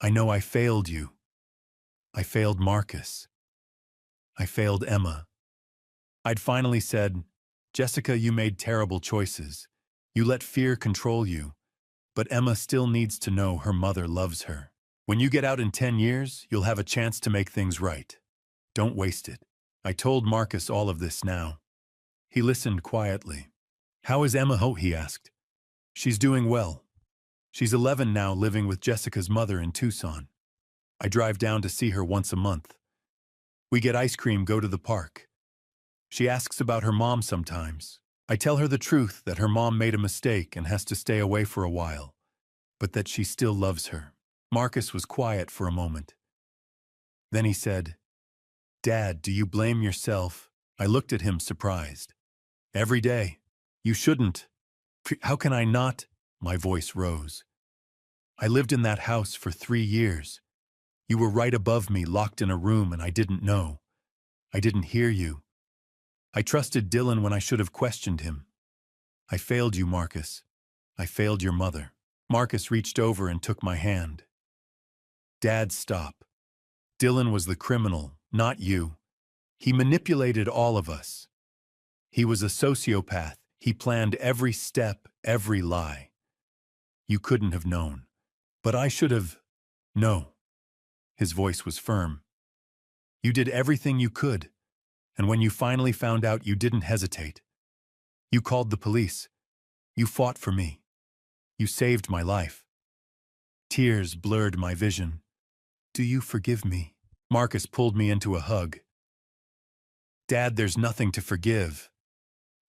I know I failed you. I failed Marcus. I failed Emma.' I'd finally said, 'Jessica, you made terrible choices. You let fear control you. But Emma still needs to know her mother loves her. When you get out in 10 years, you'll have a chance to make things right. Don't waste it.' I told Marcus all of this now. He listened quietly. 'How is Emma?' he asked. "She's doing well. She's 11 now, living with Jessica's mother in Tucson. I drive down to see her once a month. We get ice cream, go to the park. She asks about her mom sometimes. I tell her the truth, that her mom made a mistake and has to stay away for a while, but that she still loves her." Marcus was quiet for a moment. Then he said, "Dad, do you blame yourself?" I looked at him surprised. "Every day. You shouldn't." "How can I not?" My voice rose. "I lived in that house for 3 years. You were right above me, locked in a room, and I didn't know. I didn't hear you. I trusted Dylan when I should have questioned him. I failed you, Marcus. I failed your mother." Marcus reached over and took my hand. "Dad, stop. Dylan was the criminal, not you. He manipulated all of us. He was a sociopath. He planned every step, every lie. You couldn't have known. But I should have." "No." His voice was firm. "You did everything you could. And when you finally found out, you didn't hesitate. You called the police. You fought for me. You saved my life." Tears blurred my vision. "Do you forgive me?" Marcus pulled me into a hug. "Dad, there's nothing to forgive.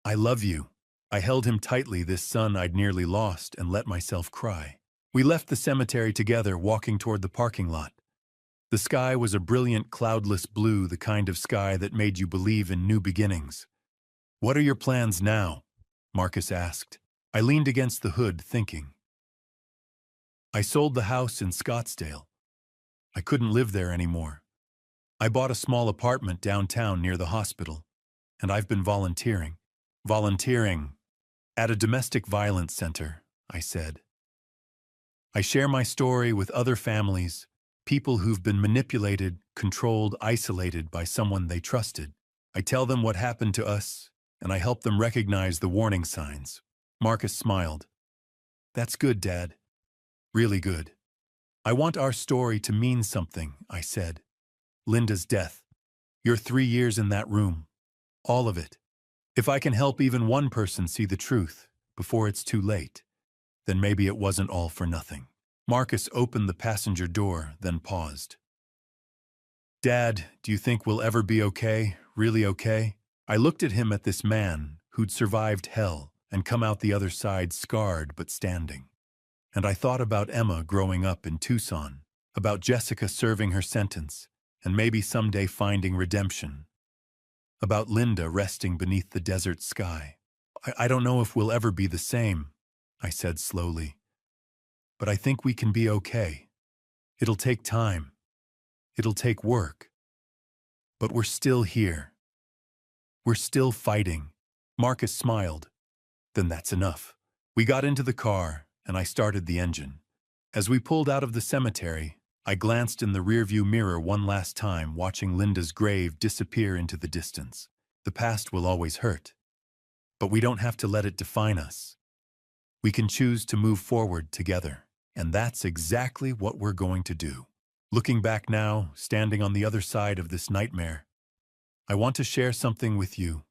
I love you." I held him tightly, this son I'd nearly lost, and let myself cry. We left the cemetery together, walking toward the parking lot. The sky was a brilliant, cloudless blue, the kind of sky that made you believe in new beginnings. "What are your plans now?" Marcus asked. I leaned against the hood, thinking. I sold the house in Scottsdale. I couldn't live there anymore. I bought a small apartment downtown near the hospital, and I've been volunteering. Volunteering at a domestic violence center, I said. I share my story with other families, people who've been manipulated, controlled, isolated by someone they trusted. I tell them what happened to us, and I help them recognize the warning signs. Marcus smiled. "That's good, Dad. Really good." I want our story to mean something, I said. Linda's death. Your 3 years in that room. All of it. If I can help even one person see the truth before it's too late, then maybe it wasn't all for nothing. Marcus opened the passenger door, then paused. Dad, do you think we'll ever be okay? Really okay? I looked at him, at this man who'd survived hell and come out the other side scarred but standing. And I thought about Emma growing up in Tucson, about Jessica serving her sentence and maybe someday finding redemption, about Linda resting beneath the desert sky. I don't know if we'll ever be the same, I said slowly, but I think we can be okay. It'll take time. It'll take work. But we're still here. We're still fighting. Marcus smiled. Then that's enough. We got into the car, and I started the engine. As we pulled out of the cemetery, I glanced in the rearview mirror one last time, watching Linda's grave disappear into the distance. The past will always hurt, but we don't have to let it define us. We can choose to move forward together, and that's exactly what we're going to do. Looking back now, standing on the other side of this nightmare, I want to share something with you,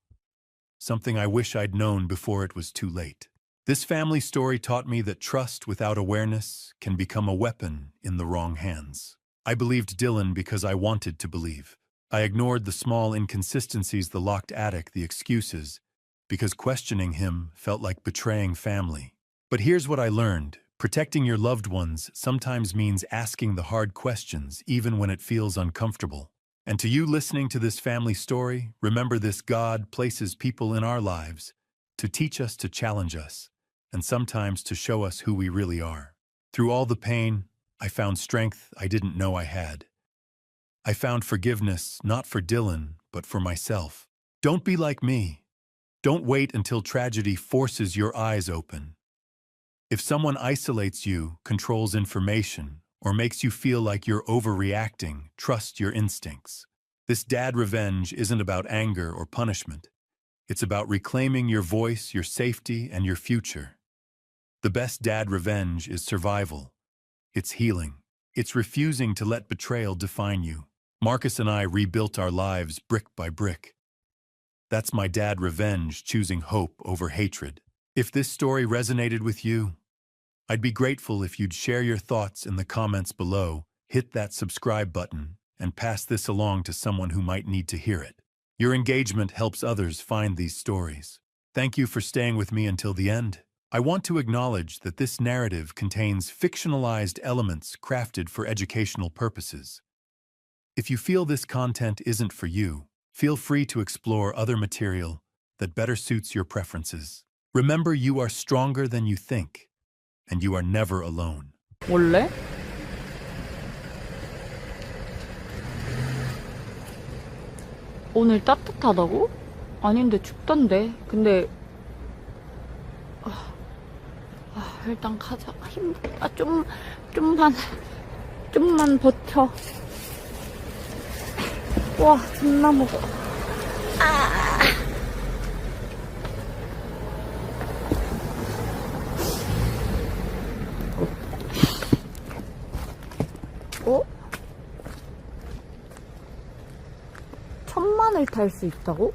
something I wish I'd known before it was too late. This family story taught me that trust without awareness can become a weapon in the wrong hands. I believed Dylan because I wanted to believe. I ignored the small inconsistencies, the locked attic, the excuses, because questioning him felt like betraying family. But here's what I learned. Protecting your loved ones sometimes means asking the hard questions, even when it feels uncomfortable. And to you listening to this family story, remember this: God places people in our lives to teach us, to challenge us, and sometimes to show us who we really are. Through all the pain, I found strength I didn't know I had. I found forgiveness, not for Dylan, but for myself. Don't be like me. Don't wait until tragedy forces your eyes open. If someone isolates you, controls information, or makes you feel like you're overreacting, trust your instincts. This dad revenge isn't about anger or punishment. It's about reclaiming your voice, your safety, and your future. The best dad revenge is survival. It's healing. It's refusing to let betrayal define you. Marcus and I rebuilt our lives brick by brick. That's my dad revenge, choosing hope over hatred. If this story resonated with you, I'd be grateful if you'd share your thoughts in the comments below, hit that subscribe button, and pass this along to someone who might need to hear it. Your engagement helps others find these stories. Thank you for staying with me until the end. I want to acknowledge that this narrative contains fictionalized elements crafted for educational purposes. If you feel this content isn't for you, feel free to explore other material that better suits your preferences. Remember, you are stronger than you think, and you are never alone. 원래? 오늘 따뜻하다고? 아닌데 춥던데. 근데 일단 가자. 힘들다. 좀만 버텨. 와, 존나 무거워. 어? 천만을 탈 수 있다고?